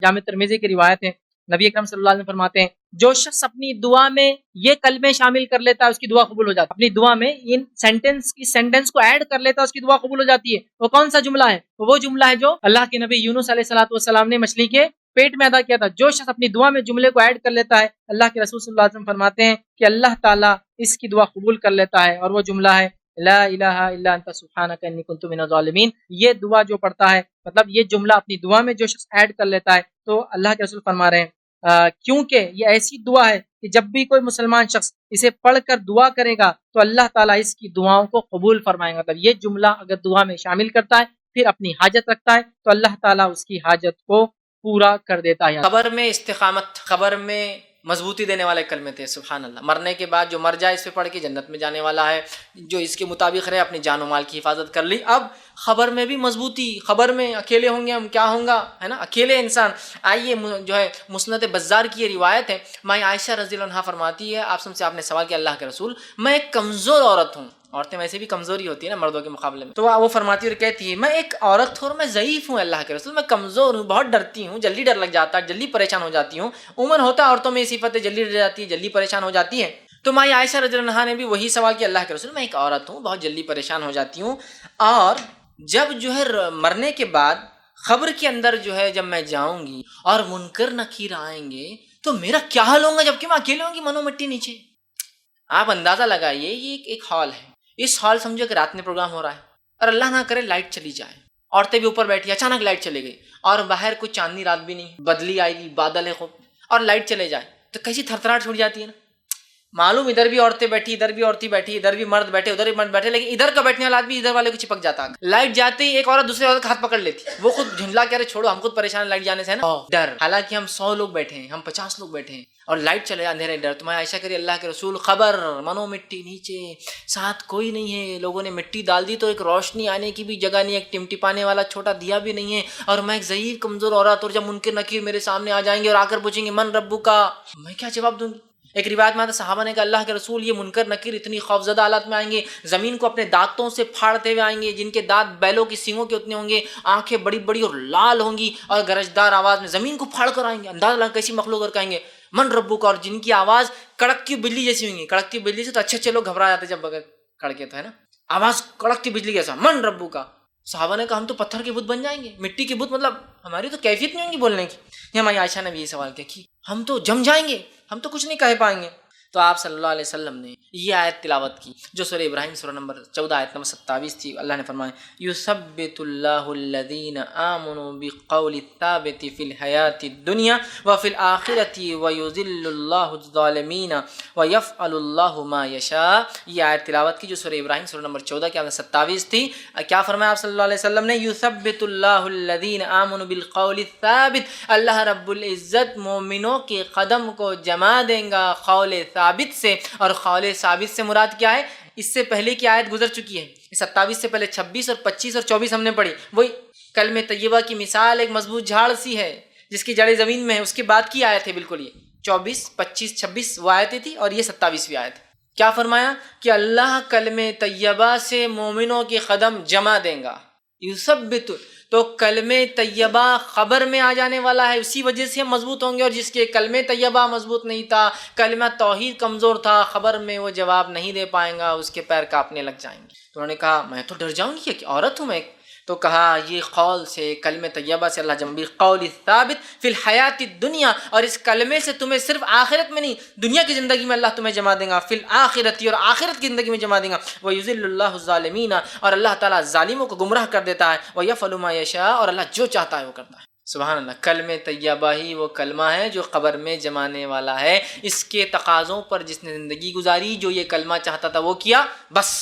جامع ترمذی کی روایت ہے، نبی اکرم صلی اللہ علیہ وسلم فرماتے ہیں جو شخص اپنی دعا میں یہ کلمے شامل کر لیتا ہے اس کی دعا قبول ہو جاتی ہے. اپنی دعا میں ان سینٹنس کو ایڈ کر لیتا ہے اس کی دعا قبول ہو جاتی ہے. وہ کون سا جملہ ہے؟ وہ جملہ ہے جو اللہ کے نبی یونس علیہ الصلوۃ والسلام نے مچھلی کے پیٹ میں ادا کیا تھا. جو شخص اپنی دعا میں جملے کو ایڈ کر لیتا ہے، اللہ کے رسول صلی اللہ علیہ وسلم فرماتے ہیں کہ اللہ تعالیٰ اس کی دعا قبول کر لیتا ہے، اور وہ جملہ ہے لا الہ الا انت سبحانک انی کنت من الظالمین. یہ دعا جو پڑھتا ہے، مطلب یہ جملہ اپنی دعا میں جو شخص ایڈ کر لیتا ہے، تو اللہ کے رسول فرما رہے ہیں کیونکہ یہ ایسی دعا ہے کہ جب بھی کوئی مسلمان شخص اسے پڑھ کر دعا کرے گا تو اللہ تعالیٰ اس کی دعاؤں کو قبول فرمائے گا. مطلب یہ جملہ اگر دعا میں شامل کرتا ہے پھر اپنی حاجت رکھتا ہے تو اللہ تعالیٰ اس کی حاجت کو پورا کر دیتا ہے. خبر میں استقامت، خبر میں مضبوطی دینے والے کلمے تھے. سبحان اللہ. مرنے کے بعد جو مر جائے اس پہ پڑھ کے جنت میں جانے والا ہے، جو اس کے مطابق رہے اپنی جان و مال کی حفاظت کر لی. اب خبر میں بھی مضبوطی، خبر میں اکیلے ہوں گے ہم، کیا ہوں گا، ہے نا، اکیلے انسان. آئیے جو ہے مسند بزار کی یہ روایت ہے، ماں عائشہ رضی اللہ عنہا فرماتی ہے، آپ سے آپ نے سوال کیا اللہ کے رسول، میں ایک کمزور عورت ہوں. عورتیں ویسے بھی کمزوری ہوتی ہے نا مردوں کے مقابلے میں. تو وہ فرماتی اور کہتی ہے میں ایک عورت ہوں اور میں ضعیف ہوں اللہ کے رسول، میں کمزور ہوں، بہت ڈرتی ہوں، جلدی ڈر لگ جاتا ہے، جلدی پریشان ہو جاتی ہوں. عموماً ہوتا ہے عورتوں میں یہ صفت ہے، جلدی ڈر جاتی ہے، جلدی پریشان ہو جاتی ہے. تو ماں عائشہ رضی اللہ عنہا نے بھی وہی سوال کیا اللہ کے رسول، میں ایک عورت ہوں، بہت جلدی پریشان ہو جاتی ہوں، اور جب جو ہے مرنے کے بعد قبر کے اندر جو ہے جب میں جاؤں گی اور منکر نکیر آئیں گے تو میرا کیا حال ہوگا جبکہ میں اکیلے ہوں گی منو مٹی نیچے. آپ اندازہ لگائیے یہ ایک ہال ہے، اس ہال سمجھو کہ رات میں پروگرام ہو رہا ہے اور اللہ نہ کرے لائٹ چلی جائے، عورتیں بھی اوپر بیٹھی، اچانک لائٹ چلے گئی اور باہر کوئی چاندنی رات بھی نہیں، بدلی آئی گی، بادل ہے خوب، اور لائٹ چلے جائے تو کیسی تھرتھراہٹ چھوٹ جاتی ہے نا. معلوم ادھر بھی عورتیں بیٹھی، ادھر بھی عورتیں بیٹھی، ادھر بھی مرد بیٹھے، ادھر بھی مرد بیٹھے، لیکن ادھر کا بیٹھنے والا آدمی ادھر والے کو چپک جاتا. لائٹ جاتے ہی ایک عورت دوسرے عورت کا ہاتھ پکڑ لیتی، وہ خود جھنڈلا کہہ رہے چھوڑو ہم خود پریشان لائٹ جانے سے ہے نا، ڈر. حالانکہ ہم 100 لوگ بیٹھے ہیں، ہم 50 لوگ بیٹھے ہیں اور لائٹ چلے جائے، اندھیرے ڈر. تمہیں عائشہ کری اللہ کے رسول خبر منو مٹی نیچے، ساتھ کوئی نہیں ہے، لوگوں نے مٹی ڈال دی تو ایک روشنی آنے کی بھی جگہ نہیں، ایک ٹمٹپانے والا چھوٹا دیا بھی نہیں ہے، اور میں ایک ضعیف کمزور عورت، اور جب منکر نکیر میرے سامنے آ جائیں گے اور آ کر پوچھیں گے من ربو کا، میں کیا جواب دوں گی. ایک روایت میں آتا صحابہ نے کہا اللہ کے رسول یہ منکر نکیر اتنی خوفزدہ حالت میں آئیں گے، زمین کو اپنے دانتوں سے پھاڑتے ہوئے آئیں گے، جن کے دانت بیلوں کی سینگوں کے اتنے ہوں گے، آنکھیں بڑی بڑی اور لال ہوں گی، اور گرجدار آواز میں زمین کو پھاڑ کر آئیں گے. اندازہ لگا کیسی مخلوق، اور کہیں گے من ربو کا، اور جن کی آواز کڑکتی بجلی جیسی ہوں گی. کڑکتی بجلی سے تو اچھے لوگ گھبرا جاتے جب بغیر کڑکے تو ہے نا، آواز کڑکتی بجلی کیسا من ربو کا. صحابہ نے کہا ہم تو پتھر کے بت بن جائیں گے، مٹی کے بت، مطلب ہماری تو کیفیت نہیں ہوگی بولنے کی. یہ ہماری عائشہ نے بھی یہ سوال کیا کہ ہم تو جم جائیں گے، ہم تو کچھ نہیں کہہ پائیں گے. تو آپ صلی اللہ علیہ وسلم نے یہ آیت تلاوت کی جو سورہ ابراہیم سورہ نمبر 14 آیت نمبر 27 تھی. اللہ نے فرمایا یثبت اللہ الذین آمنوا بالقول الثابت فی الحیاۃ الدنیا وفی الآخرۃ ویذل اللہ الظالمین ویفعل اللہ ما یشاء. یہ آیت تلاوت کی جو سورہ ابراہیم سورہ نمبر 14 کی آیت 27 تھی. کیا فرمایا آپ صلی اللہ علیہ وسلم نے یثبت اللہ الذین آمنوا بالقول الثابت، اللہ رب العزت مومنوں کے قدم کو جما دیں گا قول ثابت سے. اور قول ثابت سے مراد کیا ہے؟ اس سے پہلے کی آیت گزر چکی ہے، 27 سے پہلے 26 اور 25 اور 24 ہم نے پڑھی. وہی کلمہ طیبہ کی مثال ایک مضبوط جھاڑ سی ہے جس کی جڑیں زمین میں ہے، اس کے بعد کی آیت ہے بالکل. یہ 24 25 26 وہ آیتیں تھی اور یہ 27ویں آیت. کیا فرمایا کہ اللہ کلمہ طیبہ سے مومنوں کے قدم جما دیں گا. یثبت، تو کلمہ طیبہ خبر میں آ جانے والا ہے، اسی وجہ سے ہم مضبوط ہوں گے. اور جس کے کلمہ طیبہ مضبوط نہیں تھا، کلمہ توحید کمزور تھا، خبر میں وہ جواب نہیں دے پائیں گا، اس کے پیر کانپنے لگ جائیں گے. تو انہوں نے کہا میں تو ڈر جاؤں گی کہ عورت ہوں میں. تو کہا یہ قول سے، کلمہ طیبہ سے اللہ جنبی قول ثابت فی الحیات الدنیا، اور اس کلمے سے تمہیں صرف آخرت میں نہیں دنیا کی زندگی میں اللہ تمہیں جما دیں گا، فی الآخرت، اور آخرت کی زندگی میں جما دیں گا. ویذل اللہ الظالمین، اور اللہ تعالیٰ ظالموں کو گمراہ کر دیتا ہے. ویفعل ما یشاء، اور اللہ جو چاہتا ہے وہ کرتا ہے. سبحان اللہ. کلمہ طیبہ ہی وہ کلمہ ہے جو قبر میں جمانے والا ہے. اس کے تقاضوں پر جس نے زندگی گزاری، جو یہ کلمہ چاہتا تھا وہ کیا، بس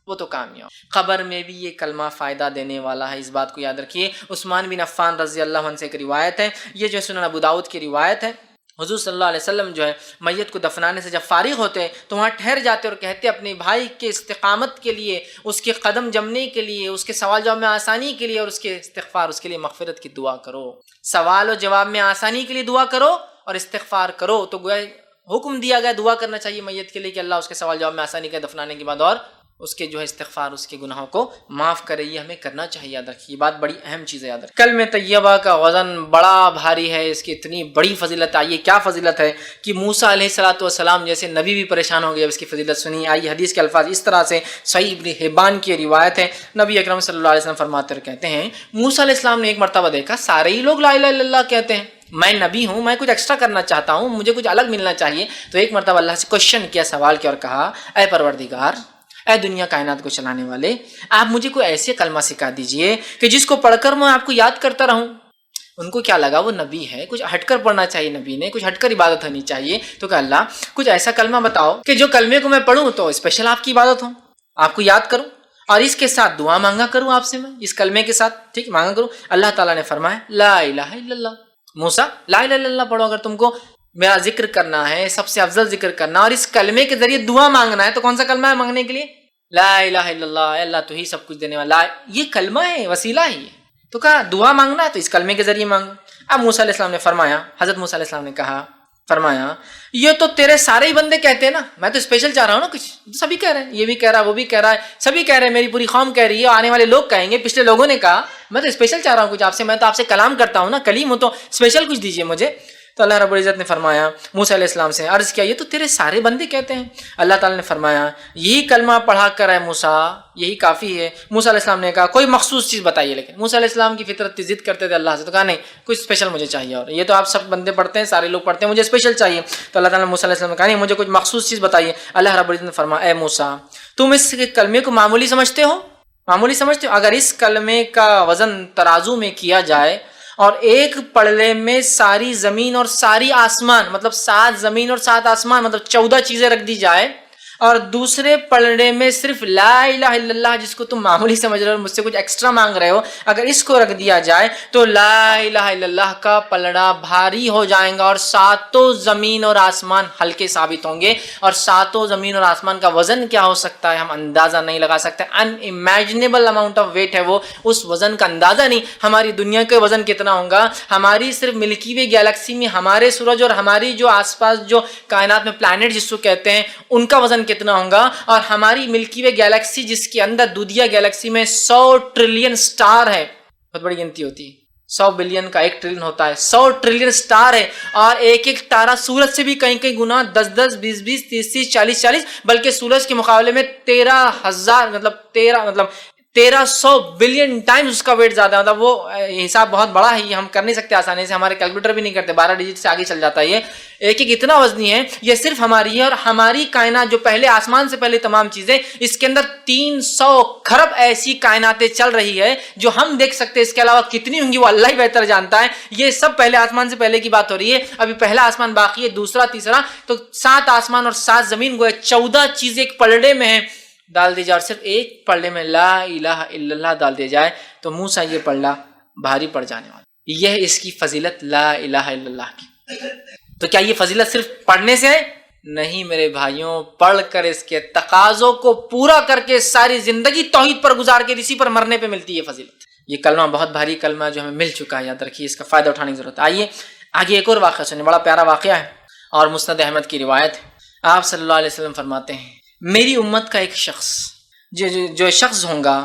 وہ تو کامیاب. قبر میں بھی یہ کلمہ فائدہ دینے والا ہے، اس بات کو یاد رکھیے. عثمان بن عفان رضی اللہ عنہ سے ایک روایت ہے، یہ جو سنن ابو داؤد کی روایت ہے. حضور صلی اللہ علیہ وسلم جو ہے میت کو دفنانے سے جب فارغ ہوتے ہیں تو وہاں ٹھہر جاتے اور کہتے اپنے بھائی کے استقامت کے لیے، اس کے قدم جمنے کے لیے، اس کے سوال جواب میں آسانی کے لیے، اور اس کے استغفار، اس کے لیے مغفرت کی دعا کرو. سوال و جواب میں آسانی کے لیے دعا کرو اور استغفار کرو. تو گویا حکم دیا گیا دعا کرنا چاہیے میت کے لیے کہ اللہ اس کے سوال جواب میں آسانی کرے دفنانے کے بعد اور اس کے جو ہے استغفار، اس کے گناہوں کو معاف کرے. یہ ہمیں کرنا چاہیے. یاد رکھیے، یہ بات بڑی اہم چیز ہے. یاد رکھیے کلمہ طیبہ کا وزن بڑا بھاری ہے، اس کی اتنی بڑی فضیلت. آئیے کیا فضیلت ہے کہ موسیٰ علیہ الصلوۃ والسلام جیسے نبی بھی پریشان ہو گئے اس کی فضیلت سنی. آئیے حدیث کے الفاظ اس طرح سے صحیح ابن حبان کی روایت ہے. نبی اکرم صلی اللہ علیہ وسلم فرماتے اور کہتے ہیں موسیٰ علیہ السلام نے ایک مرتبہ دیکھا سارے ہی لوگ لا الہ الا اللہ کہتے ہیں، میں نبی ہوں، میں کچھ ایکسٹرا کرنا چاہتا ہوں، مجھے کچھ الگ ملنا چاہیے. تو ایک مرتبہ اللہ سے کوشچن کیا، سوال کیا اور کہا اے پروردگار، اے دنیا کائنات کو چلانے والے، آپ مجھے کوئی ایسے کلمہ سکھا دیجئے کہ جس کو پڑھ کر میں آپ کو یاد کرتا رہوں. ان کو کیا لگا وہ نبی ہے، کچھ ہٹ کر پڑھنا چاہیے، نبی نے کچھ ہٹ کر عبادت ہونی چاہیے. تو کہ اللہ کچھ ایسا کلمہ بتاؤ کہ جو کلمے کو میں پڑھوں تو اسپیشل آپ کی عبادت ہو، آپ کو یاد کروں اور اس کے ساتھ دعا مانگا کروں آپ سے، میں اس کلمے کے ساتھ ٹھیک مانگا کروں. اللہ تعالیٰ نے فرمایا لا الہ الا اللہ. موسیٰ لا الہ الا اللہ پڑھو، اگر تم کو میرا ذکر کرنا ہے، سب سے افضل ذکر کرنا اور اس کلمے کے ذریعے دعا مانگنا ہے. تو کون سا کلمہ ہے مانگنے کے لیے؟ لا الہ الا اللہ. اے اللہ تو ہی سب کچھ دینے والا، یہ کلمہ ہے، وسیلہ ہی ہے. تو کہا دعا مانگنا ہے تو اس کلمے کے ذریعے مانگو. اب موسیٰ علیہ السلام نے فرمایا، حضرت موسیٰ علیہ السلام نے کہا، فرمایا یہ تو تیرے سارے ہی بندے کہتے ہیں نا، میں تو اسپیشل چاہ رہا ہوں نا کچھ. سبھی کہہ رہے ہیں، یہ بھی کہہ رہا ہے، وہ بھی کہہ رہا ہے، سبھی کہہ رہے ہیں، میری پوری قوم کہہ رہی ہے، آنے والے لوگ کہیں گے، پچھلے لوگوں نے کہا. میں تو اسپیشل چاہ رہا ہوں کچھ آپ سے، میں تو آپ سے کلام کرتا ہوں نا، کلیم ہوں، تو اسپیشل کچھ دیجیے مجھے. تو اللہ رب العزت نے فرمایا موسیٰ علیہ السلام سے عرض کیا یہ تو تیرے سارے بندے کہتے ہیں. اللہ تعالیٰ نے فرمایا یہی کلمہ پڑھا کر ہے موسیٰ، یہی کافی ہے. موسیٰ علیہ السلام نے کہا کوئی مخصوص چیز بتائیے. لیکن موسیٰ علیہ السلام کی فطرت تھی، ضد کرتے تھے اللہ سے. تو کہا نہیں کچھ اسپیشل مجھے چاہیے، اور یہ تو آپ سب بندے پڑھتے ہیں، سارے لوگ پڑھتے ہیں، مجھے اسپیشل چاہیے. تو اللہ تعالیٰ نے موسیٰ علیہ السلام نے کہا نہیں مجھے کچھ مخصوص چیز بتائیے. اللہ رب العزت نے فرمایا اے موسیٰ تم اس کلمے کو معمولی سمجھتے ہو؟ معمولی سمجھتے ہو؟ اگر اس کلمے کا وزن ترازو میں کیا جائے اور ایک پلڑے میں ساری زمین اور ساری آسمان، مطلب 7 زمین اور 7 آسمان، مطلب 14 چیزیں رکھ دی جائے، اور دوسرے پلڑے میں صرف لا الہ الا اللہ جس کو تم معمولی سمجھ رہے ہو، مجھ سے کچھ ایکسٹرا مانگ رہے ہو، اگر اس کو رکھ دیا جائے تو لا الہ الا اللہ کا پلڑا بھاری ہو جائے گا اور 7 زمین اور آسمان ہلکے ثابت ہوں گے. اور 7 زمین اور آسمان کا وزن کیا ہو سکتا ہے ہم اندازہ نہیں لگا سکتے. ان امیجنیبل اماؤنٹ آف ویٹ ہے وہ، اس وزن کا اندازہ نہیں. ہماری دنیا کا وزن کتنا ہوگا، ہماری صرف ملکی وے گیلیکسی میں ہمارے سورج اور ہماری جو آس پاس جو کائنات میں پلانٹ جس کو کہتے ہیں ان کا وزن کتنا ہوگا، اور ہماری ملکی وے گیلیکسی جس کے اندر دودھیا گیلیکسی میں 100 ٹریلین سٹار ہے، بہت بڑی گنتی ہوتی ہے، 100 بلین کا 1 ٹریلین ہوتا ہے، 100 ٹریلین سٹار ہے، اور ایک ایک تارا سورج سے بھی کہیں کہیں گنا 10 20 30 40 بلکہ سورج کے مقابلے میں 1300 بلین ٹائمز اس کا ویٹ زیادہ ہے. مطلب وہ حساب بہت بڑا ہے، یہ ہم کر نہیں سکتے آسانی سے، ہمارے کیلکولیٹر بھی نہیں کرتے، 12 ڈیجٹ سے آگے چل جاتا ہے. یہ ایک ایک اتنا وزنی ہے. یہ صرف ہماری ہے، اور ہماری کائنات جو پہلے آسمان سے پہلے تمام چیزیں، اس کے اندر 300 کھرب ایسی کائناتیں چل رہی ہے جو ہم دیکھ سکتے ہیں، اس کے علاوہ کتنی ہوں گی وہ اللہ ہی بہتر جانتا ہے. یہ سب پہلے آسمان سے پہلے کی بات ہو رہی ہے، ابھی پہلا آسمان باقی ہے، دوسرا تیسرا، تو 7 آسمان اور 7 زمین گویا 14 چیزیں ایک پلڑے میں ہیں ڈال دی جائے، اور صرف ایک پلڑے میں لا الہ الا اللہ ڈال دیا جائے تو موسیٰ یہ پلڑا بھاری پڑ جانے والا. یہ اس کی فضیلت لا الہ الا اللہ کی. تو کیا یہ فضیلت صرف پڑھنے سے ہے؟ نہیں میرے بھائیوں، پڑھ کر اس کے تقاضوں کو پورا کر کے ساری زندگی توحید پر گزار کے اسی پر مرنے پہ ملتی ہے فضیلت. یہ کلمہ بہت بھاری کلمہ جو ہمیں مل چکا ہے، یاد رکھیے، اس کا فائدہ اٹھانے کی ضرورت ہے. آئیے آگے ایک اور واقعہ سنیں، بڑا پیارا واقعہ ہے اور مسند احمد کی روایت ہے. آپ صلی اللہ علیہ وسلم فرماتے ہیں میری امت کا ایک شخص جو شخص ہوگا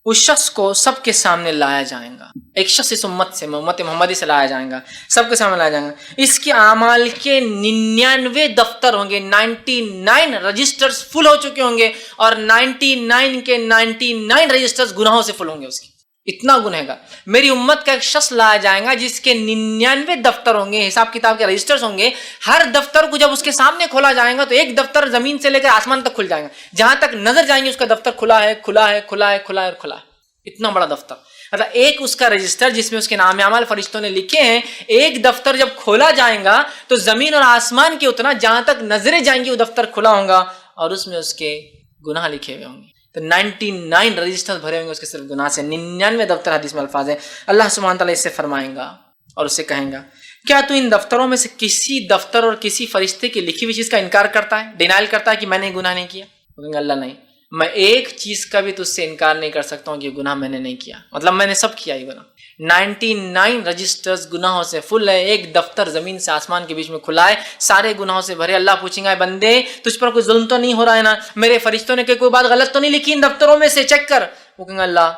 اس شخص کو سب کے سامنے لایا جائے گا. ایک شخص اس امت سے، امت محمدی سے لایا جائے گا، سب کے سامنے لایا جائے گا. اس کے اعمال کے 99 دفتر ہوں گے، 99 رجسٹرز فل ہو چکے ہوں گے، اور 99 کے 99 رجسٹرز گناہوں سے فل ہوں گے. اس کی اتنا گنہگار میری امت کا ایک شخص لایا جائے گا جس کے 99 دفتر ہوں گے، حساب کتاب کے رجسٹرز ہوں گے. ہر دفتر کو جب اس کے سامنے کھولا جائے گا تو ایک دفتر زمین سے لے کر آسمان تک کھل جائے گا، جہاں تک نظر جائیں گے اس کا دفتر کھلا ہے کھلا ہے کھلا ہے کھلا ہے کھلا ہے. اتنا بڑا دفتر، مطلب ایک اس کا رجسٹر جس میں اس کے نام اعمال فرشتوں نے لکھے ہیں، ایک دفتر جب کھولا جائے گا تو زمین اور آسمان کے اتنا جہاں تک نظریں جائیں گی وہ دفتر کھلا ہوگا، اور اس میں اس کے گناہ لکھے ہوئے ہوں گے. تو 99 رجسٹر بھرے ہوں گے اس کے صرف گناہ سے. 99 دفتر، حدیث میں الفاظ ہے. اللہ سبحانہ تعالیٰ اس سے فرمائیں گا اور اس سے کہیں گا کیا تو ان دفتروں میں سے کسی دفتر اور کسی فرشتے کی لکھی ہوئی چیز کا انکار کرتا ہے، ڈینائل کرتا ہے کہ میں نے گناہ نہیں کیا؟ کہیں گے اللہ نہیں، میں ایک چیز کا بھی تجھ سے انکار نہیں کر سکتا ہوں کہ یہ گناہ میں نے نہیں کیا، مطلب میں نے سب کیا یہ گناہ. 99 رجسٹرز گناہوں سے فل ہے، ایک دفتر زمین سے آسمان کے بیچ میں کھلا ہے، سارے گناہوں سے بھرے۔ اللہ پوچھیں گا بندے تجھ پر کوئی ظلم تو نہیں ہو رہا ہے نا، میرے فرشتوں نے کوئی بات غلط تو نہیں لکھی ان دفتروں میں سے، چیک کر۔ وہ کہیں گا اللہ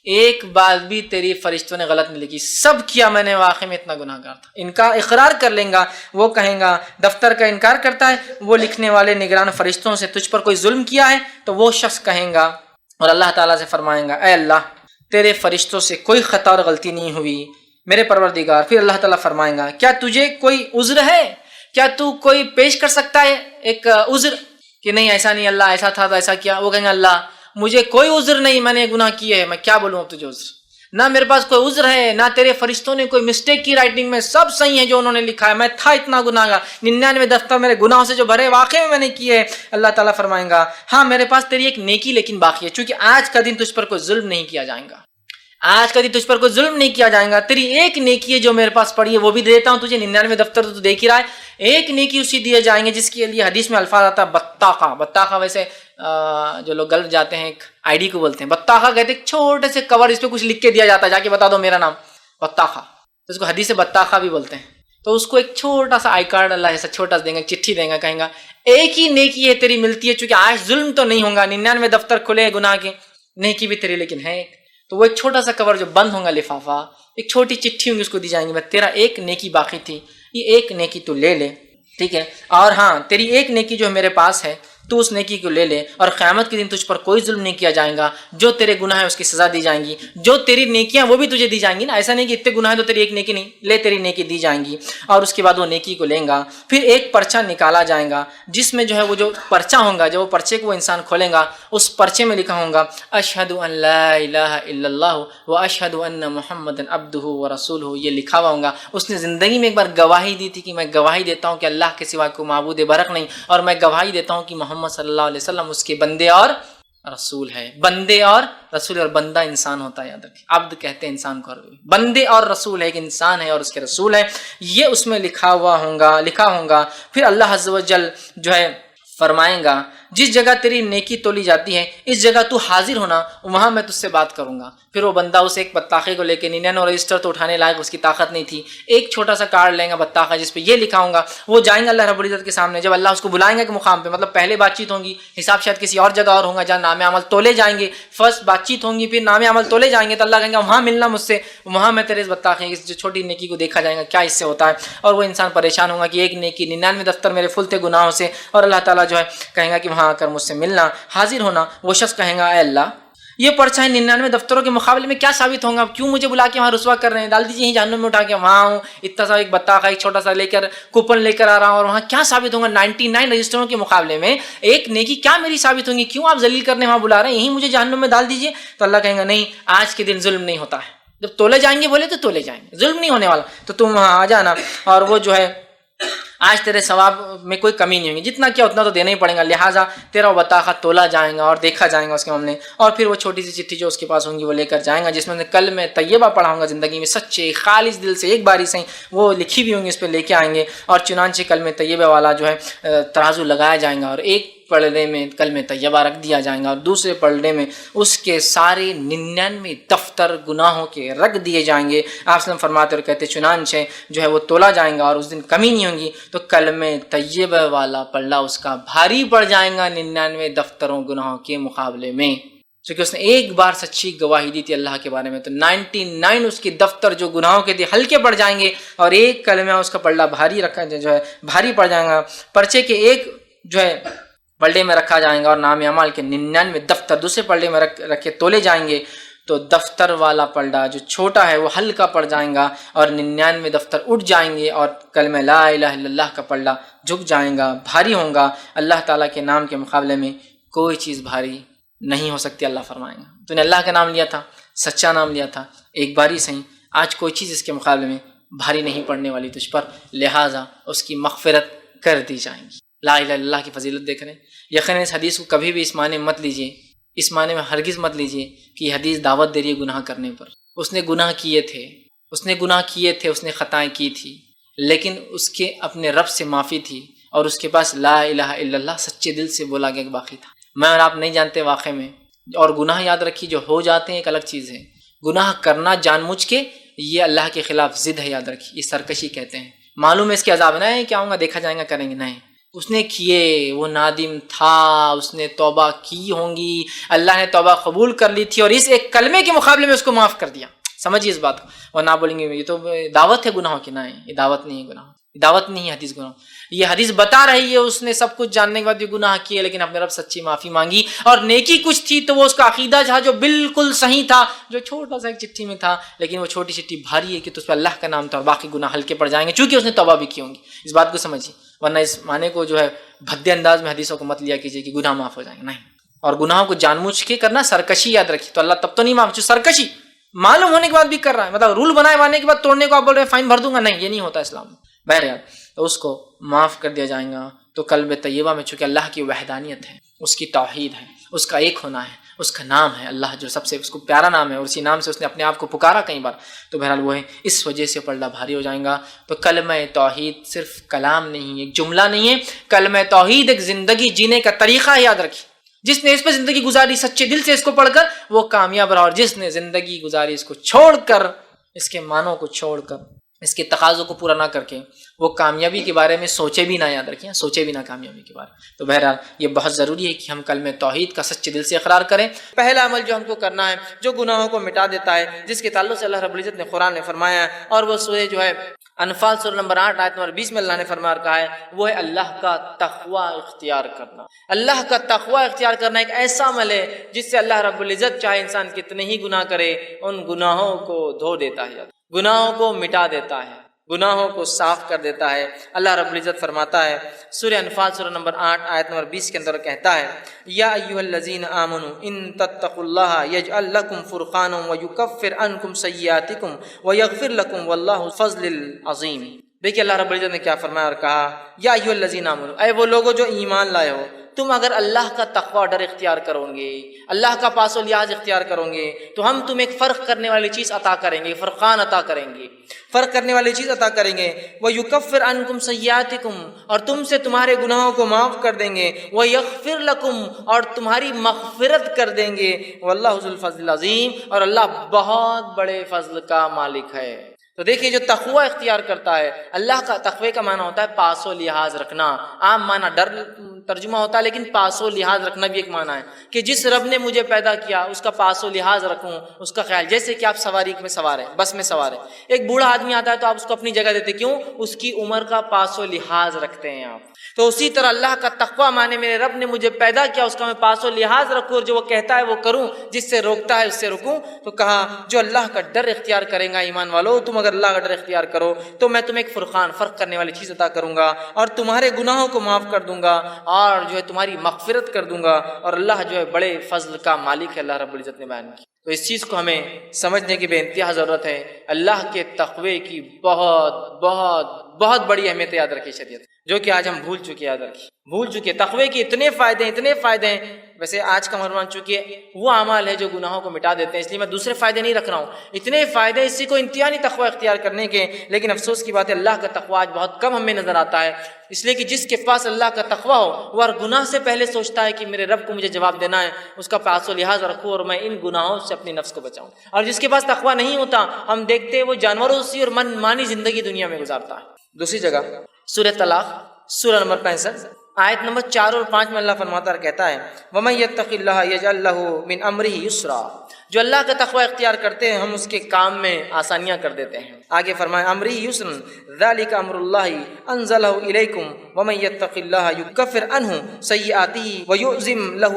ایک بات بھی تیری فرشتوں نے غلط نہیں لکھی، سب کیا میں نے، واقعی میں اتنا گناہ گار تھا۔ انکار اقرار کر لیں گا، وہ کہیں گا دفتر کا انکار کرتا ہے، وہ لکھنے والے نگران فرشتوں سے تجھ پر کوئی ظلم کیا ہے؟ تو وہ شخص کہیں گا اور اللہ تعالیٰ سے فرمائیں گا اے اللہ تیرے فرشتوں سے کوئی خطا اور غلطی نہیں ہوئی میرے پروردگار۔ پھر اللہ تعالیٰ فرمائیں گا کیا تجھے کوئی عذر ہے، کیا تو کوئی پیش کر سکتا ہے ایک عذر کہ نہیں ایسا نہیں اللہ، ایسا تھا تو ایسا کیا؟ وہ کہیں گے اللہ مجھے کوئی عذر نہیں، میں نے گناہ کیے ہے، میں کیا بولوں اب تجھے عذر؟ نہ میرے پاس کوئی عذر ہے، نہ تیرے فرشتوں نے کوئی مسٹیک کی رائٹنگ میں، سب صحیح ہے جو انہوں نے لکھا ہے، میں تھا اتنا گناہ گار، 99 دفتر میرے گناہوں سے جو بھرے واقعی میں نے کیے۔ اللہ تعالیٰ فرمائیں گا ہاں میرے پاس تیری ایک نیکی لیکن باقی ہے، چونکہ آج کا دن تجھ پر کوئی ظلم نہیں کیا جائے گا، آج کا دن تجھ پر کوئی ظلم نہیں کیا جائے گا، تیری ایک نیکی ہے جو میرے پاس پڑی ہے وہ بھی دیتا ہوں تجھے، 99 دفتر تو دیکھ ہی رہا ہے، ایک نیکی اسی دیے جائیں گے جس کے لیے حدیث میں الفاظ آتا ہے بطاقہ۔ بطاقہ ویسے جو لوگ گلف جاتے ہیں ایک آئی ڈی کو بولتے ہیں، بطاقہ کہتے ہیں چھوٹے سے کور، اس پہ کچھ لکھ کے دیا جاتا ہے، جا کے بتا دو میرا نام، بطاقہ، اس کو حدیث بطاقہ بھی بولتے ہیں۔ تو اس کو ایک چھوٹا سا آئی کارڈ اللہ ایسا چھوٹا سا دیں گا، چٹھی دیں گا، کہیں گا ایک ہی نیکی ہے تیری ملتی ہے، چونکہ آج ظلم تو نہیں ہوگا، 99 دفتر کھلے ہیں گناہ کے، نیکی بھی تیری لیکن ہے ایک، تو وہ ایک چھوٹا سا کور جو بند ہوگا لفافہ، ایک چھوٹی چٹھی ہوں گی اس کو دی جائیں گی، بس تیرا ایک نیکی باقی تھی، یہ ایک نیکی تو لے لے، ٹھیک ہے، اور ہاں تیری ایک نیکی جو میرے پاس ہے تو اس نیکی کو لے لے، اور قیامت کے دن تجھ پر کوئی ظلم نہیں کیا جائے گا، جو تیرے گناہ ہیں اس کی سزا دی جائیں گی، جو تیری نیکیاں وہ بھی تجھے دی جائیں گی نا، ایسا نہیں کہ اتنے گناہ ہیں تو تیری ایک نیکی نہیں، لے تیری نیکی دی جائیں گی، اور اس کے بعد وہ نیکی کو لیں گا، پھر ایک پرچہ نکالا جائے گا جس میں جو ہے وہ جو پرچہ ہوگا، جب وہ پرچے کو وہ انسان کھولیں گا اس پرچے میں لکھا ہوگا اشہد ان لا الہ الا اللہ و اشہد ان محمد عبدہ و رسولہ، یہ لکھا ہوا ہوگا۔ اس نے زندگی میں ایک بار گواہی دی تھی کہ میں گواہی دیتا ہوں کہ اللہ کے سوا کوئی معبود برحق نہیں، اور میں گواہی دیتا ہوں کہ محمد صلی اللہ علیہ وسلم اس کے بندے اور رسول ہے، بندے اور رسول، اور بندہ انسان ہوتا ہے، یاد رکھیں عبد کہتے ہیں انسان کو، بندے اور رسول ہے، ایک انسان ہے اور اس کے رسول ہے، یہ اس میں لکھا ہوگا۔ پھر اللہ عز و جل جو ہے فرمائیں گا جس جگہ تیری نیکی تولی جاتی ہے اس جگہ تو حاضر ہونا، وہاں میں تجھ سے بات کروں گا۔ پھر وہ بندہ اس ایک بطاخے کو لے کے 99 رجسٹر تو اٹھانے لائق اس کی طاقت نہیں تھی، ایک چھوٹا سا کارڈ لیں گا بطاخہ جس پہ یہ لکھا ہوگا، وہ جائیں گے اللہ رب العزت کے سامنے، جب اللہ اس کو بلائیں گے کہ مقام پہ، مطلب پہلے بات چیت ہوگی، حساب شاید کسی اور جگہ اور ہوگا جہاں نام عمل تولے جائیں گے، فرسٹ بات چیت ہوگی پھر نام عمل تولے جائیں گے، تو اللہ کہیں گا وہاں ملنا مجھ سے، وہاں میں تیرے اس بطاخے جو چھوٹی نیکی کو دیکھا جائے گا کیا اس سے ہوتا ہے، اور وہ انسان پریشان ہوگا کہ ایک نیکی 99 دفتر میرے فل تھے گناہوں سے، اور اللہ تعالیٰ جو ہے کہیں گا کہ وہاں آ کر مجھ سے ملنا، حاضر ہونا۔ وہ شخص کہیں گا اے اللہ یہ پرچہ 99 دفتروں کے مقابلے میں کیا ثابت ہوں گا، کیوں مجھے بلا کے وہاں رسوا کر رہے ہیں، ڈال دیجیے جہنم میں اٹھا کے، وہاں ہوں اتنا سا ایک بطاخہ ایک چھوٹا سا لے کر کوپن لے کر آ رہا ہوں، اور وہاں کیا ثابت ہوگا 99 رجسٹروں کے مقابلے میں ایک نیکی کیا میری ثابت ہوں گی، کیوں آپ ذلیل کرنے وہاں بلا رہے ہیں، یہیں مجھے جہنم میں ڈال دیجیے۔ تو اللہ کہیں گا نہیں آج کے دن ظلم نہیں ہوتا ہے، جب تولے جائیں گے بولے تو تولے جائیں گے، ظلم نہیں ہونے والا، تو تم وہاں آ جانا، اور وہ جو ہے آج تیرے ثواب میں کوئی کمی نہیں ہوگی، جتنا کیا اتنا تو دینا ہی پڑے گا، لہٰذا تیرا بطاخہ تولا جائے گا اور دیکھا جائے گا اس کے معاملے، اور پھر وہ چھوٹی سی چٹھی جو اس کے پاس ہوں گی وہ لے کر جائیں گا، جس میں کل میں طیبہ پڑھا ہوں گا زندگی میں سچے خالص دل سے ایک باری سے وہ لکھی بھی ہوں گی، اس پہ لے کے آئیں گے، اور چنانچہ کلمہ طیبہ والا جو ہے ترازو لگایا جائے گا، اور ایک پلڑے میں کلمہ طیبہ رکھ دیا جائے گا، اور دوسرے پلڑے میں اس کے سارے 99 دفتر گناہوں کے رکھ دیے جائیں گے۔ آپ وسلم فرماتے اور کہتے چنانچہ جو ہے وہ تولا جائیں گا اور اس دن کمی نہیں ہوگی، تو کلمہ طیبہ والا پلڑا اس کا بھاری پڑ جائے گا 99 دفتروں گناہوں کے مقابلے میں، کیونکہ اس نے ایک بار سچی گواہی دی تھی اللہ کے بارے میں، تو 99 اس کے دفتر جو گناہوں کے تھے ہلکے پڑ جائیں گے، اور ایک کلمہ اس کا پلڑا بھاری رکھا جو ہے بھاری پڑ جائے گا، پرچے کے ایک جو ہے پلڑے میں رکھا جائے گا، اور نام اعمال کے 99 دفتر دوسرے پلڑے میں رکھ کے تولے جائیں گے، تو دفتر والا پلڑا جو چھوٹا ہے وہ ہلکا پڑ جائے گا، اور 99 دفتر اٹھ جائیں گے، اور کلمہ لا الہ الا اللہ کا پلڑا جھک جائے گا، بھاری ہوگا۔ اللہ تعالیٰ کے نام کے مقابلے میں کوئی چیز بھاری نہیں ہو سکتی، اللہ فرمائیں گا تو نے اللہ کا نام لیا تھا، سچا نام لیا تھا، ایک باری صحیح، آج کوئی چیز اس کے مقابلے میں بھاری نہیں پڑنے والی تجھ پر، لہٰذا اس کی مغفرت کر دی جائیں گی۔ لا الہ الا اللہ کی فضیلت دیکھ رہے ہیں، یقیناً اس حدیث کو کبھی بھی اس معنی میں مت لیجیے، اس معنی میں ہرگز مت لیجیے کہ یہ حدیث دعوت دے رہی ہے گناہ کرنے پر۔ اس نے گناہ کیے تھے، اس نے خطائیں کی تھی، لیکن اس کے اپنے رب سے معافی تھی، اور اس کے پاس لا الہ الا اللہ سچے دل سے بولا گیا کہ باقی تھا۔ میں اور آپ نہیں جانتے واقعے میں، اور گناہ یاد رکھیے جو ہو جاتے ہیں ایک الگ چیز ہے، گناہ کرنا جان مجھ کے یہ اللہ کے خلاف ضد ہے، یاد رکھیے، یہ سرکشی کہتے ہیں۔ معلوم ہے اس کے عذاب نہ ہے، کیا ہوں گا دیکھا جائے گا، کریں گے، نہیں، اس نے کیے، وہ نادم تھا، اس نے توبہ کی ہوں گی، اللہ نے توبہ قبول کر لی تھی اور اس ایک کلمے کے مقابلے میں اس کو معاف کر دیا۔ سمجھیے اس بات کو، اور نہ بولیں گے یہ تو دعوت ہے گناہوں کی، نہ یہ دعوت نہیں ہے، گناہ دعوت نہیں ہے حدیث گناہ، یہ حدیث بتا رہی ہے اس نے سب کچھ جاننے کے بعد بھی گناہ کیے لیکن اپنے رب سچی معافی مانگی، اور نیکی کچھ تھی تو وہ اس کا عقیدہ تھا جو بالکل صحیح تھا، جو چھوٹا سا ایک چٹھی میں تھا، لیکن وہ چھوٹی چٹھی بھاری ہے کہ تو اس پہ اللہ کا نام تھا اور باقی گناہ ہلکے پڑ جائیں گے چونکہ اس نے توبہ بھی کی ہوں گی۔ اس بات کو سمجھیے، ورنہ اس معنی کو جو ہے بھدے انداز میں حدیثوں کو مت لیا کیجیے کہ گناہ معاف ہو جائیں گے، نہیں، اور گناہوں کو جان بوجھ کے کرنا سرکشی، یاد رکھیے، تو اللہ تب تو نہیں معاف، سرکشی معلوم ہونے کے بعد بھی کر رہا ہے، مطلب رول بنائے بانے کے بعد توڑنے کو آپ بول رہے ہیں فائن بھر دوں گا، نہیں، یہ نہیں ہوتا اسلام میں، بہرحال تو اس کو معاف کر دیا جائے گا۔ تو قلب طیبہ میں چونکہ اللہ کی وحدانیت ہے، اس کی توحید ہے، اس کا ایک ہونا ہے، اس کا نام ہے اللہ جو سب سے اس کو پیارا نام ہے، اور اسی نام سے اس نے اپنے آپ کو پکارا کئی بار، تو بہرحال وہ ہے، اس وجہ سے پلڑا بھاری ہو جائیں گا۔ تو کلمہ توحید صرف کلام نہیں، ایک جملہ نہیں ہے، کلمہ توحید ایک زندگی جینے کا طریقہ ہے، یاد رکھیے، جس نے اس پہ زندگی گزاری سچے دل سے اس کو پڑھ کر وہ کامیاب رہا، اور جس نے زندگی گزاری اس کو چھوڑ کر، اس کے معنوں کو چھوڑ کر، اس کے تقاضوں کو پورا نہ کر کے، وہ کامیابی کے بارے میں سوچے بھی نہ، یاد رکھیں، سوچے بھی نہ کامیابی کے بارے میں۔ تو بہرحال یہ بہت ضروری ہے کہ ہم کلمہ توحید کا سچے دل سے اقرار کریں۔ پہلا عمل جو ہم کو کرنا ہے جو گناہوں کو مٹا دیتا ہے، جس کے تعلق سے اللہ رب العزت نے قرآن نے فرمایا ہے، اور وہ سورہ جو ہے انفال سورہ نمبر 8 آیت نمبر 20 میں اللہ نے فرمایا اور کہا ہے، وہ ہے اللہ کا تقوی اختیار کرنا۔ اللہ کا تقوی اختیار کرنا ایک ایسا عمل ہے جس سے اللہ رب العزت چاہے انسان کتنے ہی گناہ کرے ان گناہوں کو دھو دیتا ہے، گناہوں کو مٹا دیتا ہے، گناہوں کو صاف کر دیتا ہے۔ اللہ رب العزت فرماتا ہے سورہ انفال سورہ نمبر 8 آیت نمبر 20 کے اندر کہتا ہے، یا ایھا الذین آمنوا ان تتقوا اللہ یجعل لکم فرقانا ویکفر عنکم سیئاتکم ویغفر لکم واللہ ذو الفضل العظیم۔ دیکھیے اللہ رب العزت نے کیا فرمایا اور کہا، یا ایھا الذین آمنوا، اے وہ لوگوں جو ایمان لائے ہو، تم اگر اللہ کا تقوی ڈر اختیار کرو گے، اللہ کا پاس و لحاظ اختیار کرو گے، تو ہم تمہیں ایک فرق کرنے والی چیز عطا کریں گے، فرقان عطا کریں گے، فرق کرنے والی چیز عطا کریں گے۔ وَيُكَفِّرْ عَنْكُمْ سَيِّئَاتِكُمْ، اور تم سے تمہارے گناہوں کو معاف کر دیں گے، وَيَغْفِرْ لَكُمْ، اور تمہاری مغفرت کر دیں گے، وَاللَّهُ ذُو الْفَضْلِ الْعَظِيمِ، اور اللہ بہت بڑے فضل کا مالک ہے۔ تو دیکھیے جو تقوی اختیار کرتا ہے، اللہ کا تقوی کا معنی ہوتا ہے پاس و لحاظ رکھنا، عام معنی ڈر ترجمہ ہوتا ہے، لیکن پاس و لحاظ رکھنا بھی ایک معنی ہے کہ جس رب نے مجھے پیدا کیا اس کا پاس و لحاظ رکھوں، اس کا خیال، جیسے کہ آپ سواری میں سوار ہیں، بس میں سوار ہیں، ایک بوڑھا آدمی آتا ہے تو آپ اس کو اپنی جگہ دیتے، کیوں؟ اس کی عمر کا پاس و لحاظ رکھتے ہیں آپ۔ تو اسی طرح اللہ کا تقوی مانے میرے رب نے مجھے پیدا کیا، اس کا میں پاس و لحاظ رکھوں، اور جو وہ کہتا ہے وہ کروں، جس سے روکتا ہے اس سے رکوں۔ تو کہا جو اللہ کا ڈر اختیار کرے گا، ایمان والو تم اگر اللہ کا ڈر اختیار کرو تو میں تمہیں ایک فرقان، فرق کرنے والی چیز عطا کروں گا، اور تمہارے گناہوں کو معاف کر دوں گا، اور جو ہے تمہاری مغفرت کر دوں گا، اور اللہ جو ہے بڑے فضل کا مالک ہے، اللہ رب العزت نے بیان کی۔ تو اس چیز کو ہمیں سمجھنے کی بے انتہا ضرورت ہے۔ اللہ کے تقوی کی بہت بہت بہت بڑی اہمیت یاد رکھی شریعت، جو کہ آج ہم بھول چکے، یاد رکھیے بھول چکے۔ تقوی کے اتنے فائدے ہیں، اتنے فائدے ہیں، ویسے آج کا مرمان چونکہ وہ اعمال ہے جو گناہوں کو مٹا دیتے ہیں، اس لیے میں دوسرے فائدے نہیں رکھ رہا ہوں، اتنے فائدے اسی کو انتہا نہیں تقوی اختیار کرنے کے، لیکن افسوس کی بات ہے اللہ کا تقوی آج بہت کم ہمیں نظر آتا ہے، اس لیے کہ جس کے پاس اللہ کا تقوی ہو وہ ہر گناہ سے پہلے سوچتا ہے کہ میرے رب کو مجھے جواب دینا ہے، اس کا پاس و لحاظ رکھوں اور میں ان گناہوں سے اپنی نفس کو بچاؤں۔ اور جس کے پاس تقوی نہیں ہوتا، ہم دیکھتے ہیں وہ جانوروں سی اور من مانی زندگی دنیا میں گزارتا ہے۔ دوسری جگہ سورہ طلاق سورہ نمبر 65 آیت نمبر 4 اور 5 میں اللہ فرماتا ہے، کہتا ہے وَمَن يَتَّقِ اللَّهَ يَجْعَل لَّهُ مِنْ أَمْرِهِ يُسْرًا، جو اللہ کا تقوی اختیار کرتے ہیں ہم اس کے کام میں آسانیاں کر دیتے ہیں۔ آگے فرمائے أَمْرِهِ يُسْرًا ذَلِكَ أَمْرُ اللَّهِ أَنزَلَهُ إِلَيْكُمْ وَمَن يَتَّقِ اللَّهَ يُكَفِّرْ عَنْهُ سَيِّئَاتِهِ وَيُعْظِمْ لَهُ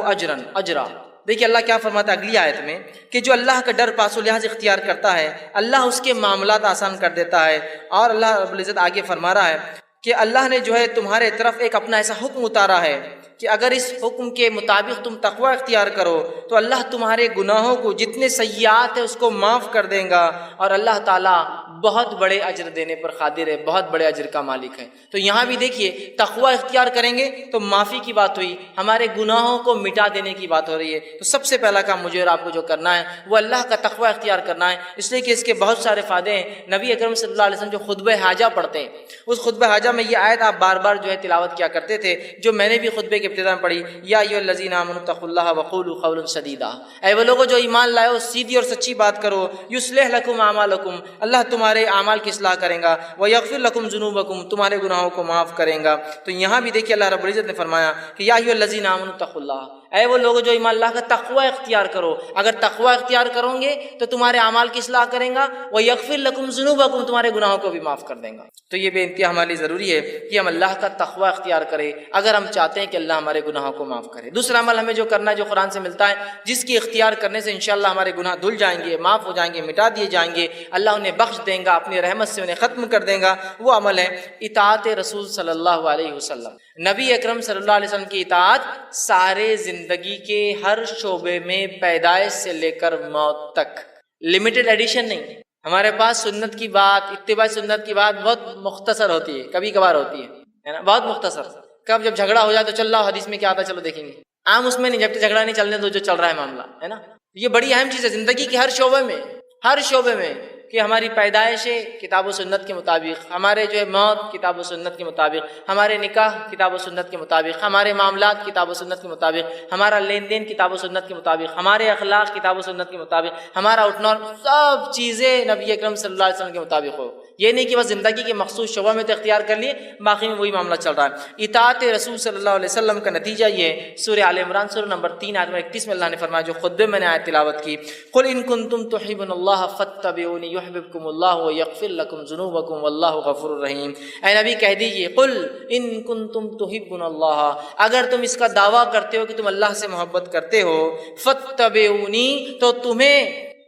أَجْرًا۔ دیکھیے اللہ کیا فرماتا ہے اگلی آیت میں کہ جو اللہ کا ڈر پاس و لحاظ اختیار کرتا ہے اللہ اس کے معاملات آسان کر دیتا ہے، اور اللہ رب العزت آگے فرما رہا ہے کہ اللہ نے جو ہے تمہارے طرف ایک اپنا ایسا حکم اتارا ہے کہ اگر اس حکم کے مطابق تم تقوی اختیار کرو تو اللہ تمہارے گناہوں کو جتنے سیئات ہیں اس کو معاف کر دے گا، اور اللہ تعالیٰ بہت بڑے اجر دینے پر قادر ہے، بہت بڑے اجر کا مالک ہے۔ تو یہاں بھی دیکھیے تقوی اختیار کریں گے تو معافی کی بات ہوئی، ہمارے گناہوں کو مٹا دینے کی بات ہو رہی ہے۔ تو سب سے پہلا کام مجھے اور آپ کو جو کرنا ہے وہ اللہ کا تقوی اختیار کرنا ہے، اس لیے کہ اس کے بہت سارے فائدے ہیں۔ نبی اکرم صلی اللہ علیہ وسلم جو خطبہ حاجہ پڑھتے ہیں، اس خطبہ حاجہ میں یہ آیت آپ بار بار جو ہے تلاوت کیا کرتے تھے، جو میں نے بھی خطبے کے ابتدا میں پڑھی یا ایھا الذین آمنوا اتقوا اللہ وقولوا قولا سدیدا، اے وہ لوگوں جو ایمان لائے ہو سیدھی اور سچی بات کرو، یصلح لکم اعمالکم، اللہ تمہارے اعمال کی اصلاح کرے گا، ویغفر لکم ذنوبکم، تمہارے گناہوں کو معاف کرے گا۔ تو یہاں بھی دیکھیے اللہ رب العزت نے فرمایا کہ یا ایھا الذین آمنوا اتقوا اللہ، اے وہ لوگ جو ایمان اللہ کا تقوی اختیار کرو، اگر تقوی اختیار کرو گے تو تمہارے اعمال کی اصلاح کریں گا، ویغفر لکم ذنوبکم، تمہارے گناہوں کو بھی معاف کر دیں گا۔ تو یہ بے انتہا ہمارے لیے ضروری ہے کہ ہم اللہ کا تقوی اختیار کریں اگر ہم چاہتے ہیں کہ اللہ ہمارے گناہوں کو معاف کرے۔ دوسرا عمل ہمیں جو کرنا ہے جو قرآن سے ملتا ہے، جس کی اختیار کرنے سے انشاءاللہ ہمارے گناہ دھل جائیں گے، معاف ہو جائیں گے، مٹا دیے جائیں گے، اللہ انہیں بخش دیں گا، اپنی رحمت سے انہیں ختم کر دیں گا، وہ عمل ہے اطاعت رسول صلی اللہ علیہ وسلم۔ نبی اکرم صلی اللہ علیہ وسلم کی اطاعت سارے زندگی کے ہر شعبے میں، پیدائش سے لے کر موت تک، لمیٹڈ ایڈیشن نہیں۔ ہمارے پاس سنت کی بات، اتباع سنت کی بات بہت مختصر ہوتی ہے، کبھی کبھار ہوتی ہے نا، بہت مختصر۔ کب جب جھگڑا ہو جائے تو چل رہا حدیث میں کیا آتا ہے چلو دیکھیں گے، عام اس میں نہیں، جب تک جھگڑا نہیں چلنے دو جو چل رہا ہے معاملہ ہے نا۔ یہ بڑی اہم چیز ہے زندگی کے ہر شعبے میں کہ ہماری پیدائش کتاب و سنت کے مطابق، ہمارے جو ہے موت کتاب و سنت کے مطابق، ہمارے نکاح کتاب و سنت کے مطابق، ہمارے معاملات کتاب و سنت کے مطابق، ہمارا لین دین کتاب و سنت کے مطابق، ہمارے اخلاق کتاب و سنت کے مطابق، ہمارا اٹھنا، سب چیزیں نبی اکرم صلی اللہ علیہ وسلم کے مطابق ہو۔ یہ نہیں کہ بس زندگی کے مخصوص شعبہ میں تو اختیار کر لیے، باقی میں وہی معاملہ چل رہا ہے۔ اطاعت رسول صلی اللہ علیہ وسلم کا نتیجہ یہ ہے، سورہ آل عمران سورہ نمبر 3 آیت نمبر 31 میں اللہ نے فرمایا، جو خطبے میں نے آیت تلاوت کی، قل ان کنتم تحبون اللہ فاتبعونی یحببکم اللہ ویغفر لکم ذنوبکم واللہ غفور رحیم۔ اے نبی کہہ دیجئے، قل ان کنتم تحبون اللہ، اگر تم اس کا دعویٰ کرتے ہو کہ تم اللہ سے محبت کرتے ہو، فاتبعونی، تو تمہیں،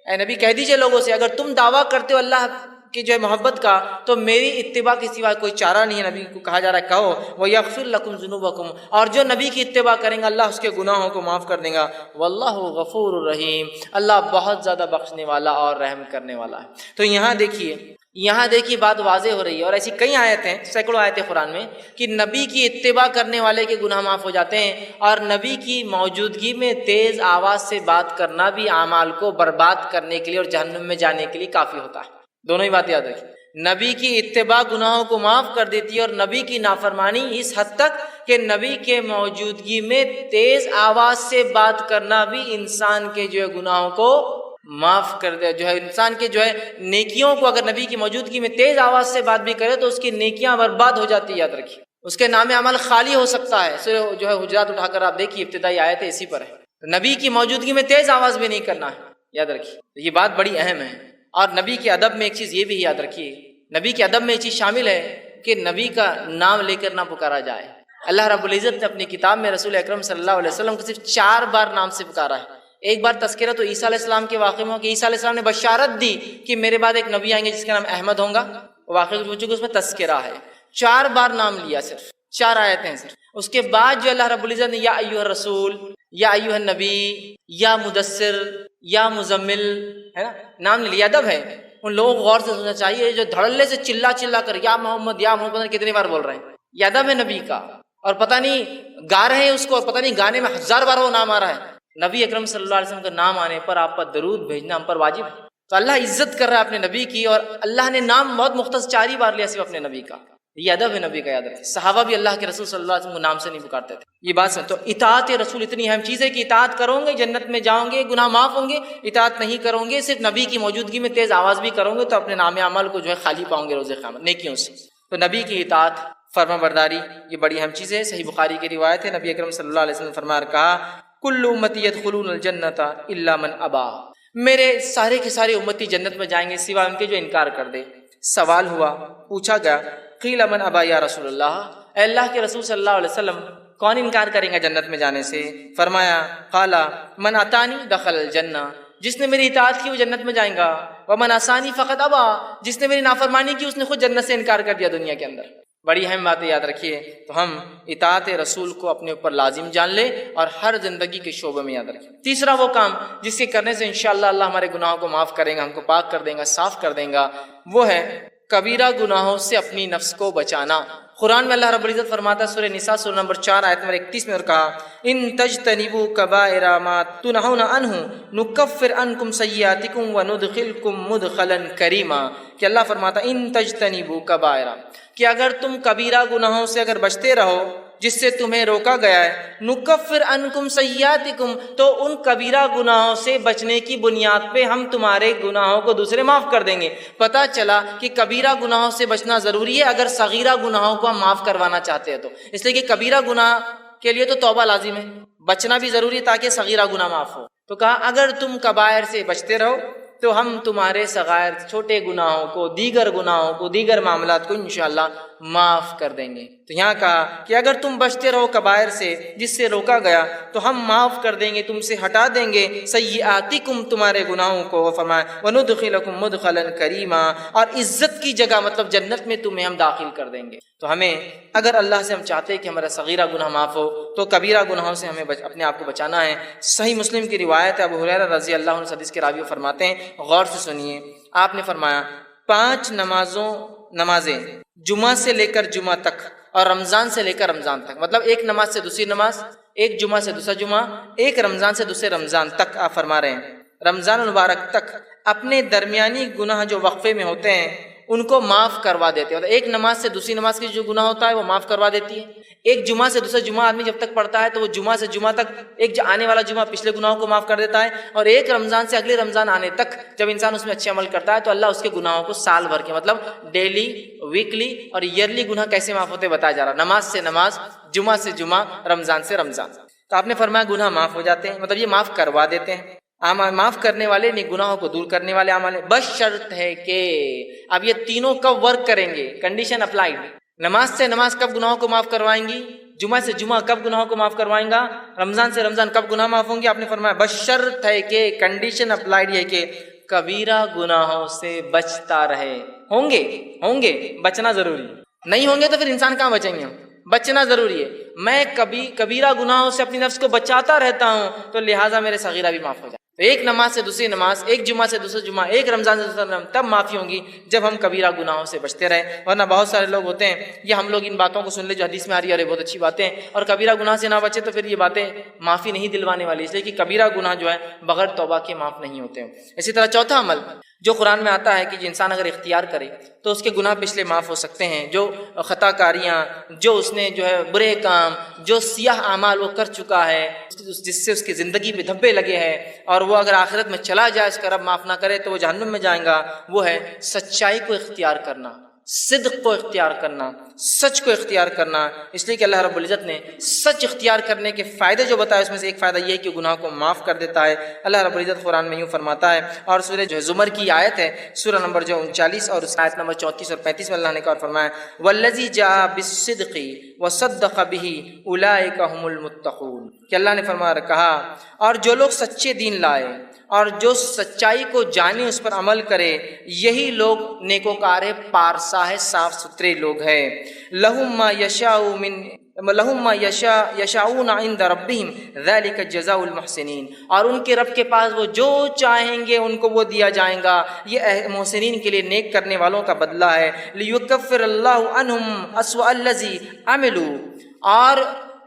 اے نبی کہہ دیجئے لوگوں سے، اگر تم دعویٰ کرتے ہو اللہ کہ جو ہے محبت کا، تو میری اتباع کے سوا کوئی چارہ نہیں ہے۔ نبی کو کہا جا رہا ہے کہو وَيَغْفِرْ لَكُمْ ذُنُوبَكُمْ، اور جو نبی کی اتباع کریں گا اللہ اس کے گناہوں کو معاف کر دیں گا، واللہ غفور الرحیم، اللہ بہت زیادہ بخشنے والا اور رحم کرنے والا ہے۔ تو یہاں دیکھیے بات واضح ہو رہی ہے، اور ایسی کئی آیتیں ہیں، سینکڑوں آیتیں قرآن میں، کہ نبی کی اتباع کرنے والے کے گناہ معاف ہو جاتے ہیں، اور نبی کی موجودگی میں تیز آواز سے بات کرنا بھی اعمال کو برباد کرنے کے لیے اور جہنم میں جانے کے لیے کافی ہوتا ہے۔ دونوں ہی بات یاد رکھیں، نبی کی اتباع گناہوں کو معاف کر دیتی ہے، اور نبی کی نافرمانی اس حد تک کہ نبی کے موجودگی میں تیز آواز سے بات کرنا بھی انسان کے جو ہے گناہوں کو معاف کر دے، جو ہے انسان کے جو ہے نیکیوں کو، اگر نبی کی موجودگی میں تیز آواز سے بات بھی کرے تو اس کی نیکیاں برباد ہو جاتی ہے، یاد رکھیے، اس کے نام عمل خالی ہو سکتا ہے۔ سورہ جو ہے حجرات اٹھا کر آپ دیکھیے، ابتدائی آیت ہے اسی پر ہے، نبی کی موجودگی میں تیز آواز بھی نہیں کرنا ہے، یاد رکھیے، یہ بات بڑی اہم ہے۔ اور نبی کے ادب میں ایک چیز یہ بھی یاد رکھیے، نبی کے ادب میں یہ چیز شامل ہے کہ نبی کا نام لے کر نہ پکارا جائے۔ اللہ رب العزت نے اپنی کتاب میں رسول اکرم صلی اللہ علیہ وسلم کو صرف 4 بار نام سے پکارا ہے۔ ایک بار تذکرہ تو عیسیٰ علیہ السلام کے واقعے میں ہو کہ عیسیٰ علیہ السلام نے بشارت دی کہ میرے بعد ایک نبی آئیں گے جس کا نام احمد ہوگا، واقعے کو چونکہ اس میں تذکرہ ہے، 4 بار نام لیا، صرف 4 آیتیں ہیں صرف۔ اس کے بعد جو اللہ رب العزت نے یا ایھا الرسول، یا ایھا النبی، یا مدثر، یا مزمل، ہے نا، نام لیا۔ ادب ہے، ان لوگوں کو غور سے سننا چاہیے جو دھڑلے سے چلا کر یا محمد یا محمد پتہ نہیں کتنی بار بول رہے ہیں، یہ ادب ہے نبی کا، اور پتہ نہیں گا رہے ہیں اس کو، اور پتہ نہیں گانے میں 1000 بار وہ نام آ رہا ہے۔ نبی اکرم صلی اللہ علیہ وسلم کا نام آنے پر آپ پر درود بھیجنا ہم پر واجب ہے۔ تو اللہ عزت کر رہا ہے اپنے نبی کی، اور اللہ نے نام بہت مختصر 4 ہی بار لیا صرف اپنے نبی کا، یہ ادب ہے نبی کا، یاد رکھیں۔ صحابہ بھی اللہ کے رسول صلی اللہ علیہ وسلم کو نام سے نہیں پکارتے تھے، یہ بات سن۔ تو اطاعت رسول اتنی اہم چیز ہے کہ اطاعت کرو گے جنت میں جاؤ گے، گناہ معاف ہوں گے، اطاعت نہیں کرو گے صرف نبی کی موجودگی میں تیز آواز بھی کرو گے تو اپنے نام اعمال کو جو ہے خالی پاؤں گے روز قیامت نیکیوں سے۔ تو نبی کی اطاعت، فرما برداری، یہ بڑی اہم چیز ہے۔ صحیح بخاری کی روایت ہے، نبی اکرم صلی اللہ علیہ وسلم نے فرمایا، کہا کل امتی یدخلون الجنۃ الا من ابا، میرے سارے کے سارے امتی جنت میں جائیں گے سوائے ان کے جو انکار کر دے۔ سوال ہوا، پوچھا گیا، قیل من ابا یا رسول اللہ، اے اللہ کے رسول صلی اللہ علیہ وسلم کون انکار کریں گا جنت میں جانے سے؟ فرمایا، قال من اتانی دخل الجنہ، جس نے میری اطاعت کی وہ جنت میں جائیں گا، ومن عصانی فقط ابا، جس نے میری نافرمانی کی اس نے خود جنت سے انکار کر دیا دنیا کے اندر۔ بڑی اہم باتیں یاد رکھیے، تو ہم اطاعت رسول کو اپنے اوپر لازم جان لیں اور ہر زندگی کے شعبے میں یاد رکھیں۔ تیسرا وہ کام جس کے کرنے سے انشاءاللہ اللہ ہمارے گناہوں کو معاف کریں گا، ہم کو پاک کر دیں گا، صاف کر دیں گا، وہ ہے کبیرہ گناہوں سے اپنی نفس کو بچانا۔ قرآن میں اللہ رب العزت فرماتا ہے، سورہ نساء سورہ نمبر 4 آیت نمبر 31 میں، اور کہا ان تجتنبوا کبائر ما تنہون عنہ نکفر عنکم سیئاتکم وندخلکم مدخلا کریما، کہ اللہ فرماتا ہے ان تجتنبوا کبائر، کہ اگر تم کبیرہ گناہوں سے اگر بچتے رہو، جس سے تمہیں روکا گیا ہے، نکفر عنکم سیئاتکم، تو ان کبیرہ گناہوں سے بچنے کی بنیاد پہ ہم تمہارے گناہوں کو دوسرے معاف کر دیں گے۔ پتہ چلا کہ کبیرہ گناہوں سے بچنا ضروری ہے اگر صغیرہ گناہوں کو ہم معاف کروانا چاہتے ہیں تو، اس لیے کہ کبیرہ گناہ کے لیے تو توبہ لازم ہے، بچنا بھی ضروری ہے تاکہ صغیرہ گناہ معاف ہو۔ تو کہا اگر تم کبائر سے بچتے رہو تو ہم تمہارے صغائر چھوٹے گناہوں کو، دیگر گناہوں کو، دیگر معاملات کو انشاءاللہ معاف کر دیں گے۔ تو یہاں کہا کہ اگر تم بچتے رہو کبائر سے جس سے روکا گیا تو ہم معاف کر دیں گے، تم سے ہٹا دیں گے سیئاتکم، تمہارے گناہوں کو، فرمایا وندخلکم مدخلا کریما، اور عزت کی جگہ مطلب جنت میں تمہیں ہم داخل کر دیں گے۔ تو ہمیں اگر اللہ سے ہم چاہتے ہیں کہ ہمارا صغیرہ گناہ معاف ہو تو کبیرہ گناہوں سے ہمیں اپنے آپ کو بچانا ہے۔ صحیح مسلم کی روایت ہے، ابو ہریرہ رضی اللہ عنہ حدیث کے راوی فرماتے ہیں، غور سے سنیے، آپ نے فرمایا 5 نمازیں جمعہ سے لے کر جمعہ تک اور رمضان سے لے کر رمضان تک، مطلب ایک نماز سے دوسری نماز، ایک جمعہ سے دوسرا جمعہ، ایک رمضان سے دوسرے رمضان تک، آپ فرما رہے ہیں رمضان المبارک تک اپنے درمیانی گناہ جو وقفے میں ہوتے ہیں ان کو معاف کروا دیتے ہیں۔ ایک نماز سے دوسری نماز کی جو گناہ ہوتا ہے وہ معاف کروا دیتی ہے۔ ایک جمعہ سے دوسرا جمعہ آدمی جب تک پڑھتا ہے تو وہ جمعہ سے جمعہ تک ایک آنے والا جمعہ پچھلے گناہوں کو معاف کر دیتا ہے، اور ایک رمضان سے اگلے رمضان آنے تک جب انسان اس میں اچھے عمل کرتا ہے تو اللہ اس کے گناہوں کو سال بھر کے، مطلب ڈیلی، ویکلی اور ایئرلی گناہ کیسے معاف ہوتے بتایا جا رہا، نماز سے نماز، جمعہ سے جمعہ، رمضان سے رمضان۔ تو آپ نے فرمایا گناہ معاف ہو جاتے ہیں، مطلب یہ معاف کروا دیتے ہیں۔ معاف کرنے والے نہیں، گناہوں کو دور کرنے والے اعمال ہیں، بس شرط ہے کہ اب یہ تینوں کب ورک کریں گے، کنڈیشن اپلائیڈ۔ نماز سے نماز کب گناہوں کو معاف کروائیں گی، جمعہ سے جمعہ کب گناہوں کو معاف کروائیں گا، رمضان سے رمضان کب گناہ معاف ہوں گے، آپ نے فرمایا بس شرط ہے کہ، کنڈیشن اپلائیڈ ہے کہ کبیرہ گناہوں سے بچتا رہے۔ ہوں گے بچنا ضروری ہے، نہیں ہوں گے تو پھر انسان کہاں بچیں گے ہم، بچنا ضروری ہے۔ میں کبیرہ گناہوں سے اپنی نفس کو بچاتا رہتا ہوں تو لہٰذا میرے صغیرہ بھی معاف ہو جائے۔ تو ایک نماز سے دوسری نماز، ایک جمعہ سے دوسرا جمعہ، ایک رمضان سے دوسرا رمضان، تب معافی ہوں گی جب ہم کبیرہ گناہوں سے بچتے رہیں۔ ورنہ بہت سارے لوگ ہوتے ہیں، یہ ہم لوگ ان باتوں کو سن لے جو حدیث میں آ رہی ہے، ارے بہت اچھی باتیں، اور کبیرہ گناہ سے نہ بچے تو پھر یہ باتیں معافی نہیں دلوانے والی، اس لیے کہ کبیرہ گناہ جو ہے بغیر توبہ کے معاف نہیں ہوتے ہیں۔ اسی طرح چوتھا عمل جو قرآن میں آتا ہے کہ جو انسان اگر اختیار کرے تو اس کے گناہ پچھلے معاف ہو سکتے ہیں، جو خطا کاریاں، جو اس نے جو ہے برے کام، جو سیاہ اعمال وہ کر چکا ہے جس سے اس کی زندگی پہ دھبے لگے ہیں، اور وہ اگر آخرت میں چلا جائے اس کا رب معاف نہ کرے تو وہ جہنم میں جائیں گا، وہ ہے سچائی کو اختیار کرنا، صدق کو اختیار کرنا، سچ کو اختیار کرنا۔ اس لیے کہ اللہ رب العزت نے سچ اختیار کرنے کے فائدے جو بتائے اس میں سے ایک فائدہ یہ ہے کہ گناہ کو معاف کر دیتا ہے۔ اللہ رب العزت قرآن میں یوں فرماتا ہے، اور سورہ جو زمر کی آیت ہے، سورہ نمبر جو 39 اور آیت نمبر 34 اور 35 میں اللہ نے کہا فرمایا والذی جاء بالصدق وصدق به اولئک هم المتقون، کہ اللہ نے فرمایا کہا اور جو لوگ سچے دین لائے اور جو سچائی کو جانے اس پر عمل کرے یہی لوگ نیکوکار ہے، پارسا ہے، صاف ستھرے لوگ ہیں۔ لہم ما یشاؤون عند ربہم ذلک جزاء المحسنین، اور ان کے رب کے پاس وہ جو چاہیں گے ان کو وہ دیا جائیں گا، یہ محسنین کے لیے، نیک کرنے والوں کا بدلہ ہے۔ لیکفر اللہ عنہم اسوأ الذی عملوا، اور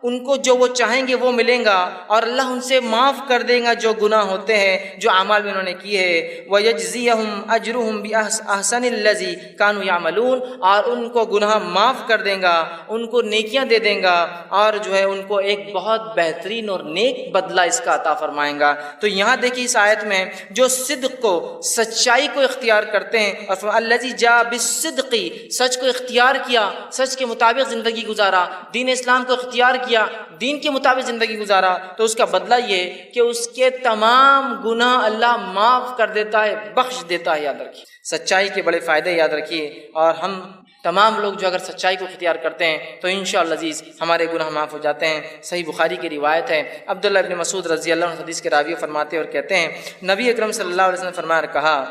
ان کو جو وہ چاہیں گے وہ ملیں گا، اور اللہ ان سے معاف کر دے گا جو گناہ ہوتے ہیں، جو اعمال میں انہوں نے کیے ہیں۔ وَيَجْزِيَهُمْ أَجْرُهُمْ بِأَحْسَنِ الَّذِي كَانُوا يَعْمَلُونَ، اور ان کو گناہ معاف کر دے گا، ان کو نیکیاں دے دیں گا، اور جو ہے ان کو ایک بہت بہترین اور نیک بدلہ اس کا عطا فرمائیں گا۔ تو یہاں دیکھیے اس آیت میں جو صدق کو، سچائی کو اختیار کرتے ہیں، اور الَّذِي جَاءَ بِالصِّدْقِ، سچ کو اختیار کیا، سچ کے مطابق زندگی گزارا، دین اسلام کو اختیار کیا، دین کے مطابق زندگی گزارا، تو اس کا بدلہ یہ کہ اس کے تمام گناہ اللہ معاف کر دیتا ہے، بخش دیتا ہے۔ یاد رکھیے سچائی کے بڑے فائدے یاد رکھیے، اور ہم تمام لوگ جو اگر سچائی کو اختیار کرتے ہیں تو انشاءاللہ عزیز ہمارے گناہ معاف ہو جاتے ہیں۔ صحیح بخاری کی روایت ہے، عبداللہ ابن مسعود رضی اللہ عنہ حدیث کے راوی فرماتے اور کہتے ہیں نبی اکرم صلی اللہ علیہ وسلم نے فرمایا کہا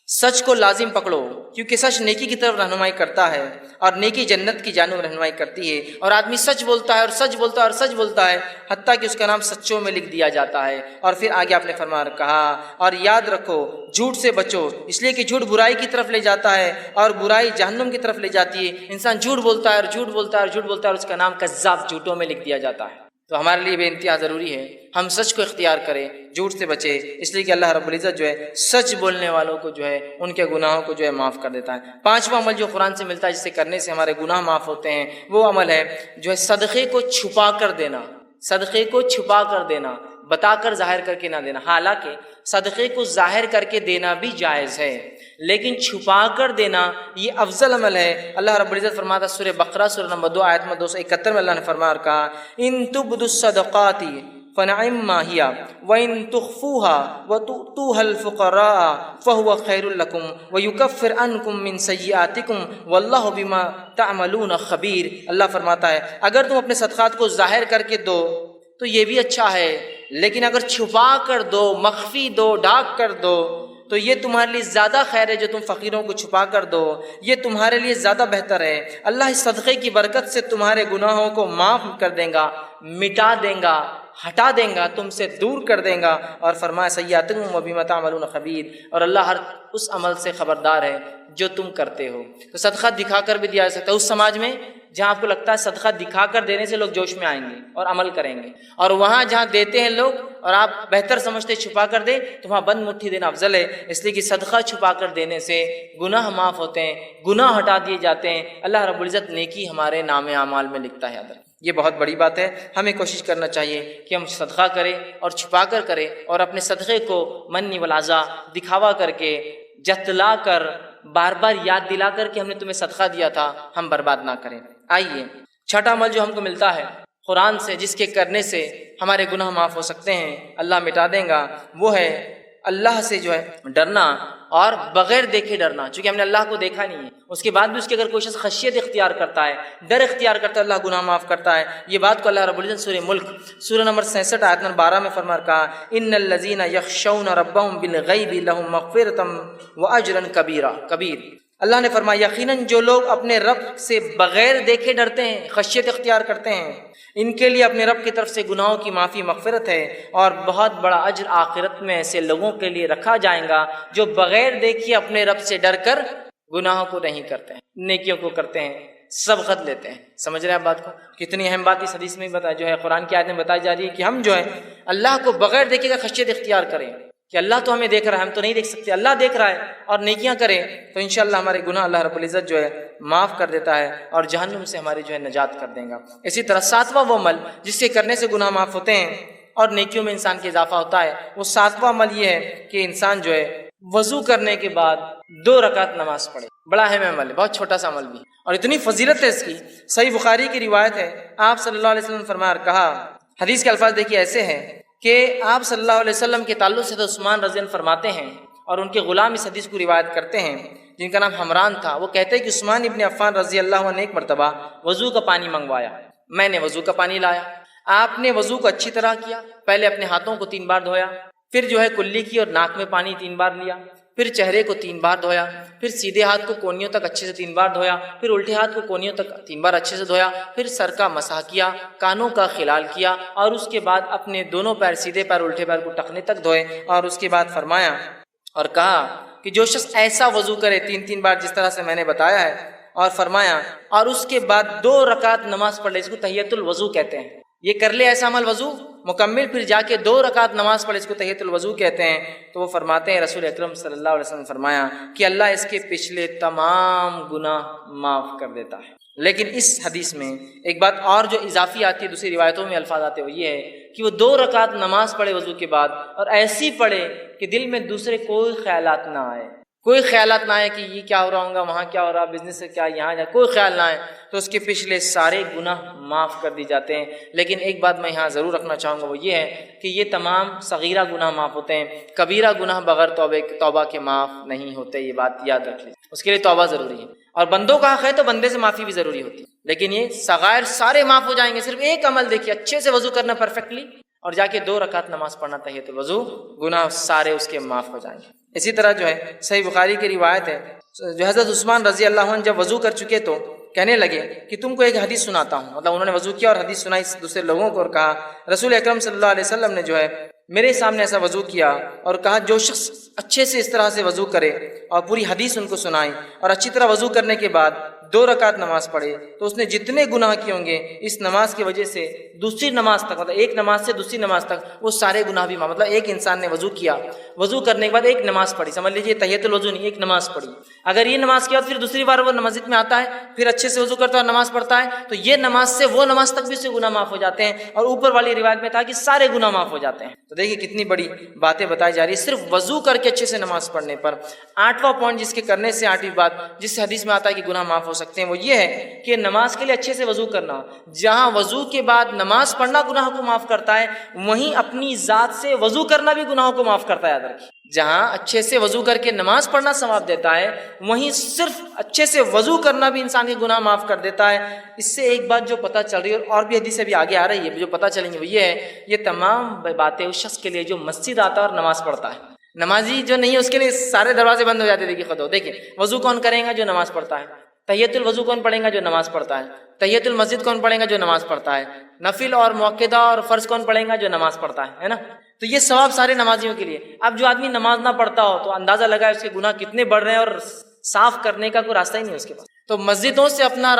سچ کو لازم پکڑو کیونکہ سچ نیکی کی طرف رہنمائی کرتا ہے، اور نیکی جنت کی جانب رہنمائی کرتی ہے۔ اور آدمی سچ بولتا ہے اور سچ بولتا ہے اور سچ بولتا ہے حتیٰ کہ اس کا نام سچوں میں لکھ دیا جاتا ہے۔ اور پھر آگے آپ نے فرمایا کہا اور یاد رکھو جھوٹ سے بچو، اس لیے کہ جھوٹ برائی کی طرف لے جاتا ہے اور برائی جہنم کی طرف لے جاتی ہے۔ انسان جھوٹ بولتا ہے اور جھوٹ بولتا ہے اور جھوٹ بولتا ہے اور اس کا نام کذاب، جھوٹوں میں لکھ دیا جاتا ہے۔ تو ہمارے لیے بے انتہا ضروری ہے ہم سچ کو اختیار کریں، جھوٹ سے بچے، اس لیے کہ اللہ رب العزت جو ہے سچ بولنے والوں کو جو ہے ان کے گناہوں کو جو ہے معاف کر دیتا ہے۔ پانچواں عمل جو قرآن سے ملتا ہے جس سے کرنے سے ہمارے گناہ معاف ہوتے ہیں، وہ عمل ہے جو ہے صدقے کو چھپا کر دینا۔ صدقے کو چھپا کر دینا، بتا کر ظاہر کر کے نہ دینا۔ حالانکہ صدقے کو ظاہر کر کے دینا بھی جائز ہے، لیکن چھپا کر دینا یہ افضل عمل ہے۔ اللہ رب العزت فرماتا ہے سورہ بقرہ سورہ نمبر 2 آیت نمبر 271 میں اللہ نے فرمایا اور کہا ان تبدوا الصدقات فنعما ہی وان تخفوها وتؤتوها الفقراء فهو خیر لکم ویکفر عنکم من سیئاتکم واللہ بما تعملون خبیر۔ اللہ فرماتا ہے اگر تم اپنے صدقات کو ظاہر کر کے دو تو یہ بھی اچھا ہے، لیکن اگر چھپا کر دو، مخفی دو، ڈھانپ کر دو تو یہ تمہارے لیے زیادہ خیر ہے۔ جو تم فقیروں کو چھپا کر دو یہ تمہارے لیے زیادہ بہتر ہے۔ اللہ اس صدقے کی برکت سے تمہارے گناہوں کو معاف کر دے گا، مٹا دے گا، ہٹا دیں گا، تم سے دور کر دیں گا، اور فرمایا سیئاتکم وبما تعملون خبیر، اور اللہ ہر اس عمل سے خبردار ہے جو تم کرتے ہو۔ تو صدقہ دکھا کر بھی دیا جا سکتا ہے۔ اس سماج میں جہاں آپ کو لگتا ہے صدقہ دکھا کر دینے سے لوگ جوش میں آئیں گے اور عمل کریں گے، اور وہاں جہاں دیتے ہیں لوگ اور آپ بہتر سمجھتے چھپا کر دیں تو وہاں بند مٹھی دینا افضل ہے، اس لیے کہ صدقہ چھپا کر دینے سے گناہ معاف ہوتے ہیں، گناہ ہٹا دیے جاتے ہیں، اللہ رب العزت نیکی ہمارے نام اعمال میں لکھتا ہے۔ یہ بہت بڑی بات ہے، ہمیں کوشش کرنا چاہیے کہ ہم صدقہ کریں اور چھپا کر کریں، اور اپنے صدقے کو منی والعزا دکھاوا کر کے، جتلا کر، بار بار یاد دلا کر کہ ہم نے تمہیں صدقہ دیا تھا، ہم برباد نہ کریں۔ آئیے چھٹا عمل جو ہم کو ملتا ہے قرآن سے، جس کے کرنے سے ہمارے گناہ معاف ہو سکتے ہیں، اللہ مٹا دیں گا، وہ ہے اللہ سے جو ہے ڈرنا، اور بغیر دیکھے ڈرنا۔ چونکہ ہم نے اللہ کو دیکھا نہیں ہے، اس کے بعد بھی اس کے اگر کوئی شخص خشیت اختیار کرتا ہے، ڈر اختیار کرتا ہے، اللہ گناہ معاف کرتا ہے۔ یہ بات کو اللہ رب العزت سورہ ملک سورہ نمبر 66 آیت نمبر 12 میں فرما کہا ان الذین یخشون ربهم بالغیب لهم مغفرۃ واجرا کبیر۔ اللہ نے فرمایا یقیناً جو لوگ اپنے رب سے بغیر دیکھے ڈرتے ہیں، خشیت اختیار کرتے ہیں، ان کے لیے اپنے رب کی طرف سے گناہوں کی معافی، مغفرت ہے، اور بہت بڑا اجر آخرت میں ایسے لوگوں کے لیے رکھا جائے گا جو بغیر دیکھے اپنے رب سے ڈر کر گناہوں کو نہیں کرتے ہیں، نیکیوں کو کرتے ہیں، سبقت لیتے ہیں۔ سمجھ رہے ہیں آپ بات کو؟ کتنی اہم بات اس حدیث میں بتا جو ہے قرآن کی آیت میں بتائی جا رہی ہے کہ ہم جو ہے اللہ کو بغیر دیکھے کا خشیت اختیار کریں، کہ اللہ تو ہمیں دیکھ رہا ہے، ہم تو نہیں دیکھ سکتے، اللہ دیکھ رہا ہے، اور نیکیاں کریں تو انشاءاللہ ہمارے گناہ اللہ رب العزت جو ہے معاف کر دیتا ہے اور جہنم سے ہماری جو ہے نجات کر دیں گا۔ اسی طرح ساتواں وہ عمل جس سے کرنے سے گناہ معاف ہوتے ہیں اور نیکیوں میں انسان کے اضافہ ہوتا ہے، وہ ساتواں عمل یہ ہے کہ انسان جو ہے وضو کرنے کے بعد 2 رکعت نماز پڑھے۔ بڑا اہم عمل ہے، بہت چھوٹا سا عمل بھی، اور اتنی فضیلت ہے اس کی۔ صحیح بخاری کی روایت ہے، آپ صلی اللہ علیہ وسلم نے فرمایا اور کہا، حدیث کے الفاظ دیکھیے ایسے ہیں کہ آپ صلی اللہ علیہ وسلم کے تعلق سے عثمان رضی اللہ فرماتے ہیں، اور ان کے غلام اس حدیث کو روایت کرتے ہیں جن کا نام حمران تھا، وہ کہتے ہیں کہ عثمان ابن عفان رضی اللہ عنہ نے ایک مرتبہ وضو کا پانی منگوایا، میں نے وضو کا پانی لایا، آپ نے وضو کو اچھی طرح کیا، پہلے اپنے ہاتھوں کو 3 بار دھویا، پھر جو ہے کلی کی اور ناک میں پانی 3 بار لیا، پھر چہرے کو 3 بار دھویا، پھر سیدھے ہاتھ کو کونیوں تک اچھے سے 3 بار دھویا، پھر الٹے ہاتھ کو کونیوں تک 3 بار اچھے سے دھویا، پھر سر کا مسح کیا، کانوں کا خلال کیا، اور اس کے بعد اپنے دونوں پیر، سیدھے پیر الٹے پیر کو ٹخنے تک دھوئے، اور اس کے بعد فرمایا اور کہا کہ جو شخص ایسا وضو کرے 3 بار جس طرح سے میں نے بتایا ہے، اور فرمایا اور اس کے بعد 2 رکعت نماز پڑھ لے، اس کو تحیۃ الوضو کہتے ہیں، یہ کر لے ایسا عمل وضو مکمل، پھر جا کے 2 رکعت نماز پڑھے، اس کو تحیۃ الوضو کہتے ہیں۔ تو وہ فرماتے ہیں رسول اکرم صلی اللہ علیہ وسلم نے فرمایا کہ اللہ اس کے پچھلے تمام گناہ معاف کر دیتا ہے۔ لیکن اس حدیث میں ایک بات اور جو اضافی آتی ہے، دوسری روایتوں میں الفاظ آتے وہ یہ ہے کہ وہ 2 رکعت نماز پڑھے وضو کے بعد، اور ایسی پڑھے کہ دل میں دوسرے کوئی خیالات نہ آئے، کوئی خیالات نہ آئے کہ یہ کیا ہو رہا ہوگا، وہاں کیا ہو رہا، بزنس سے کیا، یہاں جا، کوئی خیال نہ آئے، تو اس کے پچھلے سارے گناہ معاف کر دی جاتے ہیں۔ لیکن ایک بات میں یہاں ضرور رکھنا چاہوں گا، وہ یہ ہے کہ یہ تمام صغیرہ گناہ معاف ہوتے ہیں، کبیرہ گناہ بغیر توبہ کے معاف نہیں ہوتے، یہ بات یاد رکھ لیجیے، اس کے لیے توبہ ضروری ہے، اور بندوں کا حق ہے تو بندے سے معافی بھی ضروری ہوتی ہے، لیکن یہ صغائر سارے معاف ہو جائیں گے۔ صرف ایک عمل دیکھیے، اچھے سے وضو کرنا پرفیکٹلی، اور جا کے 2 رکعت نماز پڑھنا تحیۃ الوضو، گناہ سارے اس کے معاف ہو جائیں گے۔ اسی طرح جو ہے صحیح بخاری کی روایت ہے، جو حضرت عثمان رضی اللہ عنہ جب وضو کر چکے تو کہنے لگے کہ تم کو ایک حدیث سناتا ہوں، مطلب انہوں نے وضو کیا اور حدیث سنائی دوسرے لوگوں کو، اور کہا رسول اکرم صلی اللہ علیہ وسلم نے جو ہے میرے سامنے ایسا وضو کیا اور کہا جو شخص اچھے سے اس طرح سے وضو کرے اور پوری حدیث ان کو سنائی اور اچھی طرح وضو کرنے کے بعد 2 رکعت نماز پڑھے تو اس نے جتنے گناہ کیے ہوں گے اس نماز کی وجہ سے دوسری نماز تک، مطلب ایک نماز سے دوسری نماز تک وہ سارے گناہ بھی معاف. مطلب ایک انسان نے وضو کیا، وضو کرنے کے بعد ایک نماز پڑھی، سمجھ لیجیے تحیۃ الوضو نہیں، ایک نماز پڑھی. اگر یہ نماز کے بعد پھر دوسری بار وہ مسجد میں آتا ہے، پھر اچھے سے وضو کرتا ہے اور نماز پڑھتا ہے، تو یہ نماز سے وہ نماز تک بھی اس سے گناہ معاف ہو جاتے ہیں. اور اوپر والی روایت میں تھا کہ سارے گناہ معاف ہو جاتے ہیں. تو دیکھیے کتنی بڑی باتیں بتائی جا رہی ہے صرف وضو کر کے اچھے سے نماز پڑھنے پر. 8واں پوائنٹ جس کے کرنے سے 8ویں بات جس سے حدیث میں آتا ہے کہ گناہ معاف ہو سکتے ہیں وہ یہ ہے کہ نماز کے لیے اچھے سے وضو کرنا. جہاں وضو کے بعد نماز پڑھنا گناہ کو معاف کرتا ہے، وہیں اپنی ذات سے وضو کرنا بھی گناہوں کو معاف کرتا ہے. یاد رکھیے، جہاں اچھے سے وضو کر کے نماز پڑھنا ثواب دیتا ہے، وہیں صرف اچھے سے وضو کرنا بھی انسان کے گناہ معاف کر دیتا ہے. اس سے ایک بات جو پتہ چل رہی ہے اور بھی حدیث ابھی آگے آ رہی ہے جو پتہ چلیں گے وہ یہ ہے، یہ تمام باتیں اس شخص کے لیے جو مسجد آتا ہے اور نماز پڑھتا ہے. نمازی جو نہیں ہے اس کے لیے سارے دروازے بند ہو جاتے. دیکھیے خود دیکھیں وضو کون کرے گا؟ جو نماز پڑھتا ہے. تحیۃ الوضو کون پڑھے گا؟ جو نماز پڑھتا ہے. تحیۃ المسجد کون پڑھے گا؟ جو نماز پڑھتا ہے. نفل اور موقدہ اور فرض کون پڑھے گا؟ جو نماز پڑھتا ہے نا. تو یہ ثواب سارے نمازیوں کے لیے. اب جو آدمی نماز نہ پڑھتا ہو تو اندازہ لگائے اس کے گناہ کتنے بڑھ رہے ہیں اور صاف کرنے کا کوئی راستہ ہی نہیں اس کے پاس. تو مسجدوں سے اپنا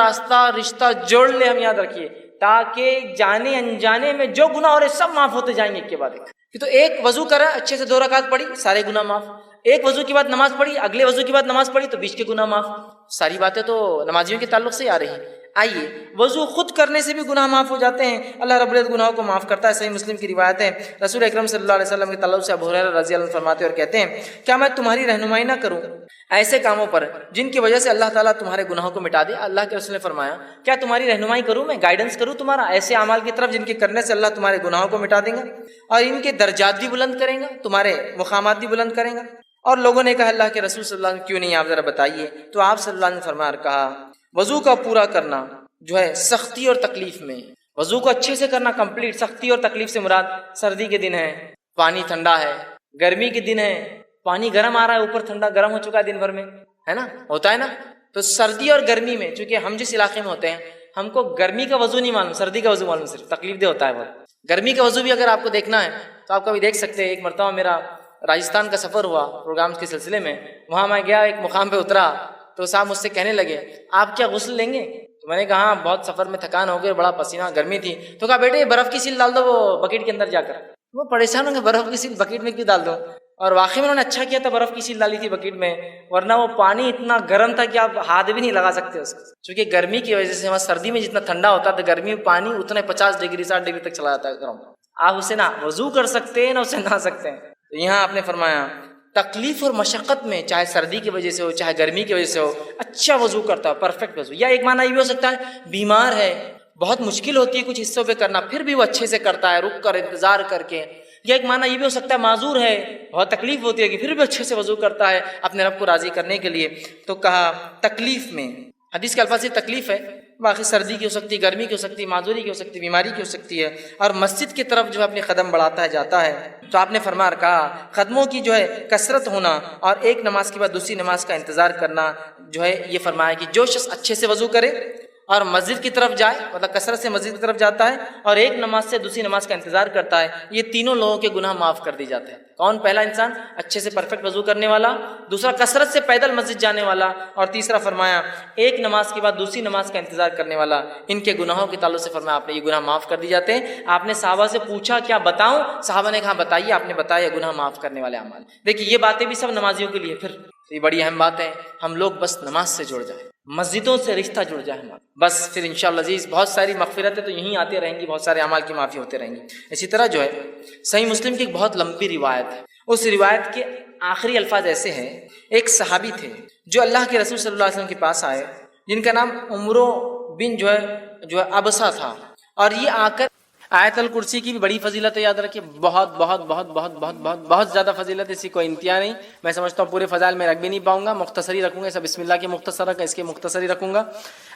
رشتہ جوڑ لے. ہم یاد رکھیے تاکہ جانے انجانے میں جو گناہ ہو رہے سب معاف ہوتے جائیں گے ایک کے بعد ایک. کہ تو ایک وضو کرا اچھے سے 2 رکعت پڑھی سارے گناہ معاف. ایک وضو کے بعد نماز پڑھی، اگلے وضو کے بعد نماز پڑھی تو بیچ کے گناہ معاف. ساری باتیں تو نمازیوں کے تعلق سے آ رہی ہیں. آئیے وضو خود کرنے سے بھی گناہ معاف ہو جاتے ہیں. اللہ رب العزت گناہوں کو معاف کرتا ہے. صحیح مسلم کی روایت ہے رسول اکرم صلی اللہ علیہ وسلم کے تعلق سے ابو ہریرہ رضی اللہ عنہ فرماتے اور کہتے ہیں کیا میں تمہاری رہنمائی نہ کروں ایسے کاموں پر جن کی وجہ سے اللہ تعالیٰ تمہارے گناہوں کو مٹا دے. اللہ کے رسول نے فرمایا کیا تمہاری رہنمائی کروں، میں گائیڈنس کروں تمہارا ایسے اعمال کی طرف جن کے کرنے سے اللہ تمہارے گناہوں کو مٹا دیں گا اور ان کے درجات بھی بلند کریں گا، تمہارے مقامات بھی بلند کریں گا. اور لوگوں نے کہا اللہ کے رسول صلی اللہ علیہ وسلم کیوں نہیں، آپ ذرا بتائیے. تو آپ صلی اللہ علیہ وسلم فرمایا کہا وضو کا پورا کرنا جو ہے سختی اور تکلیف میں، وضو کو اچھے سے کرنا کمپلیٹ. سختی اور تکلیف سے مراد سردی کے دن ہے پانی ٹھنڈا ہے، گرمی کے دن ہے پانی گرم آ رہا ہے، اوپر ٹھنڈا گرم ہو چکا ہے دن بھر میں، ہے نا، ہوتا ہے نا. تو سردی اور گرمی میں چونکہ ہم جس علاقے میں ہوتے ہیں ہم کو گرمی کا وضو نہیں معلوم، سردی کا وضو معلوم، صرف تکلیف دہ ہوتا ہے بہت. گرمی کا وضو بھی اگر آپ کو دیکھنا ہے تو آپ کبھی دیکھ سکتے ہیں. ایک مرتبہ میرا راجستھان کا سفر ہوا پروگرامز کے سلسلے میں، وہاں میں گیا ایک مقام پہ اترا تو صاحب مجھ سے کہنے لگے آپ کیا غسل لیں گے؟ تو میں نے کہا ہاں بہت سفر میں تھکان ہو گئی، بڑا پسینہ گرمی تھی. تو کہا بیٹے برف کی سیل ڈال دو وہ بکیٹ کے اندر جا کر. وہ پریشان ہوں گے برف کی سیل بکیٹ میں کیوں ڈال دو، اور واقعی میں انہوں نے اچھا کیا تھا برف کی سیل ڈالی تھی بکیٹ میں، ورنہ وہ پانی اتنا گرم تھا کہ آپ ہاتھ بھی نہیں لگا سکتے اس کو. چونکہ گرمی کی وجہ سے وہاں سردی میں جتنا ٹھنڈا ہوتا ہے گرمی میں پانی اتنے 50 ڈگری 60 ڈگری تک چلا جاتا ہے گرم. آپ اسے نہ وضو کر سکتے ہیں نہ اسے نہا سکتے ہیں. تو یہاں آپ نے فرمایا تکلیف اور مشقت میں چاہے سردی کی وجہ سے ہو چاہے گرمی کی وجہ سے ہو اچھا وضو کرتا ہے، پرفیکٹ وضو. یا ایک معنی یہ بھی ہو سکتا ہے بیمار ہے، بہت مشکل ہوتی ہے کچھ حصوں پہ کرنا پھر بھی وہ اچھے سے کرتا ہے رک کر انتظار کر کے. یا ایک معنی یہ بھی ہو سکتا ہے معذور ہے، بہت تکلیف ہوتی ہے کہ پھر بھی اچھے سے وضو کرتا ہے اپنے رب کو راضی کرنے کے لیے. تو کہا تکلیف میں، حدیث کے الفاظ سے تکلیف ہے، باقی سردی کی ہو سکتی ہے، گرمی کی ہو سکتی ہے، معذوری کی ہو سکتی ہے، بیماری کی ہو سکتی ہے. اور مسجد کی طرف جو ہے اپنے قدم بڑھاتا ہے جاتا ہے. تو آپ نے فرمایا کہا قدموں کی جو ہے کثرت ہونا اور ایک نماز کے بعد دوسری نماز کا انتظار کرنا جو ہے یہ فرمایا کہ جو شخص اچھے سے وضو کرے اور مسجد کی طرف جائے مطلب کثرت سے مسجد کی طرف جاتا ہے اور ایک نماز سے دوسری نماز کا انتظار کرتا ہے، یہ تینوں لوگوں کے گناہ معاف کر دی جاتے ہیں. کون؟ پہلا انسان اچھے سے پرفیکٹ وضو کرنے والا، دوسرا کثرت سے پیدل مسجد جانے والا، اور تیسرا فرمایا ایک نماز کے بعد دوسری نماز کا انتظار کرنے والا. ان کے گناہوں کے تعلق سے فرمایا آپ نے یہ گناہ معاف کر دی جاتے ہیں. آپ نے صحابہ سے پوچھا کیا بتاؤں؟ صحابہ نے کہا بتائیے. آپ نے بتایا گناہ معاف کرنے والے اعمال. دیکھیے یہ باتیں بھی سب نمازیوں کے لیے. پھر یہ بڑی اہم بات ہے ہم لوگ بس نماز سے جڑ جائیں، مسجدوں سے رشتہ جڑ جائے ہمارا، بس پھر انشاءاللہ عزیز بہت ساری مغفرتیں تو یہیں آتی رہیں گی، بہت سارے اعمال کی معافی ہوتے رہیں گی. اسی طرح جو ہے صحیح مسلم کی ایک بہت لمبی روایت ہے، اس روایت کے آخری الفاظ ایسے ہیں. ایک صحابی تھے جو اللہ کے رسول صلی اللہ علیہ وسلم کے پاس آئے جن کا نام عمرو بن جو ہے ابسا تھا، اور یہ آ کر آیت الکرسی کی بھی بڑی فضیلت ہے، یاد رکھیے بہت بہت بہت بہت بہت بہت بہت زیادہ فضیلت ہے، اس کی کوئی انتہا نہیں. میں سمجھتا ہوں پورے فضائل میں رکھ بھی نہیں پاؤں گا، مختصری رکھوں گا. سب بسم اللہ کے مختصر رکھا، اس کے مختصری رکھوں گا.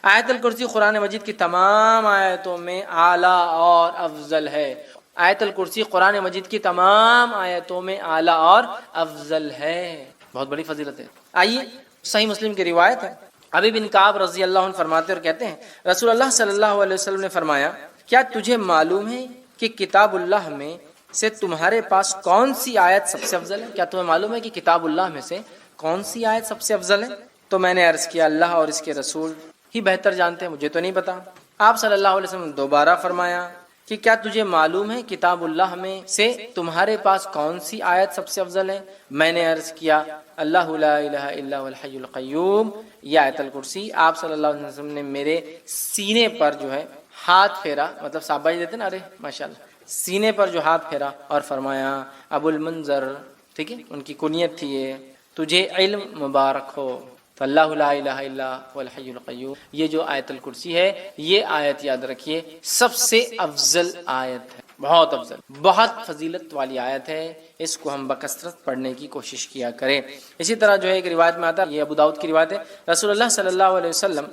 آیت الکرسی قرآن مجید کی تمام آیتوں میں اعلیٰ اور افضل ہے. آیت الکرسی قرآن مجید کی تمام آیتوں میں اعلیٰ اور افضل ہے، بہت بڑی فضیلت ہے. آئیے صحیح مسلم کی روایت ہے، ابی بن کعب رضی اللہ عنہ فرماتے اور کہتے ہیں رسول اللہ صلی اللہ علیہ وسلم نے فرمایا کیا تجھے معلوم ہے کہ کتاب اللہ میں سے تمہارے پاس کون سی آیت سب سے افضل ہے؟ کیا تمہیں معلوم ہے کہ کتاب اللہ میں سے کون سی آیت سب سے افضل ہے؟ تو میں نے عرض کیا اللہ اور اس کے رسول ہی بہتر جانتے ہیں، مجھے تو نہیں پتا۔ آپ صلی اللہ علیہ وسلم نے دوبارہ فرمایا کہ کیا تجھے معلوم ہے کتاب اللہ میں سے تمہارے پاس کون سی آیت سب سے افضل ہے؟ میں نے عرض کیا اللہ لا الہ الا هو الحی القیوم، یہ آیت الکرسی۔ آپ صلی اللہ علیہ وسلم نے میرے سینے پر جو ہے ہاتھ پھیرا، مطلب شاباشی دیتے نا، ارے ماشاءاللہ، سینے پر جو ہاتھ پھیرا اور فرمایا ابو المنذر، ٹھیک ہے، ان کی کنیت تھی یہ، تجھے علم مبارک ہو۔ تو اللہ لا الہ الا هو الحی القیوم، یہ جو آیت الکرسی ہے، یہ آیت یاد رکھیے سب سے افضل آیت ہے، بہت افضل، بہت فضیلت والی آیت ہے، اس کو ہم بکثرت پڑھنے کی کوشش کیا کریں۔ اسی طرح جو ہے ایک روایت میں آتا ہے، یہ ابو داؤد کی روایت ہے، رسول اللہ صلی اللہ علیہ وسلم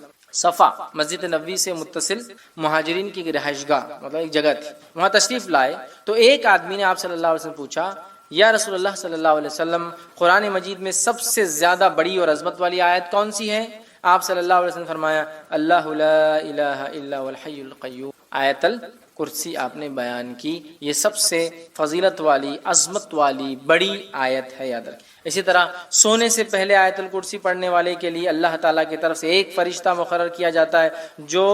صفا مسجد نبوی سے متصل مہاجرین کی رہائش گاہ، مطلب ایک جگہ تھی، وہاں تشریف لائے تو ایک آدمی نے آپ صلی اللہ علیہ وسلم پوچھا یا رسول اللہ صلی اللہ علیہ وسلم قرآن مجید میں سب سے زیادہ بڑی اور عظمت والی آیت کون سی ہے؟ آپ صلی اللہ علیہ وسلم فرمایا اللہ لا الہ الا هو الحی القیوم، آیت الکرسی آپ نے بیان کی، یہ سب سے فضیلت والی، عظمت والی بڑی آیت ہے، یاد رکھیں۔ اسی طرح سونے سے پہلے آیت الکرسی پڑھنے والے کے لیے اللہ تعالیٰ کی طرف سے ایک فرشتہ مقرر کیا جاتا ہے جو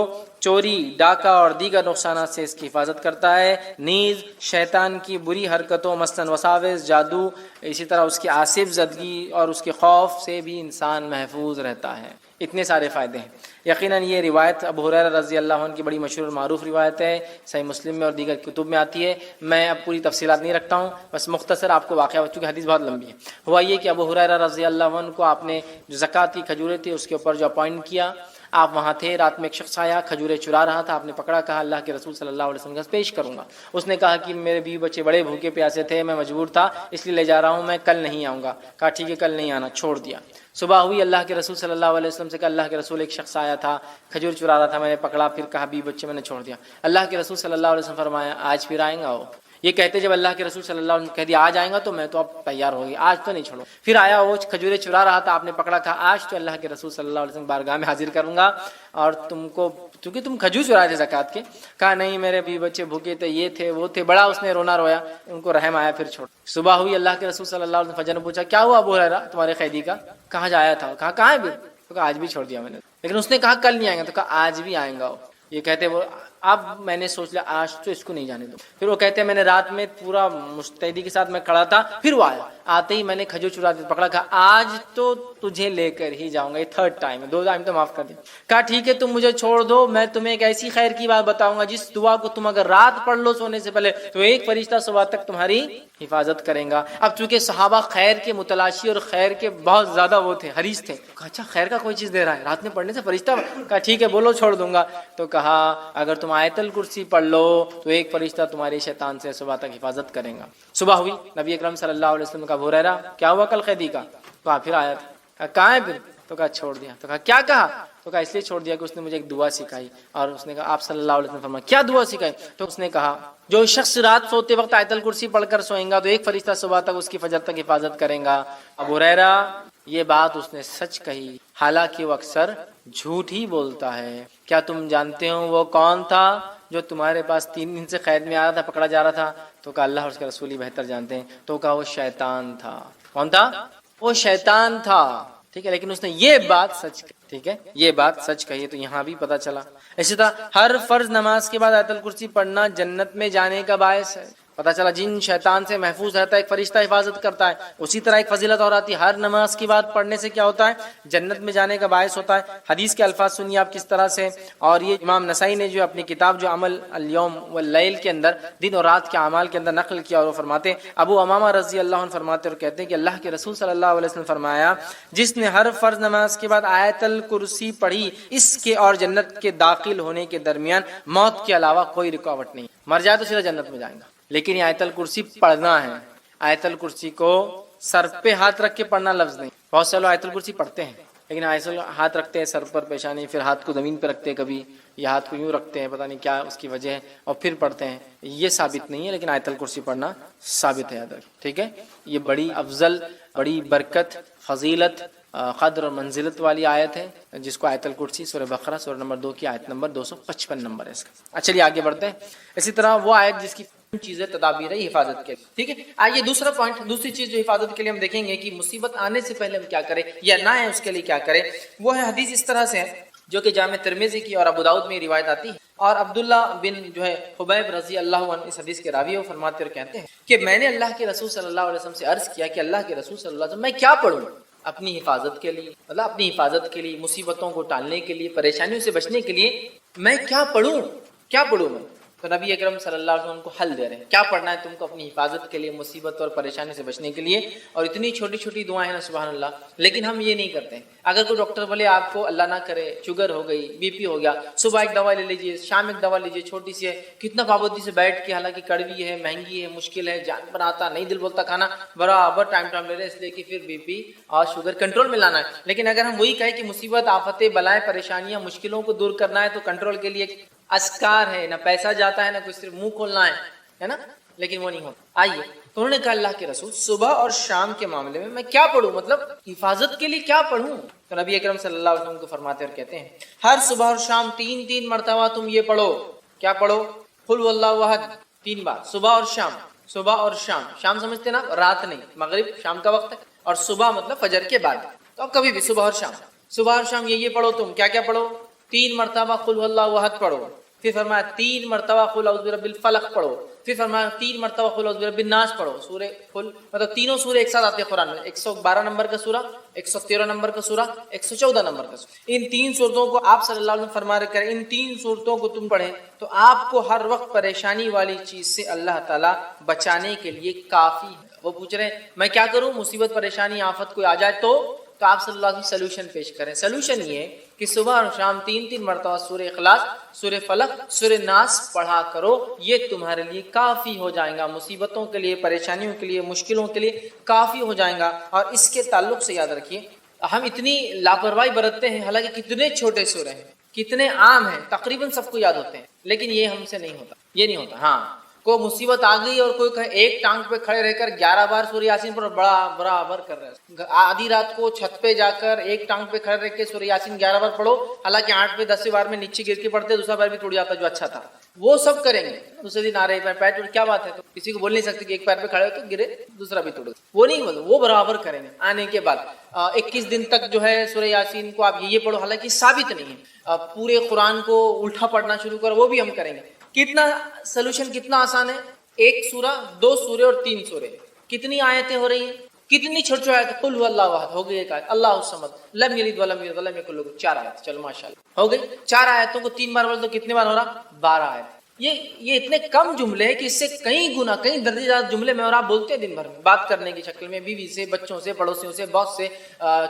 چوری، ڈاکہ اور دیگر نقصانات سے اس کی حفاظت کرتا ہے، نیز شیطان کی بری حرکتوں مثلاً وساوس، جادو، اسی طرح اس کی آصف زدگی اور اس کے خوف سے بھی انسان محفوظ رہتا ہے۔ اتنے سارے فائدے ہیں۔ یقیناً یہ روایت ابو ہریرہ رضی اللہ عنہ کی بڑی مشہور اور معروف روایت ہے، صحیح مسلم میں اور دیگر کتب میں آتی ہے۔ میں اب پوری تفصیلات نہیں رکھتا ہوں، بس مختصر آپ کو واقعہ، چونکہ حدیث بہت لمبی ہے۔ ہوا یہ کہ ابو ہریرہ رضی اللہ عنہ کو آپ نے جو زکوٰۃ کی کھجوریں تھی اس کے اوپر جو اپوائنٹ کیا، آپ وہاں تھے، رات میں ایک شخص آیا کھجوریں چرا رہا تھا، آپ نے پکڑا، کہا اللہ کے رسول صلی اللہ علیہ وسلم کے پاس پیش کروں گا۔ اس نے کہا کہ میرے بیوی بچے بڑے بھوکے پیاسے تھے، میں مجبور تھا اس لیے لے جا رہا ہوں، میں کل نہیں آؤں گا۔ کہا ٹھیک ہے کل نہیں آنا، چھوڑ دیا۔ صبح ہوئی، اللہ کے رسول صلی اللہ علیہ وسلم سے کہا اللہ کے رسول ایک شخص آیا تھا کھجور چرا رہا تھا، میں نے پکڑا، پھر کہا بیوی بچے میں نے چھوڑ دیا۔ اللہ کے رسول صلی اللہ علیہ وسلم فرمایا آج پھر آئیں گا وہ؟ یہ کہتے جب اللہ کے رسول صلی اللہ علیہ وسلم کہہ دیا آج آئیں گا تو میں تو اب تیار ہو گئی، آج تو نہیں چھوڑو۔ پھر آیا وہ کھجوریں چرا رہا تھا، آپ نے پکڑا، کہا آج تو اللہ کے رسول صلی اللہ علیہ وسلم بارگاہ میں حاضر کروں گا اور تم کو، کیونکہ تم کھجور چرائے تھے زکوٰۃ کے۔ کہا نہیں میرے بیوی بچے بھوکے تھے، یہ تھے وہ تھے، بڑا اس نے رونا رویا، ان کو رحم آیا، پھر چھوڑ۔ صبح ہوئی، اللہ کے رسول صلی اللہ علیہ وسلم فجر نے پوچھا کیا ہوا ابو ہریرہ تمہارے قیدی کا؟ کہاں جایا تھا؟ کہا کہاں ہے؟ تو کہا آج بھی چھوڑ دیا میں نے، لیکن اس نے کہا کل نہیں آئیں گا، تو کہا آج بھی آئیں گا وہ۔ یہ کہتے وہ اب میں نے سوچ لیا آج تو اس کو نہیں جانے دو۔ پھر وہ کہتے ہیں میں نے رات میں پورا مستعدی کے ساتھ میں کھڑا تھا، پھر وہ آیا، آتے ہی میں نے کھجور چرا دی، پکڑا، کہا آج تو تجھے لے کر ہی جاؤں گا، یہ تھرڈ ٹائم ہے، 2 ٹائم تو معاف کر دیا۔ کہا ٹھیک ہے تم مجھے چھوڑ دو، میں تمہیں ایک ایسی خیر کی بات بتاؤں گا جس دعا کو تم اگر رات پڑھ لو سونے سے پہلے تو ایک فرشتہ صبح تک تمہاری حفاظت کریں گا۔ اب چونکہ صحابہ خیر کے متلاشی اور خیر کے بہت زیادہ وہ تھے، حریص تھے، کہا اچھا خیر کا کوئی چیز دے رہا ہے رات میں پڑھنے سے فرشتہ؟ کہا ٹھیک ہے بولو چھوڑ دوں گا۔ تو کہا اگر تم آیت الکرسی پڑھ لو تو ایک فرشتہ تمہاری شیطان سے صبح تک حفاظت کریں گا۔ صبح ہوئی، نبی اکرم صلی اللہ علیہ وسلم کا ابو ہریرہ کیا ہوا کل قیدی کا؟ کہا پھر آیا تھا۔ کہاں ہے پھر؟ تو کہا چھوڑ دیا۔ تو کہا کیا کہا؟ تو کہا اس لیے چھوڑ دیا کہ اس نے مجھے ایک دعا سکھائی، اور اس نے کہا آپ صلی اللہ علیہ وسلم فرمایا کیا دعا سکھائی؟ تو اس نے کہا جو شخص رات سوتے وقت آیت الکرسی پڑھ کر سوئیں گا تو ایک فرشتہ صبح تک اس کی فجر تک حفاظت کریں گا۔ ابو ہریرہ یہ بات اس نے سچ کہی، حالانکہ وہ اکثر جھوٹ ہی بولتا ہے۔ کیا تم جانتے ہو وہ کون تھا جو تمہارے پاس 3 دن سے قید میں آ رہا تھا، پکڑا جا رہا تھا؟ تو کہا اللہ اور اس کے رسول ہی بہتر جانتے ہیں۔ تو کہا وہ شیطان تھا۔ کون تھا؟ وہ شیطان تھا، ٹھیک ہے، لیکن اس نے یہ بات سچ کہی، ٹھیک ہے، یہ بات سچ کہی، تو یہاں بھی پتہ چلا۔ اسی طرح ہر فرض نماز کے بعد آیت الکرسی پڑھنا جنت میں جانے کا باعث ہے۔ پتہ چلا جن شیطان سے محفوظ رہتا ہے ایک فرشتہ حفاظت کرتا ہے۔ اسی طرح ایک فضیلت اور آتی ہے، ہر نماز کی بات پڑھنے سے کیا ہوتا ہے؟ جنت میں جانے کا باعث ہوتا ہے۔ حدیث کے الفاظ سنیے آپ کس طرح سے، اور یہ امام نسائی نے جو اپنی کتاب جو عمل الیوم واللیل کے اندر دن اور رات کے اعمال کے اندر نقل کیا، اور وہ فرماتے ہیں ابو امامہ رضی اللہ عنہ فرماتے اور کہتے ہیں کہ اللہ کے رسول صلی اللہ علیہ وسلم فرمایا جس نے ہر فرض نماز کے بعد آیت الکرسی پڑھی اس کے اور جنت کے داخل ہونے کے درمیان موت کے علاوہ کوئی رکاوٹ نہیں، مر جائے تو سیدھا جنت میں جائے گا۔ لیکن یہ آیت الکرسی پڑھنا ہے، آیت الکرسی کو سر پہ ہاتھ رکھ کے پڑھنا لفظ نہیں۔ بہت سے لوگ آیت الکرسی پڑھتے ہیں لیکن ایسے ہاتھ رکھتے ہیں سر پر، پیشانی، پھر ہاتھ کو زمین پہ رکھتے ہیں، کبھی یہ ہاتھ کو یوں رکھتے ہیں، پتہ نہیں کیا اس کی وجہ ہے، اور پھر پڑھتے ہیں۔ یہ ثابت نہیں ہے، لیکن آیت الکرسی پڑھنا ثابت ہے، یاد رکھیں، ٹھیک ہے۔ یہ بڑی افضل، بڑی برکت، فضیلت، قدر اور منزلت والی آیت ہے، جس کو آیت الکرسی سورہ بقرہ سورہ نمبر 2 کی آیت نمبر 255 نمبر ہے اس کا۔ چلیے آگے بڑھتے ہیں۔ اسی طرح وہ آیت جس کی چیزیں تدابیر ہے حفاظت کے لیے. ٹھیک ہے. آئیے دوسرا پوائنٹ، دوسری چیز جو حفاظت کے لیے ہم دیکھیں گے کہ مصیبت آنے سے پہلے ہم کیا کریں یا نہ ہے اس کے لیے کیا کریں. وہ ہے حدیث اس طرح سے ہے جو کہ جامع ترمذی کی اور ابو داؤد میں روایت آتی ہے. اور عبداللہ بن جو ہے حبیب رضی اللہ عنہ اس حدیث کے راوی وہ فرماتے اور کہتے ہیں کہ میں نے اللہ کے رسول صلی اللہ علیہ وسلم سے عرض کیا کہ اللہ کے رسول صلی اللہ علیہ وسلم میں کیا پڑھوں اپنی حفاظت کے لیے، مطلب اپنی حفاظت کے لیے، مصیبتوں کو ٹالنے کے لیے، پریشانیوں سے بچنے کے لیے میں کیا پڑھوں میں. تو نبی اکرم صلی اللہ علیہ وسلم کو حل دے رہے ہیں کیا پڑھنا ہے تم کو اپنی حفاظت کے لیے، مصیبت اور پریشانی سے بچنے کے لیے. اور اتنی چھوٹی چھوٹی دعائیں ہیں نا سبحان اللہ. لیکن ہم یہ نہیں کرتے. اگر کوئی ڈاکٹر بولے آپ کو اللہ نہ کرے شوگر ہو گئی، بی پی ہو گیا، صبح ایک دوا لے لیجیے، شام ایک دوا لیجیے، چھوٹی سی ہے، کتنا پابندی سے بیٹھ کے، حالانکہ کڑوی ہے، مہنگی ہے، مشکل ہے، جان بناتا نہیں، دل بولتا کھانا، برابر ٹائم لے رہے اس لیے کہ پھر بی پی اور شوگر کنٹرول میں لانا ہے. لیکن اگر ہم وہی کہیں کہ مصیبت، آفتیں، بلائیں، پریشانیاں، مشکلوں کو دور کرنا ہے تو کنٹرول کے لیے اذکار ہے، نہ پیسہ جاتا ہے، نہ کوئی صرف منہ کھولنا ہے نا، لیکن وہ نہیں ہوتا. آئیے تو انہوں نے کہا اللہ کے رسول صبح اور شام کے معاملے میں کیا پڑھوں، مطلب حفاظت کے لیے کیا پڑھوں. تو نبی اکرم صلی اللہ علیہ وسلم کو فرماتے اور کہتے ہیں ہر صبح اور شام 3 مرتبہ تم یہ پڑھو. کیا پڑھو؟ قل هو اللہ احد 3 بار صبح اور شام. صبح اور شام سمجھتے نا، رات نہیں، مغرب شام کا وقت ہے، اور صبح مطلب فجر کے بعد. تو کبھی بھی صبح اور شام یہ پڑھو. تم کیا پڑھو؟ 3 مرتبہ قل هو اللہ احد پڑھو. پھر فرمایا 3 مرتبہ قل اعوذ برب الفلق پڑھو. پھر فرمایا 3 مرتبہ قل اعوذ برب الناس پڑھو. سورہ قل مطلب تینوں سورے ایک ساتھ آتے ہیں قرآن میں، 112 نمبر کا سورہ، 113 نمبر کا سورہ، 114 نمبر کا سورہ. ان 3 صورتوں کو آپ صلی اللہ علیہ وسلم فرما رہے کریں، ان 3 صورتوں کو تم پڑھیں تو آپ کو ہر وقت پریشانی والی چیز سے اللہ تعالیٰ بچانے کے لیے کافی ہے. وہ پوچھ رہے ہیں میں کیا کروں، مصیبت، پریشانی، آفت کوئی آ جائے تو آپ صلی اللہ علیہ وسلم سلوشن پیش کریں. سلوشن یہ ہے کہ صبح اور شام 3 مرتبہ سورہ اخلاص، سورہ فلق، سورہ ناس پڑھا کرو. یہ تمہارے لیے کافی ہو جائے گا، مصیبتوں کے لیے، پریشانیوں کے لیے، مشکلوں کے لیے کافی ہو جائے گا. اور اس کے تعلق سے یاد رکھیے ہم اتنی لاپرواہی برتتے ہیں، حالانکہ کتنے چھوٹے سورے ہیں، کتنے عام ہیں، تقریباً سب کو یاد ہوتے ہیں، لیکن یہ ہم سے نہیں ہوتا، یہ نہیں ہوتا. ہاں کوئی مصیبت آ گئی اور کوئی کہے ایک ٹانگ پہ کھڑے رہ کر 11 بار سورہ یاسین پر برابر کر رہے ہیں. آدھی رات کو چھت پہ جا کر ایک ٹانگ پہ کھڑے رہ کے سورہ یاسین 11 بار پڑھو، حالانکہ 8 پہ 10 بار میں نیچے گر کے پڑھتے، دوسرا بار بھی ٹوٹ جاتا جو اچھا تھا. وہ سب کریں گے، دوسرے دن آ رہے پیر ٹوٹ، کیا بات ہے؟ تو کسی کو بول نہیں سکتے کہ ایک پیر پہ کھڑے ہو تو گرے دوسرا بھی ٹوٹ. وہ نہیں بولو، وہ برابر کریں گے. آنے کے بعد 21 دن تک جو ہے سورہ یاسین کو آپ یہ پڑھو، حالانکہ ثابت نہیں ہے. پورے قرآن کو الٹا پڑھنا شروع کرو، وہ بھی ہم کریں گے. کتنا سلوشن، کتنا آسان ہے. 1 سورہ، 2 سورے اور 3 سورے. کتنی آیتیں ہو رہی ہیں، کتنی چھوٹی چھوٹی آیتیں. قل هو اللہ احد ہو گئی ایک آیت، اللہ الصمد لم یلد ولم یولد ولم یکن له 4 آیت. چلو ماشاءاللہ ہو گئی. 4 آیتوں کو 3 بار بول تو کتنے بار ہو رہا؟ 12 آیت. یہ اتنے کم جملے ہیں کہ اس سے کئی گنا، کئی درجے زیادہ جملے میں اور آپ بولتے ہیں دن بھر میں، بات کرنے کی شکل میں، بیوی سے، بچوں سے، پڑوسیوں سے، باس سے،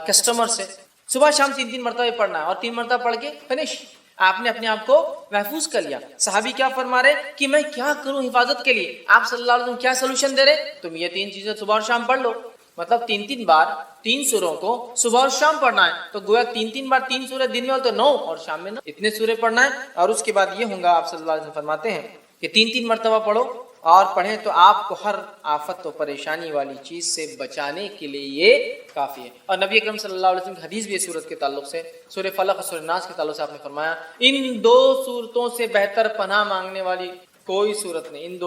کسٹمر سے. صبح شام 3 مرتبہ پڑھنا ہے اور 3 مرتبہ پڑھ کے فنش. آپ نے اپنے آپ کو محفوظ کر لیا. صحابی کیا فرما رہے کہ میں کیا کروں حفاظت کے لیے؟ آپ صلی اللہ علیہ وسلم کیا سلوشن دے رہے؟ تم یہ 3 چیزیں صبح اور شام پڑھ لو. مطلب 3 بار 3 سوروں کو صبح اور شام پڑھنا ہے. تو گویا 3 بار 3 سورے دن میں ہو تو 9 اور شام میں 9، اتنے سورے پڑھنا ہے. اور اس کے بعد یہ ہوگا، آپ صلی اللہ علیہ وسلم فرماتے ہیں کہ 3 مرتبہ پڑھو اور پڑھیں تو آپ کو ہر آفت و پریشانی والی چیز سے بچانے کے لیے یہ کافی ہے. اور نبی اکرم صلی اللہ علیہ وسلم کی حدیث بھی صورت کے تعلق سے، سورہ فلق اور سورہ ناس کے تعلق سے آپ نے فرمایا ان 2 صورتوں سے بہتر پناہ مانگنے والی کوئی صورت نہیں. ان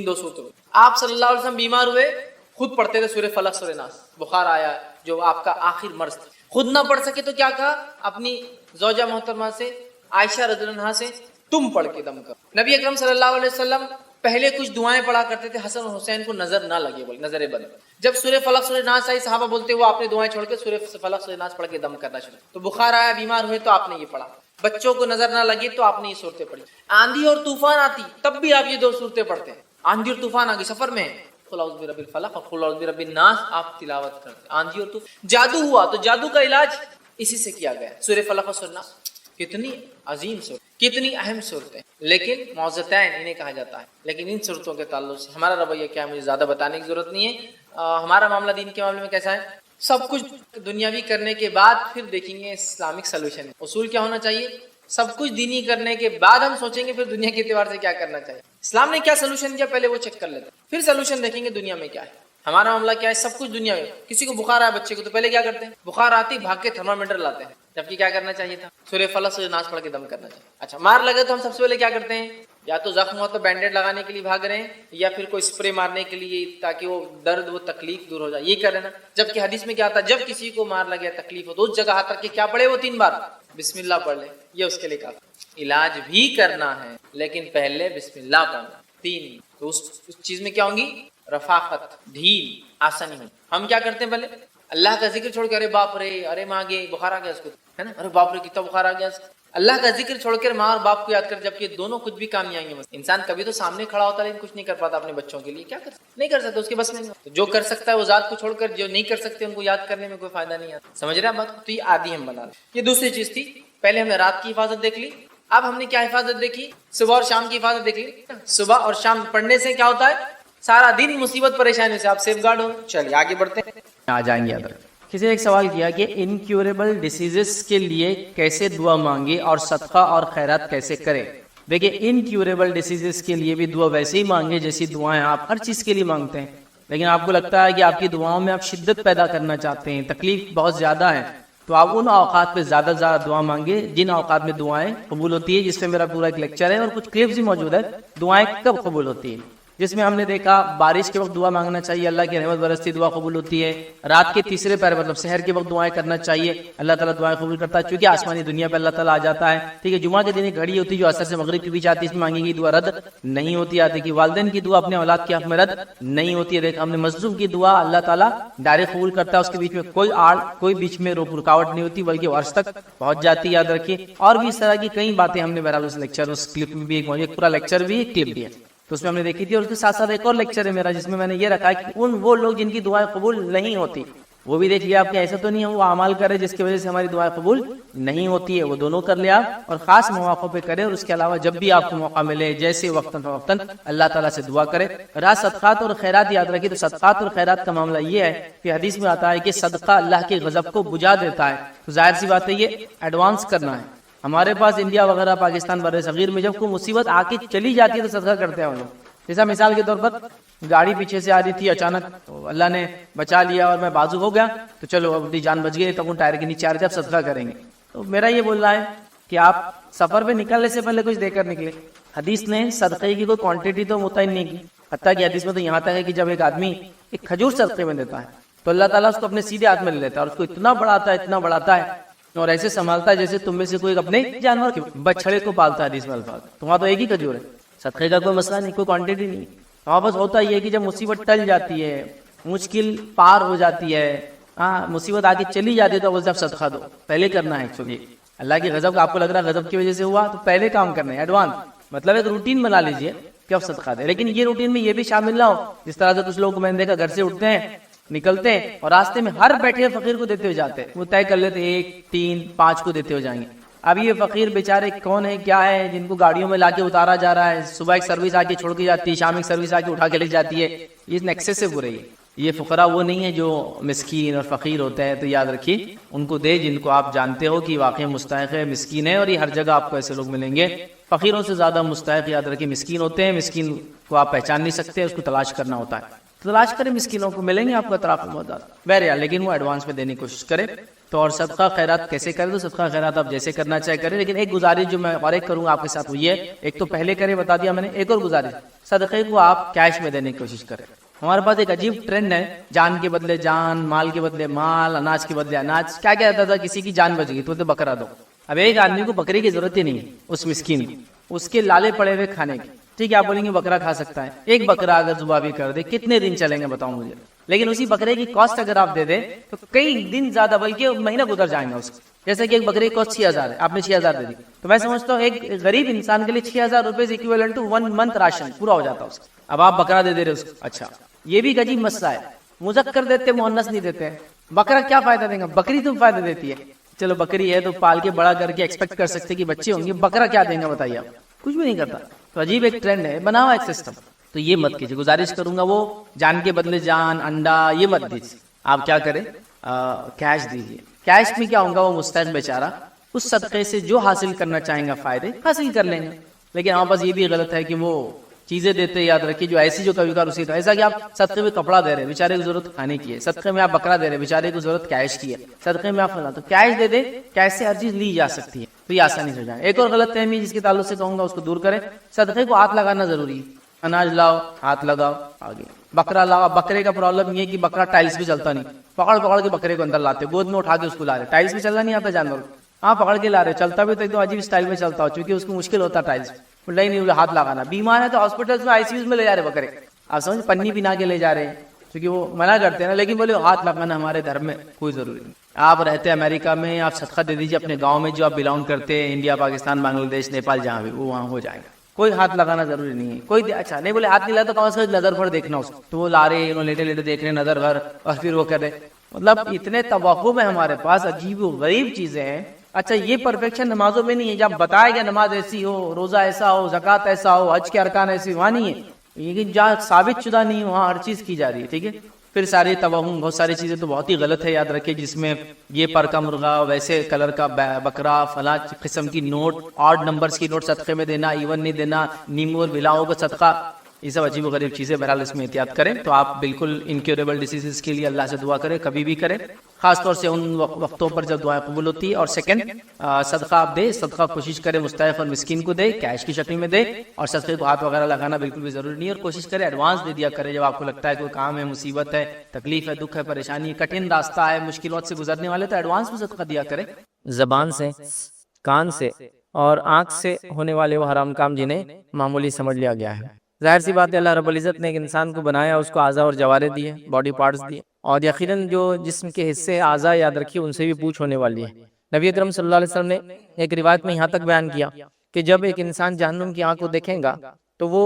2 صورتوں آپ صلی اللہ علیہ وسلم بیمار ہوئے، خود پڑھتے تھے سورہ فلق، سورہ ناس. بخار آیا جو آپ کا آخر مرض تھا، خود نہ پڑھ سکے تو کیا کہا اپنی زوجہ محترمہ سے، عائشہ رضی اللہ عنہا سے، تم پڑھ کے دم کرو. نبی اکرم صلی اللہ علیہ وسلم پہلے کچھ دعائیں پڑھا کرتے تھے حسن اور حسین کو نظر نہ لگے، بولے نظر بد. جب سورہ فلق سورہ ناس آئی، صحابہ بولتے وہ آپ نے دعائیں چھوڑ کے سورہ فلق سورہ ناس پڑھ کے دم کرنا شروع. تو بخار آیا، بیمار ہوئے تو آپ نے یہ پڑھا. بچوں کو نظر نہ لگے تو آپ نے یہ صورتیں پڑھی. آندھی اور طوفان آتی تب بھی آپ یہ 2 صورتیں پڑھتے ہیں. آندھی اور طوفان آگے سفر میں، قل اعوذ برب الفلق اور قل اعوذ برب الناس آپ تلاوت کرتے. آندھی اور طوفان، جادو ہوا تو جادو کا علاج اسی سے کیا گیا، سورہ فلق اور سورہ ناس. کتنی عظیم صورت، کتنی اہم صورتیں، لیکن معوذتین انہیں کہا جاتا ہے. لیکن ان صورتوں کے تعلق سے ہمارا رویہ کیا ہے مجھے زیادہ بتانے کی ضرورت نہیں ہے. ہمارا معاملہ دین کے معاملے میں کیسا ہے؟ سب کچھ دنیاوی کرنے کے بعد پھر دیکھیں گے اسلامک سلوشن. اصول کیا ہونا چاہیے؟ سب کچھ دینی کرنے کے بعد ہم سوچیں گے پھر دنیا کے اعتبار سے کیا کرنا چاہیے. اسلام نے کیا سلوشن دیا پہلے وہ چیک کر لیتے ہیں، پھر سلوشن دیکھیں گے دنیا میں کیا ہے. ہمارا معاملہ کیا ہے؟ سب کچھ دنیا میں. کسی کو بخار آیا بچے کو تو پہلے کیا کرتے ہیں؟ بخار آتی بھاگ کے تھرمامیٹر لاتے ہیں، جبکہ کیا کرنا چاہیے تھا؟ سورہ فلق سورہ ناس پڑھ کے دم کرنا چاہیے. اچھا مار لگے تو ہم سب سے پہلے کیا کرتے ہیں؟ یا تو زخم ہو تو بینڈیڈ لگانے کے لیے بھاگ رہے ہیں، یا پھر کوئی اسپرے مارنے کے لیے تاکہ وہ درد وہ تکلیف دور ہو جائے، یہ کر رہے ہیں نا. جبکہ حدیث میں کیا آتا ہے، جب کسی کو مار لگے تکلیف ہو تو اس جگہ ہاتھ رکھ کے کیا پڑھے، وہ 3 بار بسم اللہ پڑھ لے، یہ اس کے لیے کافی. علاج بھی کرنا ہے لیکن پہلے بسم اللہ پڑھنا. 3 تو اس چیز میں کیا ہوں گی، رفاقت، ڈھیل، آسانی ہوں. ہم کیا کرتے ہیں، پہلے اللہ کا ذکر چھوڑ کے ارے باپ رے، ارے ماں گے بخار آ گیا اس کو، ہے نا، ارے باپ رے کتنا بخار آ گیا اس کو. اللہ کا ذکر چھوڑ کر ماں اور باپ کو یاد کر، جبکہ دونوں کچھ بھی کام نہیں آئیں گے. انسان کبھی تو سامنے کھڑا ہوتا ہے لیکن کچھ نہیں کر پاتا اپنے بچوں کے لیے. کیا کر سکتا، نہیں کر سکتا، اس کے بس میں نہیں. تو جو کر سکتا ہے وہ ذات کو چھوڑ کر جو نہیں کر سکتے ان کو یاد کرنے میں کوئی فائدہ نہیں آتا. سمجھ رہے ہیں بات؟ تو یہ عادی ہم بنا رہے. یہ دوسری چیز تھی. پہلے ہم نے رات کی حفاظت دیکھ لی، اب ہم نے کیا حفاظت دیکھی، صبح اور شام کی حفاظت دیکھ لی. صبح اور شام پڑھنے سے کیا ہوتا ہے، سارا دن مصیبت پریشانی سے آپ سیف گارڈ ہو. چلیے آگے بڑھتے ہیں، آ جائیں گے. ادھر کسی نے ایک سوال کیا کہ انکیوریبل ڈیسیزز کے لیے کیسے دعا مانگے اور صدقہ اور خیرات کیسے کرے. دیکھیں انکیوریبل ڈیسیزز کے لیے بھی دعا ویسے ہی مانگے جیسی دعائیں آپ ہر چیز کے لیے مانگتے ہیں. لیکن آپ کو لگتا ہے کہ آپ کی دعاؤں میں آپ شدت پیدا کرنا چاہتے ہیں، تکلیف بہت زیادہ ہے، تو آپ ان اوقات پہ زیادہ سے زیادہ دعا مانگے جن اوقات میں دعائیں قبول ہوتی ہے. جس میں میرا پورا ایک لیکچر ہے اور کچھ کلپس بھی موجود ہے دعائیں کب قبول ہوتی ہیں، جس میں ہم نے دیکھا بارش کے وقت دعا مانگنا چاہیے، اللہ کی رحمت برستی دعا قبول ہوتی ہے. رات کے تیسرے پہر مطلب سحر کے وقت دعائیں کرنا چاہیے، اللہ تعالیٰ دعائیں قبول کرتا ہے، چونکہ آسمانی دنیا پہ اللہ تعالیٰ آ جاتا ہے. ٹھیک ہے، جمعہ کے دن ایک گھڑی ہوتی ہے جو عصر سے مغرب کے بیچ آتی ہے، اس میں مانگی گئی دعا رد نہیں ہوتی. آتی کہ والدین کی دعا اپنے اولاد کے حق میں رد نہیں ہوتی ہے. دیکھا ہم نے مظلوم کی دعا اللہ تعالیٰ ڈائریکٹ قبول کرتا ہے، اس کے بیچ میں کوئی آڑ کوئی بیچ میں رکاوٹ نہیں ہوتی بلکہ عرش تک پہنچ جاتی ہے. یاد رکھیے. اور بھی اس طرح کی کئی باتیں ہم نے بہرحال اس لیکچر اس کلپ میں بھی ایک پورا لیکچر بھی ایک کلپ بھی ہے تو اس میں ہم نے دیکھی تھی. اور اس کے ساتھ ساتھ ایک اور لیکچر ہے میرا جس میں میں نے یہ رکھا کہ وہ لوگ جن کی دعائیں قبول نہیں ہوتی وہ بھی دیکھ لیا آپ کے. ایسا تو نہیں ہے وہ اعمال کرے جس کی وجہ سے ہماری دعائیں قبول نہیں ہوتی ہے، وہ دونوں کر لیا اور خاص مواقع پہ کرے. اور اس کے علاوہ جب بھی آپ کو موقع ملے جیسے وقتاً فوقتاً اللہ تعالیٰ سے دعا کرے. رات صدقات اور خیرات یاد رکھیے. تو صدقات اور خیرات کا معاملہ یہ ہے کہ حدیث میں آتا ہے کہ صدقہ اللہ کے غضب کو بجھا دیتا ہے. تو ظاہر سی بات ہے یہ ایڈوانس کرنا ہے. ہمارے پاس انڈیا وغیرہ پاکستان بر صغیر میں جب کوئی مصیبت آ کے چلی جاتی ہے تو صدقہ کرتے ہیں ہم لوگ. جیسا مثال کے طور پر گاڑی پیچھے سے آ رہی تھی اچانک تو اللہ نے بچا لیا اور میں بازو ہو گیا تو چلو اپنی جان بچ گئی، تب ان ٹائر کے نیچے آ رہے تھے اب صدقہ کریں گے. تو میرا یہ بول رہا ہے کہ آپ سفر پہ نکلنے سے پہلے کچھ دے کر نکلے. حدیث نے صدقے کی کوئی کوانٹٹی تو متعین نہیں کی، حتیٰ کہ حدیث میں تو یہاں تک ہے کہ جب ایک آدمی ایک کھجور صدقے میں دیتا ہے تو اللہ تعالیٰ اس کو اپنے سیدھے ہاتھ میں لے لیتا ہے اور اس کو اتنا بڑھاتا ہے اور ایسے سنبھالتا ہے جیسے تم میں سے کوئی اپنے جانور کے بچڑے کو پالتا ہے. حدیث میں الفاظ تو وہاں تو ایک ہی کھجور ہے، صدقے کا کوئی مسئلہ نہیں، کوئی کوانٹٹی نہیں. وہاں بس ہوتا یہ کہ جب مصیبت ٹل جاتی ہے، مشکل پار ہو جاتی ہے، مصیبت آگے چلی جاتی ہے تو وہ جب صدقہ دو پہلے کرنا ہے. ایکچولی اللہ کی غضب کا آپ کو لگ رہا ہے غضب کی وجہ سے ہوا تو پہلے کام کرنا ہے ایڈوانس. مطلب ایک روٹین بنا لیجئے کہ اب صدقہ دے. لیکن یہ روٹین میں یہ بھی شامل نہ ہو جس طرح سے کچھ لوگ کو میں نے دیکھا گھر سے اٹھتے ہیں نکلتے ہیں اور راستے میں ہر بیٹھے فقیر کو دیتے ہوئے جاتے ہیں. وہ طے کر لیتے 1 3 5 کو دیتے ہوئے جائیں گے. اب یہ فقیر بیچارے کون ہے کیا ہے جن کو گاڑیوں میں لا کے اتارا جا رہا ہے، صبح ایک سروس آ کے چھوڑ کے جاتی ہے، شام ایک سروس آ کے اٹھا کے لے جاتی ہے. یہ ایکسیسو ہو رہی ہے. یہ فقراء وہ نہیں ہے جو مسکین اور فقیر ہوتے ہیں. تو یاد رکھیے ان کو دے جن کو آپ جانتے ہو کہ واقعی مستحق ہے، مسکین ہے. اور یہ ہر جگہ آپ کو ایسے لوگ ملیں گے. فقیروں سے زیادہ مستحق یاد رکھیے مسکین ہوتے ہیں. مسکین کو آپ پہچان نہیں سکتے، اس کو تلاش کرنا ہوتا ہے. تلاش کریں، مسکینوں کو ملیں گے آپ کو اطراف میں بہت زیادہ. بہرحال لیکن وہ ایڈوانس میں دینے کی کوشش کرے. تو اور صدقہ خیرات کیسے کرے؟ تو صدقہ خیرات آپ جیسے کرنا چاہے کریں. لیکن ایک گزارش جو میں اور ایک کروں گا آپ کے ساتھ وہ یہ، ایک تو پہلے کرے بتا دیا میں نے، ایک اور گزارش صدقے کو آپ کیش میں دینے کی کوشش کریں. ہمارے پاس ایک عجیب ٹرینڈ ہے، جان کے بدلے جان، مال کے بدلے مال، اناج کے بدلے اناج. کیا کہتا تھا کسی کی جان بچ گئی تو بکرا دو. اب ایک آدمی کو بکرے کی ضرورت ہی نہیں ہے، اس مسکین اس کے لالے پڑے ہوئے کھانے کے. ٹھیک ہے آپ بولیں گے بکرا کھا سکتا ہے. ایک بکرا اگر ذبح بھی کر دے کتنے دن چلیں گے بتاؤں مجھے. لیکن اسی بکرے کی کاسٹ اگر آپ دے دیں تو کئی دن زیادہ بلکہ مہینہ گزر جائیں گا اس کو. جیسے کہ ایک بکرے کی کاسٹ 6000 ہے، آپ نے 6000 دے دی تو میں سمجھتا ہوں ایک غریب انسان کے لیے 6000 روپے ایکویولنٹ ٹو 1 منتھ راشن پورا ہو جاتا ہے اس کا. اب آپ بکرا دے رہے اس کو. اچھا یہ بھی عجیب مسئلہ ہے، مذکر دیتے مؤنث نہیں دیتے. بکرا کیا فائدہ دے گا؟ بکری تو فائدہ دیتی ہے. چلو بکری ہے تو پال کے بڑا کر کے ایکسپیکٹ کر سکتے کہ بچے ہوں گے. بکرا کیا دیں گا بتائیے آپ؟ کچھ بھی نہیں کرتا. تو عجیب ایک ٹرینڈ ہے، بنا ہوا ایک سسٹم. تو یہ مت کیجیے. گزارش کروں گا وہ جان کے بدلے جان، انڈا یہ مت دیجیے. آپ کیا کریں کیش دیجیے. کیش میں کیا ہوگا وہ مستحق بیچارہ اس صدقے سے جو حاصل کرنا چاہیں گا فائدے حاصل کر لیں گے. لیکن ہمارے پاس یہ بھی غلط ہے کہ وہ چیزیں دیتے یاد رکھیے جو ایسی جو کبھی کبھار اسی ایسا کہ آپ صدقے میں کپڑا دے رہے ہیں بیچارے کو ضرورت کھانے کی ہے, صدقے میں آپ بکرا دے رہے ہیں بیچارے کو ضرورت کیش کی ہے, صدقے میں آپ فلاں, تو کیش دے دے, کیش سے ہر چیز لی جا سکتی ہے, تو یہ آسانی سے ہو جائے. ایک اور غلط فہمی جس کے تعلق سے کہوں گا اس کو دور کریں, صدقے کو ہاتھ لگانا ضروری ہے. اناج لاؤ ہاتھ لگاؤ آگے, بکرا لاؤ. بکرے کا پرابلم یہ ہے کہ بکرا ٹائلس پہ چلتا نہیں, پکڑ پکڑ کے بکرے کو اندر لاتے, گود میں اٹھا کے اس کو لا رہے, ٹائلس پہ چلنا نہیں آتا جانور, ہاں پکڑ کے لا رہے, چلتا بھی تو ایک دم عجیب اسٹائل میں چلتا ہو چونکہ اس کو مشکل ہوتا ہے ٹائلس پہ, نہیں ہاتھ لگانا. بیمار ہے تو ہاسپٹل میں آئی سی یوز میں لے جا رہے بکرے, آپ سمجھ, پنی پنا کے لے جا رہے ہیں کیونکہ وہ منع کرتے ہیں نا, لیکن بولے ہاتھ لگانا ہمارے دھرم میں کوئی ضروری نہیں. آپ رہتے ہیں امریکہ میں, آپ صدقہ دے دیجیے اپنے گاؤں میں جو آپ بلانگ کرتے ہیں, انڈیا پاکستان بنگلہ دیش نیپال جہاں بھی, وہ وہاں ہو جائے گا. کوئی ہاتھ لگانا ضروری نہیں ہے. کوئی اچھا نہیں بولے ہاتھ نہیں لایا تو کون سا نظر بھر دیکھنا اس کو, تو وہ لا رہے لیٹے لیٹے دیکھ رہے نظر بھر اور پھر وہ کر رہے, مطلب اتنے توقف ہیں ہمارے پاس, عجیب و غریب چیزیں ہیں. اچھا یہ پرفیکشن نمازوں میں نہیں ہے, جب بتایا گیا نماز ایسی ہو, روزہ ایسا ہو, زکوٰۃ ایسا ہو, حج کے ارکان ایسے, وہاں نہیں ہے. لیکن جہاں ثابت شدہ نہیں ہے وہاں ہر چیز کی جا رہی ہے. ٹھیک ہے, پھر سارے توہم, بہت ساری چیزیں تو بہت ہی غلط ہے یاد رکھے, جس میں یہ پر کا مرغا, ویسے کلر کا بکرا, فلاں قسم کی نوٹ, آڈ نمبرز کی نوٹ صدقے میں دینا, ایون نہیں دینا, نیمبو اور بلاؤں کو صدقہ, یہ سب عجیب و غریب چیزیں. بہرحال اس میں احتیاط کریں. تو آپ بالکل انکیوریبل ڈیزیزز کے لیے اللہ سے دعا کریں, کبھی بھی کریں, خاص طور سے ان وقتوں پر جب دعائیں قبول ہوتی ہے. اور سیکنڈ, صدقہ آپ دیں, صدقہ کوشش کریں مستحق اور مسکین کو دے, کیش کی شکل میں دے, اور صدقے کو ہاتھ وغیرہ لگانا بالکل بھی ضروری نہیں ہے. اور کوشش کریں ایڈوانس دے دیا کریں, جب آپ کو لگتا ہے کوئی کام ہے, مصیبت ہے, تکلیف ہے, دکھ ہے, پریشانی ہے, کٹھن راستہ ہے, مشکلات سے گزرنے والے, تو ایڈوانس میں صدقہ دیا کریں. زبان سے, کان سے اور آنکھ سے ہونے والے وہ حرام کام جنہیں معمولی سمجھ لیا گیا ہے. ظاہر سی بات ہے, اللہ رب العزت نے ایک انسان کو بنایا, اس کو اعضاء اور جوارے دیے, باڈی پارٹس دیے, اور یقیناً جو جسم کے حصے اعضاء یاد رکھیے ان سے بھی پوچھ ہونے والی ہے. نبی اکرم صلی اللہ علیہ وسلم نے ایک روایت میں یہاں تک بیان کیا کہ جب ایک انسان جہنم کی آنکھ کو دیکھیں گا تو وہ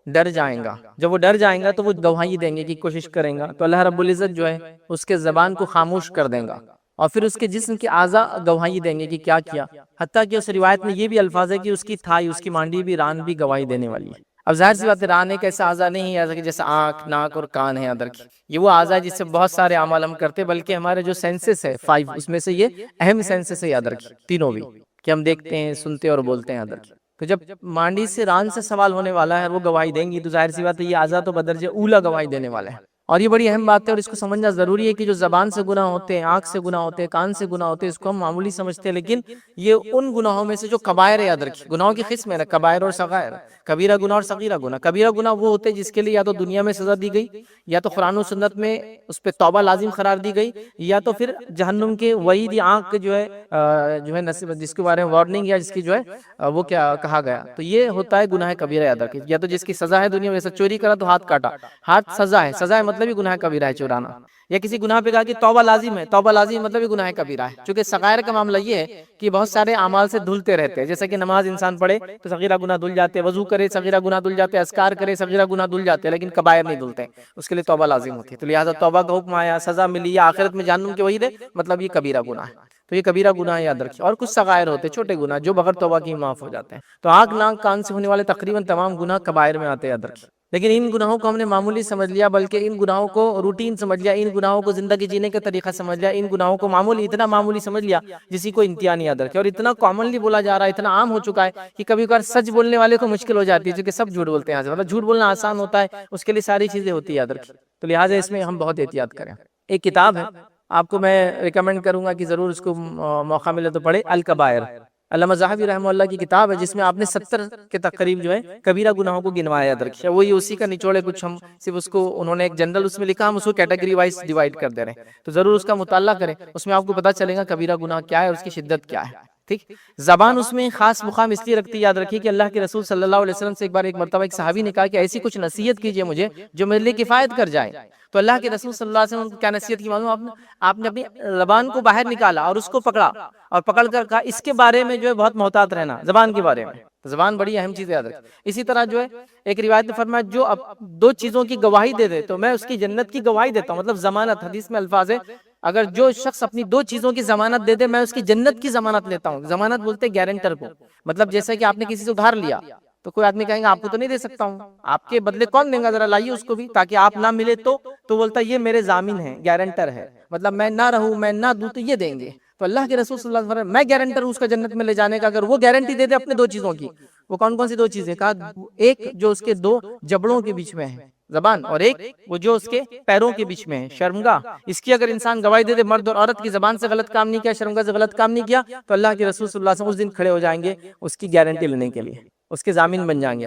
ڈر جائیں گا. جب وہ ڈر جائیں گا تو وہ گواہی دیں گے کی کوشش کریں گا, تو اللہ رب العزت جو ہے اس کے زبان کو خاموش کر دیں گا, اور پھر اس کے جسم کے اعضاء گواہی دیں گے کہ کیا کیا. حتیٰ کہ اس روایت میں یہ بھی الفاظ ہے کہ اس کی تھائی, اس کی مانڈی بھی, ران بھی گواہی دینے والی ہے. اب ظاہر سی بات ہے, ران ایک ایسا اعضاء نہیں ہے جیسے آنکھ, ناک اور کان ہے ادر کی, یہ وہ اعضاء جس سے بہت سارے اعمال ہم کرتے, بلکہ ہمارے جو سینسز ہے 5, اس میں سے یہ اہم سینسز ہے یاد رکھیے, تینوں بھی, کہ ہم دیکھتے ہیں, سنتے اور بولتے ہیں ادر کی. تو جب مانڈی سے, ران سے سوال ہونے والا ہے, وہ گواہی دیں گی, تو ظاہر سی بات ہے یہ اعضاء تو بدرجہ اولا گواہی دینے والے ہیں. اور یہ بڑی اہم بات ہے, اور اس کو سمجھنا ضروری ہے کہ جو زبان سے گناہ ہوتے ہیں, آنکھ سے گناہ ہوتے ہیں, کان سے گناہ ہوتے ہیں, اس کو ہم معمولی سمجھتے ہیں, لیکن یہ ان گناہوں میں سے جو کبائر ہے, یاد رکھیے گناہوں کی قسم ہے نا, کبائر اور صغائر, کبیرہ گناہ اور صغیرہ گناہ. کبیرہ گناہ وہ ہوتے ہیں جس کے لیے یا تو دنیا میں سزا دی گئی, یا تو قرآن و سنت میں اس پہ توبہ لازم قرار دی گئی, یا تو پھر جہنم کے وعید, آنکھ جو ہے نصیب, جس کے بارے میں وارننگ یا جس کی جو ہے وہ کیا کہا گیا, تو یہ ہوتا ہے گناہ کبیرہ یاد رکھیے. یا تو جس کی سزا ہے دنیا میں, جیسے چوری کرا تو ہاتھ کاٹا, ہاتھ سزا ہے, سزا ہے مطلب ہی گناہ کبیرہ ہے چورانا. یا کسی گناہ پہ کہا کہ توبہ لازم ہے, توبہ لازم مطلب ہی گناہ کبیرہ ہے. چونکہ صغائر کا معاملہ یہ ہے کہ بہت سارے اعمال سے دھلتے رہتے ہیں, جیسے کہ نماز انسان پڑھے تو صغیرہ گناہ دھل جاتے, وضو کرے صغیرہ گناہ دھل جاتے, اذکار کرے صغیرہ گناہ دھل جاتے, لیکن کبائر نہیں دھلتے, اس کے لیے توبہ لازم ہوتی ہے. تو لہٰذا توبہ کا حکم آیا, سزا ملی, یا آخرت میں جہنم کے وعید ہے, مطلب یہ کبیرہ گناہ ہے. تو یہ کبیرہ گناہ یاد رکھیے. اور کچھ صغائر ہوتے ہیں, چھوٹے گناہ, جو بغیر توبہ کی معاف ہو جاتے ہیں. تو آنکھ, ناک, کان سے ہونے والے تقریباً تمام گناہ کبائر میں آتے ہیں یاد رکھیے. لیکن ان گناہوں کو ہم نے معمولی سمجھ لیا, بلکہ ان گناہوں کو روٹین سمجھ لیا, ان گناہوں کو زندگی جینے کا طریقہ سمجھ لیا, ان گناہوں کو معمولی, اتنا معمولی سمجھ لیا جسی کو انتہا نہیں یاد رکھے. اور اتنا کامنلی بولا جا رہا ہے, اتنا عام ہو چکا ہے کہ کبھی کبھار سچ بولنے والے کو مشکل ہو جاتی ہے, کیونکہ سب جھوٹ بولتے ہیں. مطلب جھوٹ بولنا آسان ہوتا ہے, اس کے لیے ساری چیزیں ہوتی ہے یاد رکھیے. تو لہٰذا اس میں ہم بہت احتیاط کریں. ایک کتاب ہے, آپ کو میں ریکمینڈ کروں گا کہ ضرور اس کو موقع ملے تو پڑھے, الکبائر. علامہ ذہبی رحمہ اللہ کی کتاب ہے, جس میں آپ نے 70 کے تقریب جو ہے کبیرہ گناہوں کو گنوایا یاد رکھیے. وہی اسی کا نچوڑ ہے, کچھ ہم صرف اس کو, انہوں نے ایک جنرل اس میں لکھا, ہم اس کو کیٹیگری وائز ڈیوائیڈ کر دے رہے ہیں. تو ضرور اس کا مطالعہ کریں, اس میں آپ کو پتہ چلے گا کبیرہ گناہ کیا ہے اور اس کی شدت کیا ہے. ٹھیک, زبان اس میں خاص مقام اس لیے رکھتی, یاد رکھیے کہ اللہ کے رسول صلی اللہ علیہ وسلم سے ایک مرتبہ ایک صحابی نے کہا کہ ایسی کچھ نصیحت کیجئے مجھے جو میرے لیے کفایت کر جائے. تو اللہ کے رسول صلی اللہ علیہ وسلم کو کیا نصیحت کی معلوم, آپ نے اپنی زبان کو باہر نکالا اور اس کو پکڑا, اور پکڑ کر کہا اس کے بارے میں جو ہے بہت محتاط رہنا, زبان کے بارے میں. زبان بڑی اہم چیز ہے یاد رکھیں. اسی طرح جو ہے ایک روایت میں فرمایا, جو اب 2 چیزوں کی گواہی دے دے تو میں اس کی جنت کی گواہی دیتا ہوں. مطلب ضمانت, حدیث میں الفاظ ہے, اگر جو شخص اپنی 2 چیزوں کی ضمانت دے دے, میں اس کی جنت کی ضمانت لیتا ہوں. ضمانت بولتے ہیں گارنٹر کو. مطلب جیسے کہ آپ نے کسی سے ادھار لیا, تو کوئی آدمی کہیں گا آپ کو تو نہیں دے سکتا ہوں, آپ کے بدلے کون دیں گا, ذرا لائیے اس کو بھی, تاکہ آپ نہ ملے تو بولتا ہے یہ میرے ضامن ہے, گارنٹر ہے, مطلب میں نہ رہوں, میں نہ دوں تو یہ دیں گے. تو اللہ کے رسول صلی اللہ علیہ وسلم میں گارنٹر ہوں اس کا جنت میں لے جانے کا. اگر وہ گارنٹی دے دے اپنے 2 چیزوں کی, وہ کون کون سی 2 چیزیں؟ کہا ایک جو اس کے 2 جبڑوں کے بیچ میں ہے زبان, اور ایک وہ جو اس کے پیروں کے بیچ میں ہے شرمگاہ. اس کی اگر انسان گواہی دے دے, مرد اور عورت کی زبان سے غلط کام نہیں کیا, شرمگاہ سے غلط کام نہیں کیا, تو اللہ کے رسول صلی اللہ علیہ وسلم اس دن کھڑے ہو جائیں گے اس کی گارنٹی لینے کے لیے, اس کے ضامن بن جائیں گے.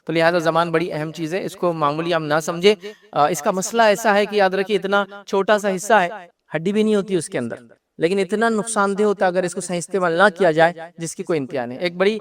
تو لہٰذا زبان بڑی اہم چیز ہے, اس کو معمولی ہم نہ سمجھے. اس کا مسئلہ ایسا ہے کہ یاد رکھیے اتنا چھوٹا سا حصہ ہے, ہڈی بھی نہیں ہوتی اس کے اندر, لیکن اتنا نقصان دہ ہوتا ہے اگر اس کو صحیح استعمال نہ کیا جائے جس کی کوئی انتہا نہیں. ایک بڑی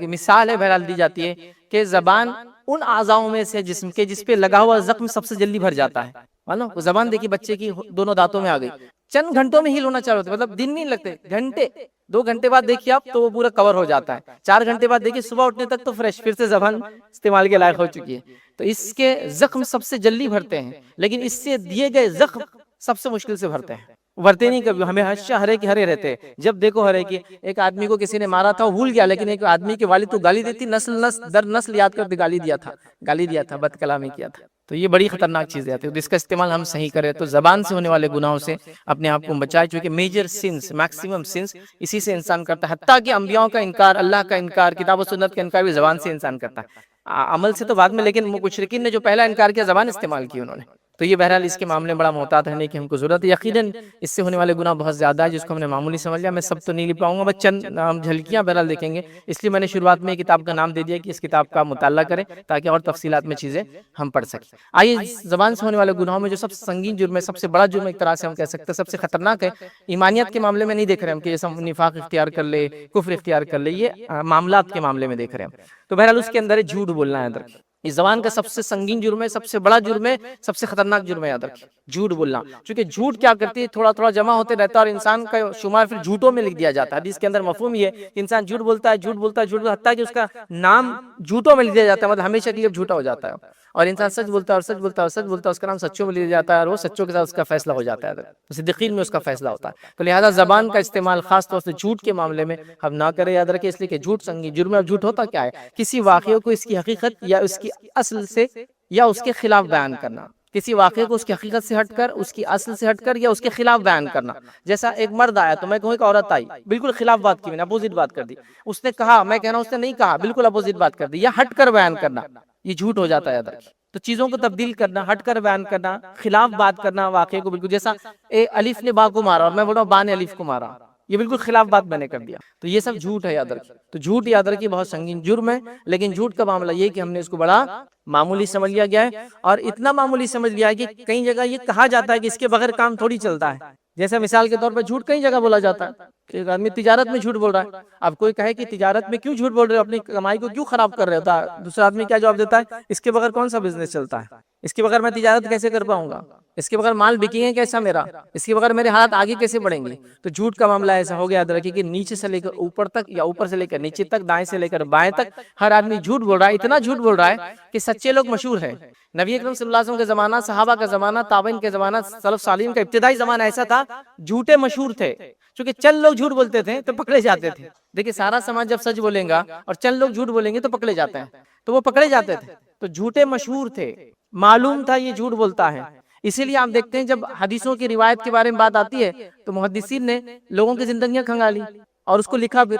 مثال ہے بہرحال دی جاتی ہے کہ زبان ان اعضاؤں میں سے جسم کے جس پہ لگا ہوا زخم سب سے جلدی بھر جاتا ہے. معلوم وہ زبان دیکھیے بچے کی دونوں دانتوں میں آ گئی, چند گھنٹوں میں ہیل ہونا چاہیے ہوتا ہے, مطلب دن نہیں لگتے, گھنٹے. 2 گھنٹے بعد دیکھیے آپ تو وہ پورا کور ہو جاتا ہے. 4 گھنٹے بعد دیکھیے صبح اٹھنے تک تو فریش, پھر سے زبان استعمال کے لائق ہو چکی ہے. تو اس کے زخم سب سے جلدی بھرتے ہیں, لیکن اس سے دیے گئے زخم سب سے مشکل سے بھرتے ہیں. بھرتے نہیں کبھی, ہمیں ہمیشہ ہرے کے ہرے رہتے ہیں. جب دیکھو ہرے کی, ایک آدمی کو کسی نے مارا تھا وہ بھول گیا, لیکن ایک آدمی کے والد تو گالی دیتی, نسل در نسل یاد کرتے گالی دیا تھا, بد کلامی کیا تھا. تو یہ بڑی خطرناک چیزیں آتی ہے. تو اس کا استعمال ہم صحیح کریں تو زبان سے ہونے والے گناہوں سے اپنے آپ کو بچائے, چونکہ میجر سنس, میکسیمم سنس اسی سے انسان کرتا ہے. حتیٰ کہ انبیاءوں کا انکار, اللہ کا انکار, کتاب و سنت کا انکار بھی زبان سے انسان کرتا ہے. عمل سے تو بعد میں, لیکن مشرکین نے جو پہلا انکار کیا زبان استعمال کی انہوں نے. تو یہ بہرحال اس کے معاملے میں بڑا محتاط رہنے کی ہم کو ضرورت ہے. یقیناً اس سے ہونے والے گناہ بہت زیادہ ہے جس کو ہم نے معمولی سمجھ لیا. میں سب تو نہیں لکھ پاؤں گا, بس چند جھلکیاں بہرحال دیکھیں گے. اس لیے میں نے شروعات میں کتاب کا نام دے دیا کہ اس کتاب کا مطالعہ کریں تاکہ اور تفصیلات میں چیزیں ہم پڑھ سکیں. آئیے زبان سے ہونے والے گناہوں میں جو سب سے سنگین جرم ہے, سب سے بڑا جرم ایک طرح سے ہم کہہ سکتے ہیں, سب سے خطرناک ہے. ایمانیت کے معاملے میں نہیں دیکھ رہے ہم کہ جیسے ہم نفاق اختیار کر لے, کفر اختیار کر لے, یہ معاملات کے معاملے میں دیکھ رہے ہیں. تو بہرحال اس کے اندر جھوٹ بولنا ہے. اس زبان کا سب سے سنگین جرم ہے, سب سے بڑا جرم ہے, سب سے خطرناک جرم ہے, یاد رکھیں, جھوٹ بولنا. چونکہ جھوٹ کیا کرتی ہے, تھوڑا تھوڑا جمع ہوتے رہتا ہے اور انسان کا شمار پھر جھوٹوں میں لکھ دیا جاتا ہے. حدیث کے اندر مفہوم یہ ہے کہ انسان جھوٹ بولتا ہے, حتیٰ کہ اس کا نام جھوٹوں میں لکھ دیا جاتا ہے, مطلب ہمیشہ کے لیے جھوٹا ہو جاتا ہے. اور انسان سچ بولتا ہے اور سچ بولتا ہے اور سچ بولتا ہے, اس کا نام سچوں میں لکھ دیا جاتا ہے اور وہ سچوں کے ساتھ اس کا فیصلہ ہو جاتا ہے, صدیقین میں اس کا فیصلہ ہوتا ہے. تو لہٰذا زبان کا استعمال خاص طور سے جھوٹ کے معاملے میں ہم نہ کریں, یاد رکھیں, اس لیے کہ جھوٹ سنگین جرم ہے. اور جھوٹ ہوتا کیا ہے, کسی واقعے کو اس کی حقیقت یا اس کی اصل سے یا اس کے خلاف بیان کرنا. کسی واقعے کو اس کی حقیقت سے ہٹ کر, اس کی اصل سے ہٹ کر یا اس کے خلاف بیان کرنا. جیسا ایک مرد آیا تو میں کہوں ایک عورت آئی, بالکل خلاف بات کی, میں نے اپوزٹ بات کر دی. اس نے کہا, میں کہہ رہا ہوں اس نے نہیں کہا, بالکل اپوزٹ بات کر دی, یا ہٹ کر بیان کرنا, یہ جھوٹ ہو جاتا ہے. یاد رکھیں, تو چیزوں کو تبدیل کرنا, ہٹ کر بیان کرنا, خلاف بات کرنا واقعے کو, بالکل جیسا الف نے با کو مارا اور میں بول رہا ہوں با نے الف کو مارا, یہ بالکل خلاف بات میں نے کر دیا. تو یہ سب جھوٹ ہے, یاد رکھیں. تو جھوٹ یاد رکھیے بہت سنگین جرم ہے, لیکن جھوٹ کا معاملہ یہ کہ ہم نے اس کو بڑا معمولی سمجھ لیا گیا ہے, اور اتنا معمولی سمجھ لیا ہے کہ کئی جگہ یہ کہا جاتا ہے کہ اس کے بغیر کام تھوڑی چلتا ہے. جیسے مثال کے طور پر جھوٹ کئی جگہ بولا جاتا ہے کہ ایک آدمی تجارت میں جھوٹ بول رہا ہے. اب کوئی کہے کہ تجارت میں کیوں جھوٹ بول رہے ہو, اپنی کمائی کو کیوں خراب کر رہے ہوتا ہے, دوسرا آدمی کیا جواب دیتا ہے, اس کے بغیر کون سا بزنس چلتا ہے, اس کے بغیر میں تجارت کیسے کر پاؤں گا, اس کے بغیر مال بکیں گے کیسا میرا, اس کے بغیر میرے حالات آگے کیسے بڑھیں گے. تو جھوٹ کا معاملہ ایسا ہو گیا, یاد رکھیے, کہ نیچے سے لے کر اوپر تک یا اوپر سے لے کر نیچے تک, دائیں سے لے کر بائیں تک ہر آدمی جھوٹ بول رہا ہے. اتنا جھوٹ بول رہا ہے کہ سچے لوگ مشہور ہیں. نبی اکرم صلی اللہ علیہ وسلم کا زمانہ, صحابہ کا زمانہ, تابعین کا زمانہ, سلف صالحین کا ابتدائی زمانہ ایسا تھا, جھوٹے مشہور تھے. چونکہ چند لوگ جھوٹ بولتے تھے تو پکڑے جاتے تھے. دیکھیں سارا سماج جب سچ بولیں گا اور چند لوگ جھوٹ بولیں گے تو پکڑے جاتے ہیں, تو وہ پکڑے جاتے تھے. تو جھوٹے مشہور تھے, معلوم تھا یہ جھوٹ بولتا ہے. اسی لیے آپ دیکھتے ہیں جب حدیثوں کی روایت کے بارے میں بات آتی ہے تو محدثین نے لوگوں کی زندگیاں کھنگالی اور اس کو لکھا. پھر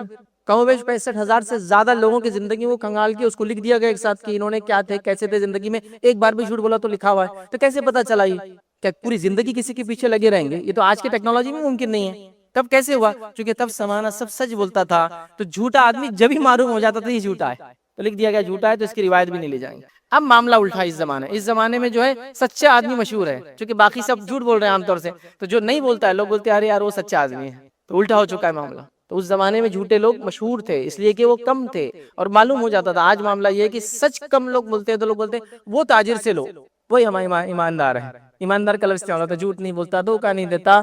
کم و بیش 65,000 سے زیادہ لوگوں کی زندگی وہ کھنگال کے اس کو لکھ دیا گیا ایک ساتھ کہ انہوں نے کیا تھے, کیسے تھے زندگی میں. ایک بار بھی جھوٹ بولا تو لکھا ہوا ہے. تو کیسے پتا چلا یہ, کیا پوری زندگی کسی کے پیچھے لگے رہیں گے؟ یہ تو آج کے ٹیکنالوجی میں ممکن نہیں ہے. تب کیسے ہوا؟ چونکہ تب زمانہ سب سچ بولتا تھا. تو جھوٹا آدمی جب ہی معلوم ہو جاتا تھا یہ جھوٹا ہے تو لکھ دیا گیا جھوٹا ہے, تو اس کی روایت بھی نہیں لے جائیں گے. اب معاملہ الٹا اس زمانے, اس زمانے میں جو ہے سچا آدمی مشہور ہے, چونکہ باقی سب جھوٹ بول رہے ہیں عام طور سے. تو جو نہیں بولتا ہے لوگ بولتے ہیں ارے یار وہ سچا آدمی ہے. تو الٹا ہو چکا ہے معاملہ. تو اس زمانے میں جھوٹے لوگ مشہور تھے اس لیے کہ وہ کم تھے اور معلوم ہو جاتا تھا. آج معاملہ یہ ہے کہ سچ کم لوگ بولتے ہیں تو لوگ بولتے ہیں وہ تاجر سے لو, وہی ہمارا ایماندار ہے. ایماندار کا لفظ استعمال ہوتا ہے, جھوٹ نہیں بولتا, دھوکہ نہیں دیتا,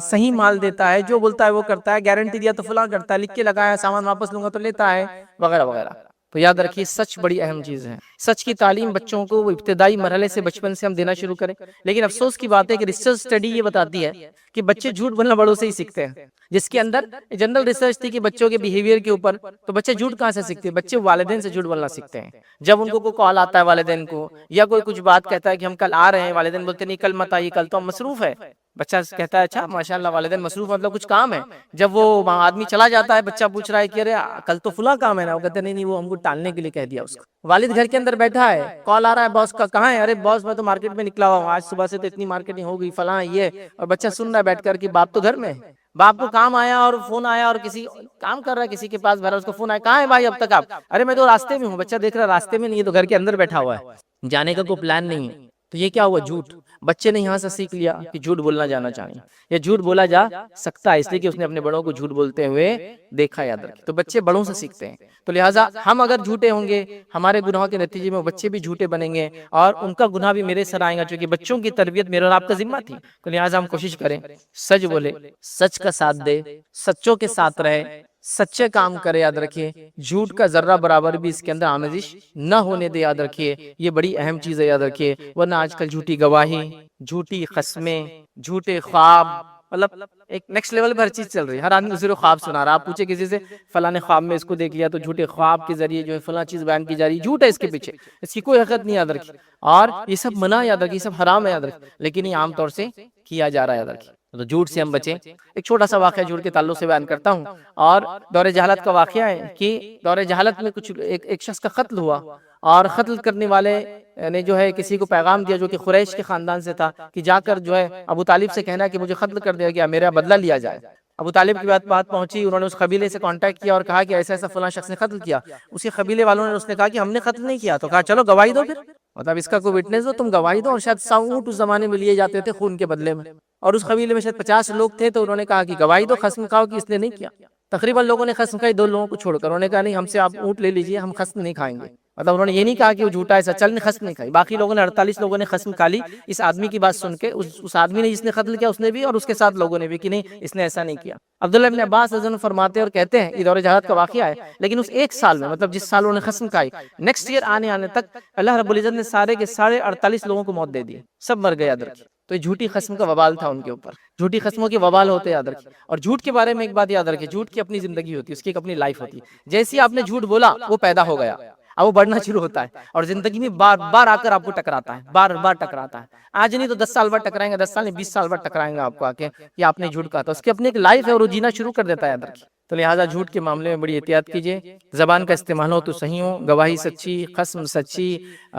صحیح مال دیتا ہے, جو بولتا ہے وہ کرتا ہے, گارنٹی دیا تو فلاں کرتا ہے, لکھ کے لگایا سامان واپس لوں گا تو لیتا ہے, وغیرہ وغیرہ. تو یاد رکھیے سچ بڑی اہم چیز ہے. سچ کی تعلیم بچوں کو وہ ابتدائی مرحلے سے بچپن سے ہم دینا شروع کریں. لیکن افسوس کی بات ہے کہ ریسرچ اسٹڈی یہ بتاتی ہے کہ بچے جھوٹ بولنا بڑوں سے ہی سیکھتے ہیں. جس کے اندر جنرل ریسرچ تھی کہ بچوں کے بیہیویئر کے اوپر, تو بچے جھوٹ کہاں سے سیکھتے ہیں؟ بچے والدین سے جھوٹ بولنا سیکھتے ہیں. جب ان کو کوئی کال آتا ہے والدین کو, یا کوئی کچھ بات کہتا ہے کہ ہم کل آ رہے ہیں, والدین بولتے نہیں کل مت آئیے, کل تو ہم مصروف ہے. بچہ کہتا ہے اچھا ماشاءاللہ والدین مصروف مطلب کچھ کام ہے. جب وہ آدمی چلا جاتا ہے بچہ پوچھ رہا ہے کہ ارے کل تو فلاں کام ہے نا, وہ کہتے ہیں نہیں وہ ہم کو ٹالنے کے لیے کہہ دیا اس کو. والد گھر کے اندر بیٹھا ہے, کال آ رہا ہے باس کا, کہاں ہے؟ ارے باس میں تو مارکیٹ میں نکلا ہوا ہوں, آج صبح سے تو اتنی مارکیٹنگ ہو گئی فلاں یہ, اور بچہ سن رہا ہے بیٹھ کر کہ باپ تو گھر میں ہے. باپ کو کام آیا اور فون آیا اور کسی کام کر رہا ہے کسی کے پاس بھرا, اس کو فون آیا کہاں ہے بھائی اب تک آپ؟ ارے میں تو راستے میں ہوں. بچہ دیکھ رہا راستے میں نہیں ہے تو گھر کے اندر بیٹھا ہوا ہے, جانے کا کوئی پلان نہیں ہے. تو یہ کیا ہوا؟ جھوٹ. بچے نے یہاں سے سیکھ لیا کہ جھوٹ بولنا جانا چاہیے, یا جھوٹ بولا جا سکتا ہے اس لیے کہ اس نے اپنے بڑوں کو جھوٹ بولتے ہوئے دیکھا, یاد رکھیں. تو بچے بڑوں سے سیکھتے ہیں, تو لہٰذا ہم اگر جھوٹے ہوں گے ہمارے گناہوں کے نتیجے میں بچے بھی جھوٹے بنیں گے, اور ان کا گناہ بھی میرے سر آئے گا, چونکہ بچوں کی تربیت میرے اور آپ کا ذمہ تھی. تو لہٰذا ہم کوشش کریں سچ بولے, سچ کا ساتھ دے, سچوں کے ساتھ رہے, سچے کام کرے. یاد رکھیے جھوٹ کا ذرہ برابر بھی اس کے اندر آمیزش نہ ہونے دے. یاد رکھیے یہ بڑی اہم چیز ہے, یاد رکھیے. ورنہ آج کل جھوٹی گواہی, جھوٹی قسمیں, جھوٹے خواب, مطلب ایک نیکسٹ لیول پر ہر چیز چل رہی ہے. ہر آدمی دوسرے کو خواب سنا رہا. آپ پوچھے کسی سے فلاں نے خواب میں اس کو دیکھ لیا, تو جھوٹے خواب کے ذریعے جو ہے فلاں چیز بیان کی جا رہی ہے, جھوٹ ہے اس کے پیچھے, اس کی کوئی حقیقت نہیں. یاد رکھیے اور یہ سب منع, یاد رکھیے یہ سب حرام ہے, یاد رکھیے, لیکن یہ عام طور سے کیا جا رہا ہے. یاد رکھیے تو جھوٹ سے ہم بچیں. ایک چھوٹا سا واقعہ جھوٹ کے تعلق سے بیان کرتا ہوں, اور دور جہالت کا واقعہ ہے کہ دور جہالت میں کچھ ایک شخص کا قتل ہوا, اور قتل کرنے والے نے جو ہے کسی کو پیغام دیا جو کہ قریش کے خاندان سے تھا, کہ جا کر جو ہے ابو طالب سے کہنا کہ مجھے قتل کر دیا گیا, میرا بدلہ لیا جائے. ابو طالب کی بات پہنچی, انہوں نے اس قبیلے سے کانٹیکٹ کیا اور کہا کہ ایسا ایسا فلاں شخص نے قتل کیا. اسی قبیلے والوں نے اس نے کہا کہ ہم نے قتل نہیں کیا. تو کہا چلو گواہی دو, پھر مطلب اس کا کوئی وٹنس دو, تم گواہی دو. اور شاید 100 اونٹ اس زمانے میں لیے جاتے تھے خون کے بدلے میں, اور اس قبیلے میں شاید 50 لوگ تھے. تو انہوں نے کہا کہ گواہی دو, قسم کھاؤ کہ اس نے نہیں کیا. تقریباً لوگوں نے قسم کھائی, 2 لوگوں کو چھوڑ کر. انہوں نے کہا نہیں ہم سے آپ اونٹ لے لیجئے, ہم قسم نہیں کھائیں گے. مطلب انہوں نے یہ نہیں کہا کہ وہ جھوٹا ہے, سچل نے قسم نہیں کھائی. باقی لوگوں نے 48 لوگوں نے قسم کھا لی اس آدمی کی بات سن کے. اس آدمی نے جس نے قتل کیا اس نے بھی, اور اس کے ساتھ لوگوں نے بھی, کہ نہیں اس نے ایسا نہیں کیا. عبداللہ ابن عباس رضی اللہ عنہ فرماتے اور کہتے ہیں یہ دور جہالت کا واقعہ ہے, لیکن اس ایک سال میں, مطلب جس سال انہوں نے قسم کھائی, نیکسٹ ایئر آنے تک اللہ رب العزت نے سارے کے سارے 48 لوگوں کو موت دے دی, سب مر گئے. یاد رکھیے تو یہ جھوٹی قسم کا وبال تھا ان کے اوپر. جھوٹی قسموں کے وبال ہوتے, یاد رکھیے. اور جھوٹ کے بارے میں ایک بات یاد رکھیے, جھوٹ کی اپنی زندگی ہوتی ہے, اس کی ایک اپنی لائف ہوتی ہے. جیسے آپ نے جھوٹ بولا وہ پیدا ہو گیا, اب وہ بڑھنا شروع ہوتا ہے, اور زندگی میں بار بار آ کر آپ کو ٹکراتا ہے, بار بار ٹکراتا ہے. آج نہیں تو 10 سال بعد ٹکرائیں گے, 10 سال نہیں 20 سال بعد ٹکرائیں گے آپ کو آ کے کہ آپ نے جھوٹ کہا تھا. اس کی اپنی ایک لائف ہے اور وہ جینا شروع کر دیتا ہے. یاد رکھیے تو لہٰذا جھوٹ کے معاملے میں بڑی احتیاط کیجیے. زبان کا استعمال ہو تو صحیح ہو, گواہی سچی, قسم سچی,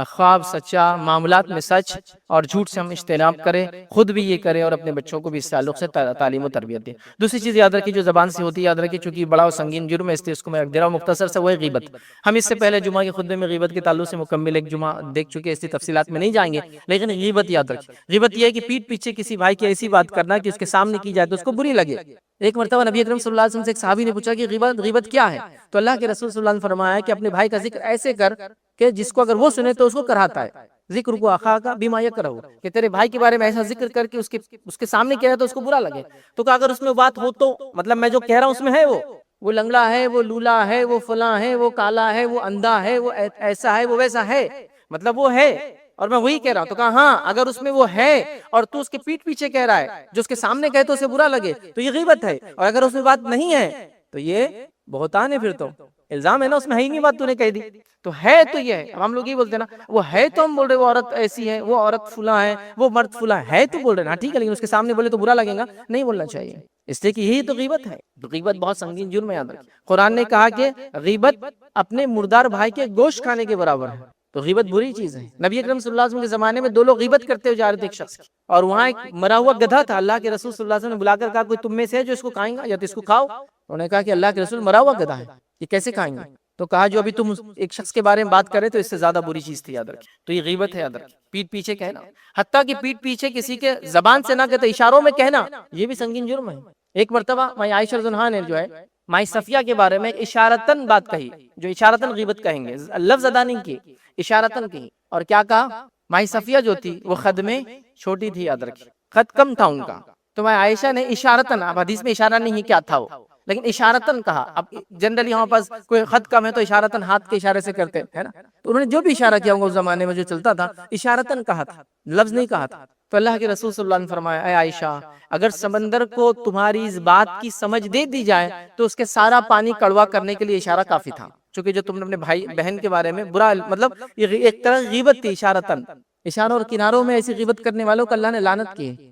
خواب سچا, معاملات میں سچ, اور جھوٹ سے ہم اجتناب کریں, خود بھی یہ کریں اور اپنے بچوں کو بھی اس تعلق سے تعلیم و تربیت دیں. دوسری چیز یاد رکھیے جو زبان سے ہوتی ہے, یاد رکھیے چونکہ بڑا و سنگین جرم ہے اس لیے اس کو میں رکھ دے رہا ہوں مختصر سے, وہ ہے غیبت. ہم اس سے پہلے جمعہ کے خطبے میں غیبت کے تعلق سے مکمل ایک جمعہ دیکھ چکے, اس لیے تفصیلات میں نہیں جائیں گے. لیکن غیبت یاد رکھیے, غیبت یہ ہے کہ پیٹھ پیچھے کسی بھائی کی ایسی بات کرنا کہ اس کے سامنے کی جائے تو اس کو بری لگے. ایک مرتبہ نبی اکرم صلی اللہ علیہ وسلم سے ایک صحابی نے پوچھا کہ غیبت کیا ہے؟ تو اللہ کے رسول صلی اللہ علیہ وسلم نے فرمایا کہ اپنے بھائی کا ذکر ایسے کر کہ جس کو اگر وہ سنے تو اس کو کراہتا ہے. ذکر کو اخا کا بما یکرہ, کہ تیرے بھائی کے بارے میں ایسا ذکر کر کے اس کے سامنے کہہ رہا تو اس کو برا لگے. تو کہ اگر اس میں بات ہو تو مطلب میں جو کہہ رہا ہوں اس میں ہے, وہ لنگڑا ہے, وہ لولا ہے, وہ فلاں ہے, وہ کالا ہے, وہ اندھا ہے, وہ ایسا ہے, وہ ویسا ہے, مطلب وہ ہے اور میں وہی کہہ رہا ہوں. تو کہا ہاں اگر اس میں وہ ہے اور تو اس کے پیٹھ پیچھے کہہ رہا ہے, جو اس کے سامنے کہے تو اسے برا لگے, تو یہ غیبت ہے. اور اگر اس میں بات نہیں ہے تو یہ بہتان ہے, پھر تو الزام ہے نا, اس میں ہے ہی نہیں بات, تو نے کہہ دی. تو ہے تو یہ ہے. اب ہم لوگ یہ بولتے ہیں نا, وہ ہے تو ہم بول رہے وہ عورت ایسی ہے, وہ عورت فلاں ہے, وہ مرد فلاں ہے, تو بول رہے نا ٹھیک ہے, لیکن اس کے سامنے بولے تو برا لگے گا, نہیں بولنا چاہیے. اس لیے کہ یہی تو غیبت ہے. تو غیبت بہت سنگین جرم ہے, یاد رکھیں. قرآن نے کہا کہ غیبت اپنے مردار بھائی کے گوشت کھانے کے برابر ہے. تو غیبت بری چیز ہے. نبی اکرم صلی اللہ علیہ وسلم کے زمانے میں 2 لوگ غیبت کرتے ہوئے جا رہے تھے ایک شخص کی, اور وہاں ایک مرا ہوا گدھا تھا. اللہ کے رسول صلی اللہ علیہ وسلم نے بلا کر کہا کوئی تم میں سے ہے جو اس کو کھائیں گا یا تو اس کو کھاؤ. انہوں نے کہا کہ اللہ کے رسول مرا ہوا گدھا ہے, یہ کیسے کھائیں گے؟ تو کہا جو ابھی تم ایک شخص کے بارے میں بات کرے تو اس سے زیادہ بری چیز تھی. یاد رکھیں تو یہ غیبت ہے. یاد رکھیں پیٹھ پیچھے کہنا, حتیٰ کہ پیٹھ پیچھے کسی کے زبان سے نہ کہتے اشاروں میں کہنا, یہ بھی سنگین جرم ہے. ایک مرتبہ مائی عائشہ رضی اللہ عنہا نے جو ہے مائی صفیہ کے بارے میں اشارتاً بات کہی, جو اشارتاً غیبت کہیں گے, لفظ ادا نہیں کی, اشارتاً کہی. اور کیا کہا؟ مائی صفیہ جو تھی وہ خد میں چھوٹی تھی. یاد رکھیں خد کم تھا ان کا, تو مائی عائشہ نے اشارتاً, اب حدیث میں اشارہ نہیں کیا تھا وہ, لیکن اشارتاً کہا. اب جنرلی ہمارے پاس کوئی خط کم ہے تو اشارتاً ہاتھ کے اشارے سے کرتے ہیں نا, تو انہوں نے جو بھی اشارہ کیا ہوگا اس زمانے میں جو چلتا تھا اشارتاً کہا تھا, لفظ نہیں کہا تھا. تو اللہ کے رسول صلی اللہ علیہ وسلم نے فرمایا اے عائشہ اگر سمندر کو تمہاری اس بات کی سمجھ دے دی جائے تو اس کے سارا پانی کڑوا کرنے کے لیے اشارہ کافی تھا. چونکہ جو تم نے اپنے بھائی بہن کے بارے میں برا, مطلب یہ ایک طرح غیبت تھی اشارتاً. اشاروں اور کناروں میں ایسی غیبت کرنے والوں کو اللہ نے لعنت کی ہے.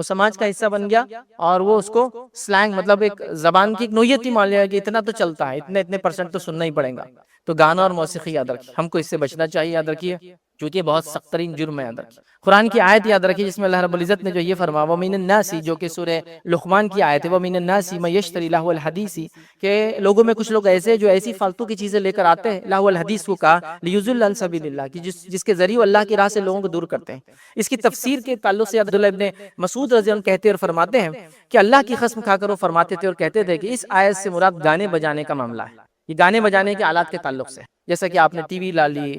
وہ سماج کا حصہ بن گیا اور وہ اس کو سلینگ مطلب ایک زبان کی ایک نوعیت ہی مان لیا کہ اتنا تو چلتا ہے، اتنے پرسنٹ تو سننا ہی پڑے گا. تو گانا اور موسیقی یاد رکھیے، ہم کو اس سے بچنا چاہیے، یاد رکھیے، کیونکہ یہ بہت سخت ترین جرم ہے. یاد رکھیے قرآن کی آیت یاد رکھیے جس میں اللہ رب العزت نے جو یہ فرمایا وَمِنَ النَّاسِ، جو کہ سورہ لقمان کی آیت ہے، وَمِنَ النَّاسِ مَن يَشْتَرِي لَهْوَ الْحَدِيثِ، کہ لوگوں میں کچھ لوگ ایسے جو ایسی فالتو کی چیزیں لے کر آتے ہیں، لہو الحدیث کو کہا لیضل عن سبیل اللہ، کہ جس کے ذریعے اللہ کی راہ سے لوگوں کو دور کرتے ہیں. اس کی تفسیر کے تعلق سے عبداللہ ابن مسعود رضی اللہ عنہ کہتے اور فرماتے ہیں کہ اللہ کی قسم کھا کر وہ فرماتے تھے اور کہتے تھے کہ اس آیت سے مراد گانے بجانے کا معاملہ ہے. یہ گانے بجانے کے آلات کے تعلق سے، جیسا کہ آپ نے ٹی وی لا لی،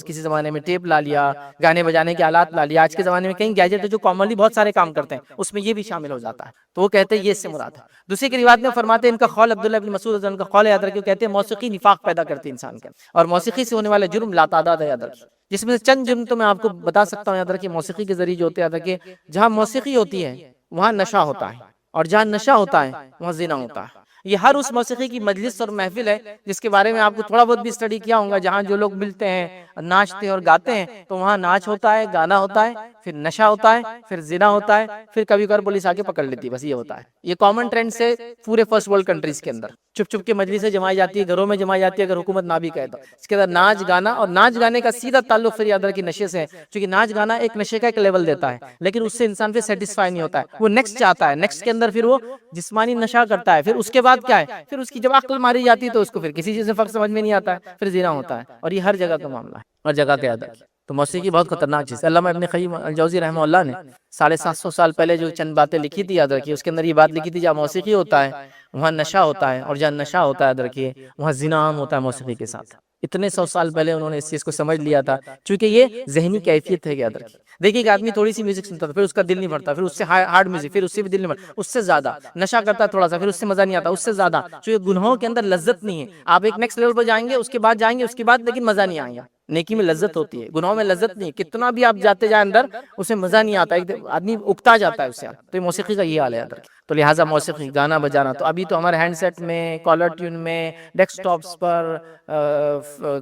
کسی زمانے میں ٹیپ لا لیا، گانے بجانے کے آلات لا لیا. آج کے زمانے میں کئی گیجٹ ہے جو کامنلی بہت سارے کام کرتے ہیں، اس میں یہ بھی شامل ہو جاتا ہے. تو وہ کہتے ہیں یہ اس سے مراد ہے. دوسری کی روایت میں فرماتے ہیں ان کا قول عبداللہ ابن مسعود رضی اللہ عنہ کا قول یاد رکھیے، کہتے ہیں موسیقی نفاق پیدا کرتی ہے انسان کے، اور موسیقی سے ہونے والے جرم لاتعداد ہے. یاد رکھیے جس میں سے چند جرم تو میں آپ کو بتا سکتا ہوں. یاد رکھیے موسیقی کے ذریعے جو ہوتے ہیں، یاد رکھیے جہاں موسیقی ہوتی ہے وہاں نشہ ہوتا ہے، اور جہاں نشہ ہوتا ہے وہاں زنا ہوتا ہے. یہ ہر اس موسیقی کی مجلس اور محفل ہے جس کے بارے میں آپ کو تھوڑا بہت بھی اسٹڈی کیا ہوگا، جہاں جو لوگ ملتے ہیں، ناچتے اور گاتے ہیں، تو وہاں ناچ ہوتا ہے، گانا ہوتا ہے، پھر نشہ ہوتا ہے، پھر زنا ہوتا ہے، پھر کبھی کبھار پولیس آ کے پکڑ لیتی ہے. بس یہ ہوتا ہے. یہ کامن ٹرینڈ سے پورے فرسٹ ورلڈ کنٹریز کے اندر چپ چپ کے مجلسیں جمائی جاتی ہے، گھروں میں جمائی جاتی ہے اگر حکومت نہ بھی کہے تو. اس کے اندر ناچ گانا، اور ناچ گانے کا سیدھا تعلق پھر یاد رکھیے نشے سے ہے، کیونکہ ناچ گانا ایک نشے کا ایک لیول دیتا ہے، لیکن اس سے انسان پھر سیٹسفائی نہیں ہوتا ہے، وہ نیکسٹ چاہتا ہے. نیکسٹ کے اندر پھر وہ جسمانی نشہ کرتا ہے، پھر اس کے بعد کیا ہے، پھر اس کی جب عقل ماری جاتی ہے تو اس کو پھر کسی چیز سے فرق سمجھ میں نہیں آتا ہے، پھر زنا ہوتا ہے. اور یہ ہر جگہ کا معاملہ ہے، ہر جگہ کا. یاد رکھیے تو موسیقی بہت خطرناک چیز ہے. علامہ ابن قیم الجوزی رحمہ اللہ نے 750 سال پہلے جو چند باتیں لکھی تھی، یاد رکھیے اس کے اندر یہ بات لکھی تھی جہاں موسیقی ہوتا ہے وہاں نشہ ہوتا ہے، اور جہاں نشہ ہوتا ہے یاد رکھیے وہاں زنا عام ہوتا ہے موسیقی کے ساتھ. اتنے 100 سال پہلے انہوں نے اس چیز کو سمجھ لیا تھا، چونکہ یہ ذہنی کیفیت ہے. یاد رکھیے دیکھیے کہ آدمی تھوڑی سی میوزک سنتا تھا پھر اس کا دل نہیں بھرتا، پھر اس سے ہارڈ میوزک، پھر اس سے بھی دل نہیں بھرتا، اس سے زیادہ نشہ کرتا ہے تھوڑا سا، پھر اس سے مزہ نہیں آتا، اس سے زیادہ. چونکہ گناہوں کے اندر لذت نہیں ہے. آپ ایک نیکسٹ لیول پر جائیں گے، اس کے بعد جائیں گے، اس کے بعد لیکن مزہ نہیں آئے گا. نیکی میں لذت ہوتی ہے، گناہوں میں لذت نہیں. کتنا بھی آپ جاتے جائیں اندر اسے مزہ نہیں آتا، آدمی اکتا جاتا ہے اس سے. تو یہ موسیقی کا یہ حال ہے. یاد رکھیں تو لہٰذا موسیقی گانا بجانا تو ابھی تو ہمارے ہینڈ سیٹ میں، کالر ٹیون میں، ڈیسک ٹاپس پر،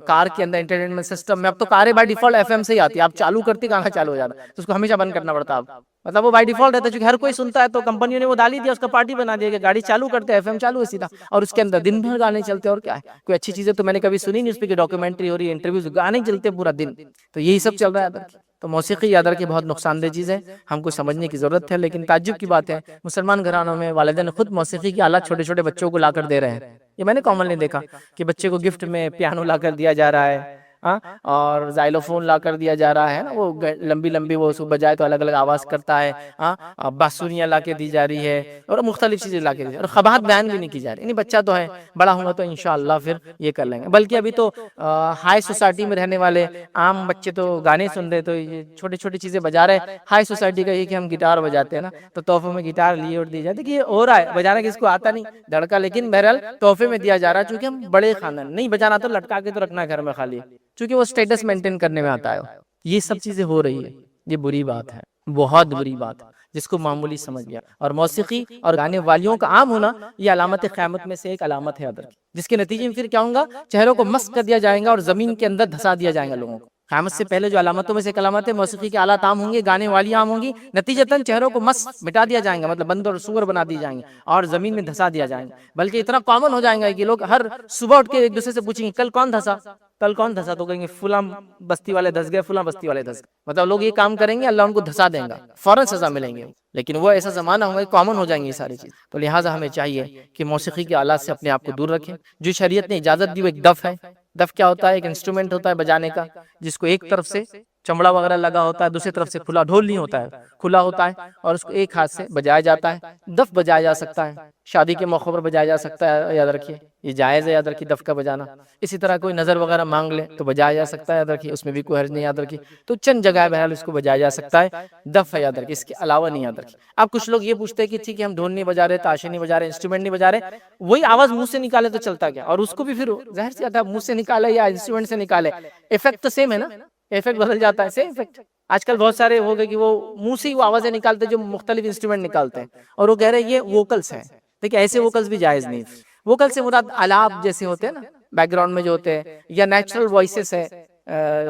کار کے اندر انٹرٹینمنٹ سسٹم میں، اب تو کاریں بائی ڈیفالٹ ایف ایم سے ہی آتی ہے. آپ چالو کرتے گانا چالو ہو جاتا ہے، تو اس کو ہمیشہ بند کرنا پڑتا ہے. مطلب وہ بائی ڈیفالٹ رہتا ہے چونکہ ہر کوئی سنتا ہے، تو کمپنیوں نے وہ ڈال ہی دیا، اس کا پارٹی بنا دیا کہ گاڑی چالو کرتے ایف ایم چالو ہے سیدھا، اور اس کے اندر دن بھر گانے چلتے. اور کیا ہے، کوئی اچھی چیزیں تو میں نے کبھی سنی نہیں اس پہ کہ ڈاکیومنٹری ہو رہی ہے، انٹرویوز، گانے چلتے پورا دن. تو یہی سب چل رہا ہے. تو موسیقی یاد رکھیے بہت نقصان دہ چیز ہے، ہم کو سمجھنے کی ضرورت ہے. لیکن تعجب کی بات ہے مسلمان گھرانوں میں والدین خود موسیقی کے آلات چھوٹے چھوٹے بچوں کو لا کر دے رہے ہیں. یہ میں نے کامنلی دیکھا کہ بچے کو گفٹ میں پیانو لا کر دیا جا رہا ہے، اور زائلوفون لا کر دیا جا رہا ہے نا، وہ لمبی لمبی وہ اس کو بجائے تو الگ الگ آواز کرتا ہے. باسوریاں لا کے دی جا رہی ہے، اور مختلف چیزیں لا کے دی جا رہی ہے، اور قباحت بیان بھی نہیں کی جا رہی. بچہ تو ہے، بڑا ہوں گا تو انشاءاللہ پھر یہ کر لیں گے. بلکہ ابھی تو ہائی سوسائٹی میں رہنے والے عام بچے تو گانے سن رہے، تو یہ چھوٹی چھوٹی چیزیں بجا رہے. ہائی سوسائٹی کا یہ کہ ہم گٹار بجاتے ہیں نا، تو تحفے میں گٹار لیے اور دی جاتی کہ یہ ہو رہا ہے بجانا، کس کو آتا نہیں دھڑکا، لیکن بہرحال تحفے میں دیا جا رہا ہے. چونکہ ہم بڑے خاندان نہیں بجانا تو لٹکا کے تو رکھنا ہے گھر میں خالی، چونکہ وہ اسٹیٹس مینٹین کرنے میں آتا ہے. یہ سب چیزیں ہو رہی ہے، یہ بری بات ہے، بہت بری بات ہے جس کو معمولی سمجھ گیا. اور موسیقی اور گانے والیوں کا عام ہونا یہ علامت قیامت میں سے ایک علامت ہے، جس کے نتیجے میں پھر کیا ہوگا، چہروں کو مسخ کر دیا جائے گا اور زمین کے اندر دھسا دیا جائے گا لوگوں کو. قیامت سے پہلے جو علامتوں میں سے ایک علامت ہے، موسیقی کے آلات عام ہوں گے، گانے والی عام ہوں گی، نتیجتاً چہروں کو مسخ مٹا دیا جائیں گا، مطلب بندر اور سور بنا دی جائیں گے اور زمین میں دھسا دیا جائیں گا. بلکہ اتنا کامن ہو جائے گا کہ لوگ ہر صبح اٹھ کے ایک دوسرے سے پوچھیں گے کل کون دھسا، کل کون دھسا، تو کہیں گے فلاں بستی والے دھس گئے، فلاں بستی والے دھس گئے. مطلب لوگ یہ کام کریں گے، اللہ ان کو دھسا دیں گا، فوراً سزا ملیں گے. لیکن وہ ایسا زمانہ ہوگا کہ کامن ہو جائیں گی یہ ساری چیز. تو لہٰذا ہمیں چاہیے کہ موسیقی کے آلات سے اپنے آپ کو دور رکھیں. جو شریعت نے اجازت دی وہ ایک دف ہے. دف کیا ہوتا ہے؟ ایک انسٹرومنٹ ہوتا ہے بجانے کا، جس کو ایک طرف سے چمڑا وغیرہ لگا ہوتا ہے، دوسری طرف سے کھلا، ڈھول نہیں ہوتا ہے، کھلا ہوتا ہے، اور اس کو ایک ہاتھ سے بجایا جاتا ہے. دف بجایا جا سکتا ہے، شادی کے موقع پر بجایا جا سکتا ہے، یاد رکھیے یہ جائز ہے، یاد رکھیے دف کا بجانا. اسی طرح کوئی نظر وغیرہ مانگ لے تو بجایا جا سکتا ہے، یاد رکھیے اس میں بھی کوئی حرج نہیں، یاد رکھیے. تو چند جگہ بہرحال اس کو بجایا جا سکتا ہے، دف ہے، یاد رکھیے، اس کے علاوہ نہیں، یاد رکھیے. اب کچھ لوگ یہ پوچھتے ہیں کہ ٹھیک ہے ہم ڈھول نہیں بجا رہے، تاشے نہیں بجا رہے، انسٹرومنٹ نہیں بجا رہے، وہی آواز منہ سے نکالے تو چلتا کیا؟ اور اس کو بھی پھر ظاہر سی بات ہے منہ سے نکالے یا انسٹرومنٹ سے نکالے، ایفیکٹ تو سیم ہے نا، ایفیکٹ بدل جاتا ہے، سیم ایفیکٹ. آج کل بہت سارے ہو گئے کہ وہ منہ سے ہی وہ آوازیں نکالتے جو مختلف انسٹرومنٹ نکالتے ہیں، اور وہ کہہ رہے ہیں یہ ووکلز ہیں. دیکھیں ایسے ووکلز بھی جائز نہیں. ووکل سے مراد آلات جیسے ہوتے ہیں نا بیک گراؤنڈ میں جو ہوتے ہیں، یا نیچرل وائسز ہے،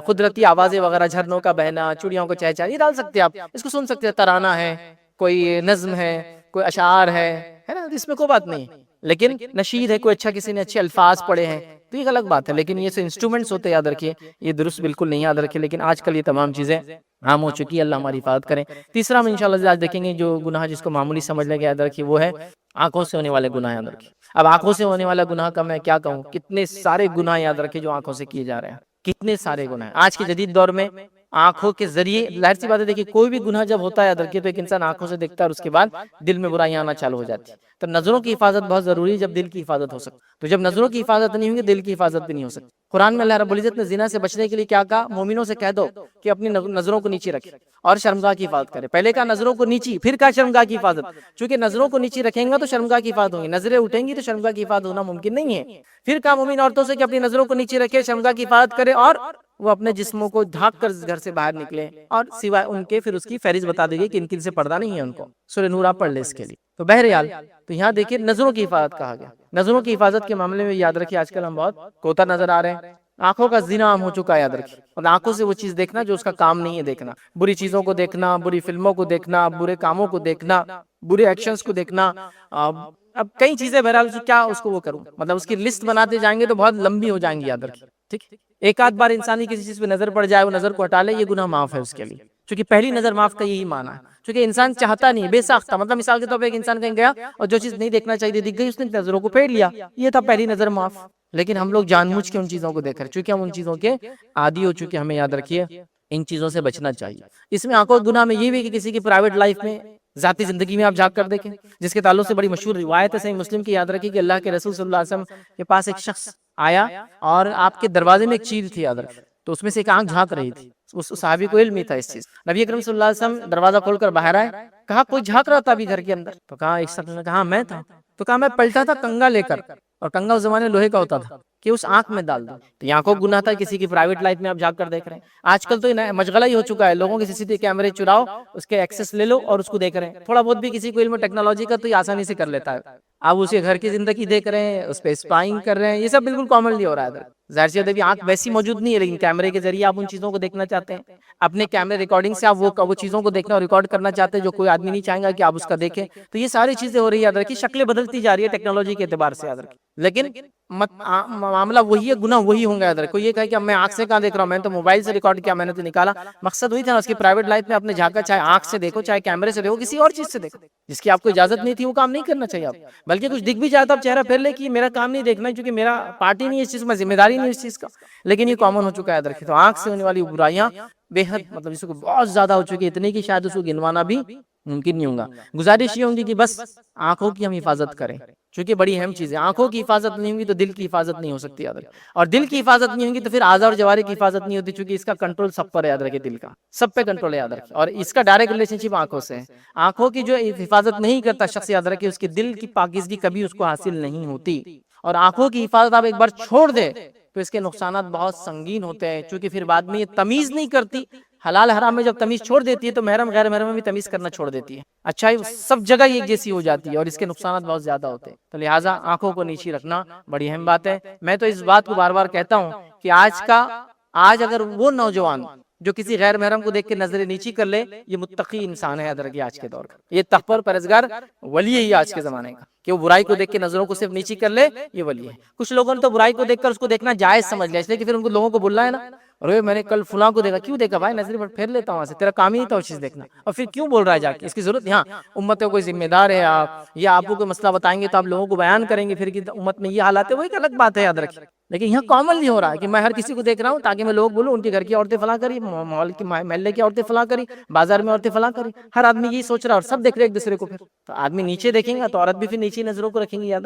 قدرتی آوازیں وغیرہ، جھرنوں کا بہنا، چڑیوں کو چہچہا، یہ ڈال سکتے ہیں آپ، اس کو سن سکتے ہیں. ترانہ ہے، کوئی نظم ہے، کوئی اشعار ہے نا، اس میں کوئی بات نہیں ہے، لیکن نشید ہے، کوئی اچھا کسی نے اچھے الفاظ پڑھے ہیں تو یہ الگ بات ہے، لیکن یہ انسٹرومنٹس ہوتے ہیں، یاد رکھیے یہ درست بالکل نہیں، یاد رکھیے، لیکن آج کل یہ تمام چیزیں عام ہو چکی ہے، اللہ ہماری حفاظت کریں۔ تیسرا ہم انشاءاللہ آج دیکھیں گے جو گناہ جس کو معمولی سمجھ لیں گے، یاد رکھیے وہ ہے آنکھوں سے ہونے والے گناہ، یاد رکھیے۔ اب آنکھوں سے ہونے والا گناہ کا میں کیا کہوں، کتنے سارے گناہ یاد رکھیے جو آنکھوں سے کیے جا رہے ہیں، کتنے سارے گناہ آج کے جدید دور میں آنکھوں کے ذریعے، ظاہر سی بات ہے، دیکھیے کوئی بھی گناہ جب ہوتا ہے یاد رکھیے تو ایک انسان آنکھوں سے دیکھتا ہے اور اس کے بعد دل میں برائیاں آنا چالو ہو جاتی ہے، تو نظروں کی حفاظت بہت ضروری ہے جب دل کی حفاظت ہو سکتی، تو جب نظروں کی حفاظت نہیں ہوگی دل کی حفاظت بھی نہیں ہو سکتی۔ قرآن میں اللہ رب العزت نے زنا سے بچنے کے لیے کیا کہا، مومنوں سے کہہ دو کہ اپنی نظروں کو نیچے رکھیں اور شرمگاہ کی حفاظت کریں، پہلے کہا نظروں کو نیچی، پھر کہا شرمگاہ کی حفاظت، چونکہ نظروں کو نیچی رکھیں گا تو شرمگاہ کی حفاظت ہوگی، نظریں اٹھیں گی تو شرمگاہ کی حفاظت ہونا ممکن نہیں ہے۔ پھر کہا مومن عورتوں سے کہ اپنی نظروں کو نیچے رکھے، شرمگاہ کی حفاظت کرے اور وہ اپنے جسموں کو ڈھانپ کر گھر سے باہر نکلے، اور سوائے ان کے پھر اس کی فہرست بتا دی گئی کہ ان سے پردہ نہیں ہے ان کو، سورہ نور آپ پڑھ لیں اس کے لیے۔ تو بہرحال تو یہاں دیکھیے نظروں کی حفاظت کہا گیا، نظروں کی حفاظت کے معاملے میں یاد رکھیے آج کل ہم بہت کوتا نظر آ رہے ہیں، آنکھوں کا زنا عام ہو چکا ہے، یاد رکھیے، اور آنکھوں سے وہ چیز دیکھنا جو اس کا کام نہیں ہے دیکھنا، بری چیزوں کو دیکھنا، بری فلموں کو دیکھنا، برے کاموں کو دیکھنا، برے ایکشنز کو دیکھنا، اب کئی چیزیں بہرحال کیا اس کو وہ کروں، مطلب اس کی لسٹ بناتے جائیں گے تو بہت لمبی ہو جائیں گی، یاد رکھیے، ٹھیک۔ ایک آدھ بار انسان کی کسی چیز پہ نظر پڑ جائے، وہ نظر کو ہٹا لے، یہ گناہ معاف ہے اس کے لیے، چونکہ پہلی نظر معاف کا یہی معنی ہے، چونکہ انسان چاہتا نہیں، بے ساختہ، مطلب مثال کے طور پہ ایک انسان کہیں گیا اور جو چیز نہیں دیکھنا چاہیے دکھ گئی، اس نے نظروں کو پھیر لیا، یہ تھا پہلی نظر معاف، لیکن ہم لوگ جان بوجھ کے ان چیزوں کو دیکھ رہے ہیں، چونکہ ہم ان چیزوں کے عادی ہو چکے، ہمیں یاد رکھیے ان چیزوں سے بچنا چاہیے۔ اس میں آنکھوں گناہ میں یہ بھی کہ کسی کی پرائیویٹ لائف میں، ذاتی زندگی میں آپ جھانک کر دیکھیں، جس کے تعلق سے بڑی مشہور روایت ہے صحیح مسلم کی، یاد رکھیے کہ اللہ کے رسول صلی اللہ علیہ وسلم کے پاس ایک شخص آیا اور آپ کے دروازے میں ایک چیز تھی، یاد رکھیے، تو اس میں سے ایک آنکھ جھانک رہی تھی، اس صحابی کو علم ہی تھا اس چیز، نبی اکرم صلی اللہ علیہ وسلم دروازہ کھول کر باہر آئے، کہا کوئی جھانک رہا تھا ابھی گھر کے اندر، تو کہا ایک شخص نے کہا میں تھا، تو کہا میں پلٹا تھا کنگا لے کر، اور کنگا اس زمانے لوہے کا ہوتا تھا، کہ اس آنکھ میں ڈال دو، تو یہ آنکھوں گناہ تھا، کسی کی پرائیویٹ لائف میں آپ جھانک کر دیکھ رہے ہیں۔ آج کل تو مشغلہ ہی ہو چکا ہے، لوگوں کے سی سی ٹی وی کیمرے چراؤ، اس کے ایکسس لے لو اور اس کو دیکھ رہے ہیں، تھوڑا بہت بھی کسی کو علم ٹیکنالوجی کا تو یہ آسانی سے کر لیتا ہے، آپ اسے گھر کی زندگی دیکھ رہے ہیں، اس پہ اسپائنگ کر رہے ہیں، یہ سب بالکل کامنلی ہو رہا ہے۔ ظاہر سی بات ہے آنکھ ویسی موجود نہیں ہے، لیکن کیمرے کے ذریعے آپ ان چیزوں کو دیکھنا چاہتے ہیں، اپنے کیمرے ریکارڈنگ سے آپ وہ چیزوں کو دیکھنا اور ریکارڈ کرنا چاہتے ہیں جو کوئی آدمی نہیں چاہیں گا کہ آپ اس کا دیکھیں، تو یہ ساری چیزیں ہو رہی ہے، یاد رکھیے شکلیں بدلتی جا رہی ہے ٹیکنالوجی کے اعتبار سے، یاد رکھیے، لیکن معاملہ وہی ہے، گناہ وہی ہوں گا، یاد رکھو، یہ کہا کہ میں آنکھ سے کہاں دیکھ رہا ہوں، میں تو موبائل سے ریکارڈ کیا، میں نے تو نکالا، مقصد وہی تھا اس کی پرائیویٹ لائف میں آپ نے جھانکا، چاہے آنکھ سے دیکھو، چاہے کیمرے سے دیکھو، کسی اور چیز سے دیکھو، جس کی آپ کو اجازت نہیں تھی وہ کام نہیں کرنا چاہیے آپ، بلکہ کچھ دکھ بھی جاتا آپ چہرہ پھیر لے کہ میرا کام نہیں دیکھنا ہے، کیونکہ میرا پارٹی نہیں ہے اس چیز میں، ذمہ داری نہیں اس چیز کا، لیکن یہ کامن ہو چکا ہے، یاد رکھیے۔ تو آنکھ سے ہونے والی برائیاں بے حد، مطلب اس کو بہت زیادہ ہو چکی ہے، اتنی کہ شاید اس کو گنوانا بھی ممکن نہیں ہوگا۔ گزارش یہ ہوگی کہ بس آنکھوں کی ہم حفاظت کریں، چونکہ بڑی اہم چیز ہے، آنکھوں کی حفاظت نہیں ہوگی تو دل کی حفاظت نہیں ہو سکتی، یاد رکھیں، اور دل کی حفاظت نہیں ہوگی تو پھر اعضاء اور جوارح کی حفاظت نہیں ہوتی، چونکہ اس کا کنٹرول سب پر ہے، یاد رکھیں، دل کا سب پہ کنٹرول ہے، یاد رکھیں، اور اس کا ڈائریکٹ ریلیشن شپ آنکھوں سے ہے۔ آنکھوں کی جو حفاظت نہیں کرتا شخص، یاد رکھیں، اس کے دل کی پاکیزگی کبھی اس کو حاصل نہیں ہوتی، اور آنکھوں کی حفاظت آپ ایک بار چھوڑ دے تو اس کے نقصانات بہت سنگین ہوتے ہیں، چونکہ پھر بعد میں یہ تمیز نہیں کرتی، حلال حرام میں جب تمیز چھوڑ دیتی ہے تو محرم غیر محرم میں بھی تمیز کرنا چھوڑ دیتی ہے، اچھا سب جگہ ایک جیسی ہو جاتی ہے، اور اس کے نقصانات بہت زیادہ ہوتے ہیں، تو لہٰذا آنکھوں کو نیچی رکھنا بڑی اہم بات ہے۔ میں تو اس بات کو بار بار کہتا ہوں کہ آج اگر وہ نوجوان جو کسی غیر محرم کو دیکھ کے نظر نیچی کر لے، یہ متقی انسان ہے، یاد رکھیے آج کے دور کا، یہ تقوی پرہیزگار ولی ہے آج کے زمانے کا، کہ وہ برائی کو دیکھ کے نظروں کو صرف نیچی کر لے، یہ ولی ہے۔ کچھ لوگوں نے تو برائی کو دیکھ کر اس کو دیکھنا جائز سمجھ لیا، اس لیے کہ پھر ان کو لوگوں کو بولنا ہے نا، ارے میں نے کل فلاں کو دیکھا، کیوں دیکھا بھائی، نظر پھیر لیتا ہوں وہاں سے، تیرا کام ہی نہیں تھا وہ چیز دیکھنا، اور پھر کیوں بول رہا ہے جا کے، اس کی ضرورت، ہاں امت کا کوئی ذمہ دار ہے آپ، یا آپ کو کوئی مسئلہ بتائیں گے تو آپ لوگوں کو بیان کریں گے، پھر کہ امت میں یہ حالات ہے، وہ ایک الگ بات ہے، یاد رکھیں، لیکن یہاں کامن نہیں ہو رہا ہے کہ میں ہر کسی کو دیکھ رہا ہوں تاکہ میں لوگ بولوں ان کے گھر کی عورتیں فلاں کری، محل کی محلے کی عورتیں فلاں کری، بازار میں عورتیں فلاں کری، ہر آدمی یہی سوچ رہا ہے اور سب دیکھ رہے ایک دوسرے کو، پھر تو آدمی نیچے دیکھیں گا تو عورت بھی پھر نیچے نظروں کو رکھیں گی، یاد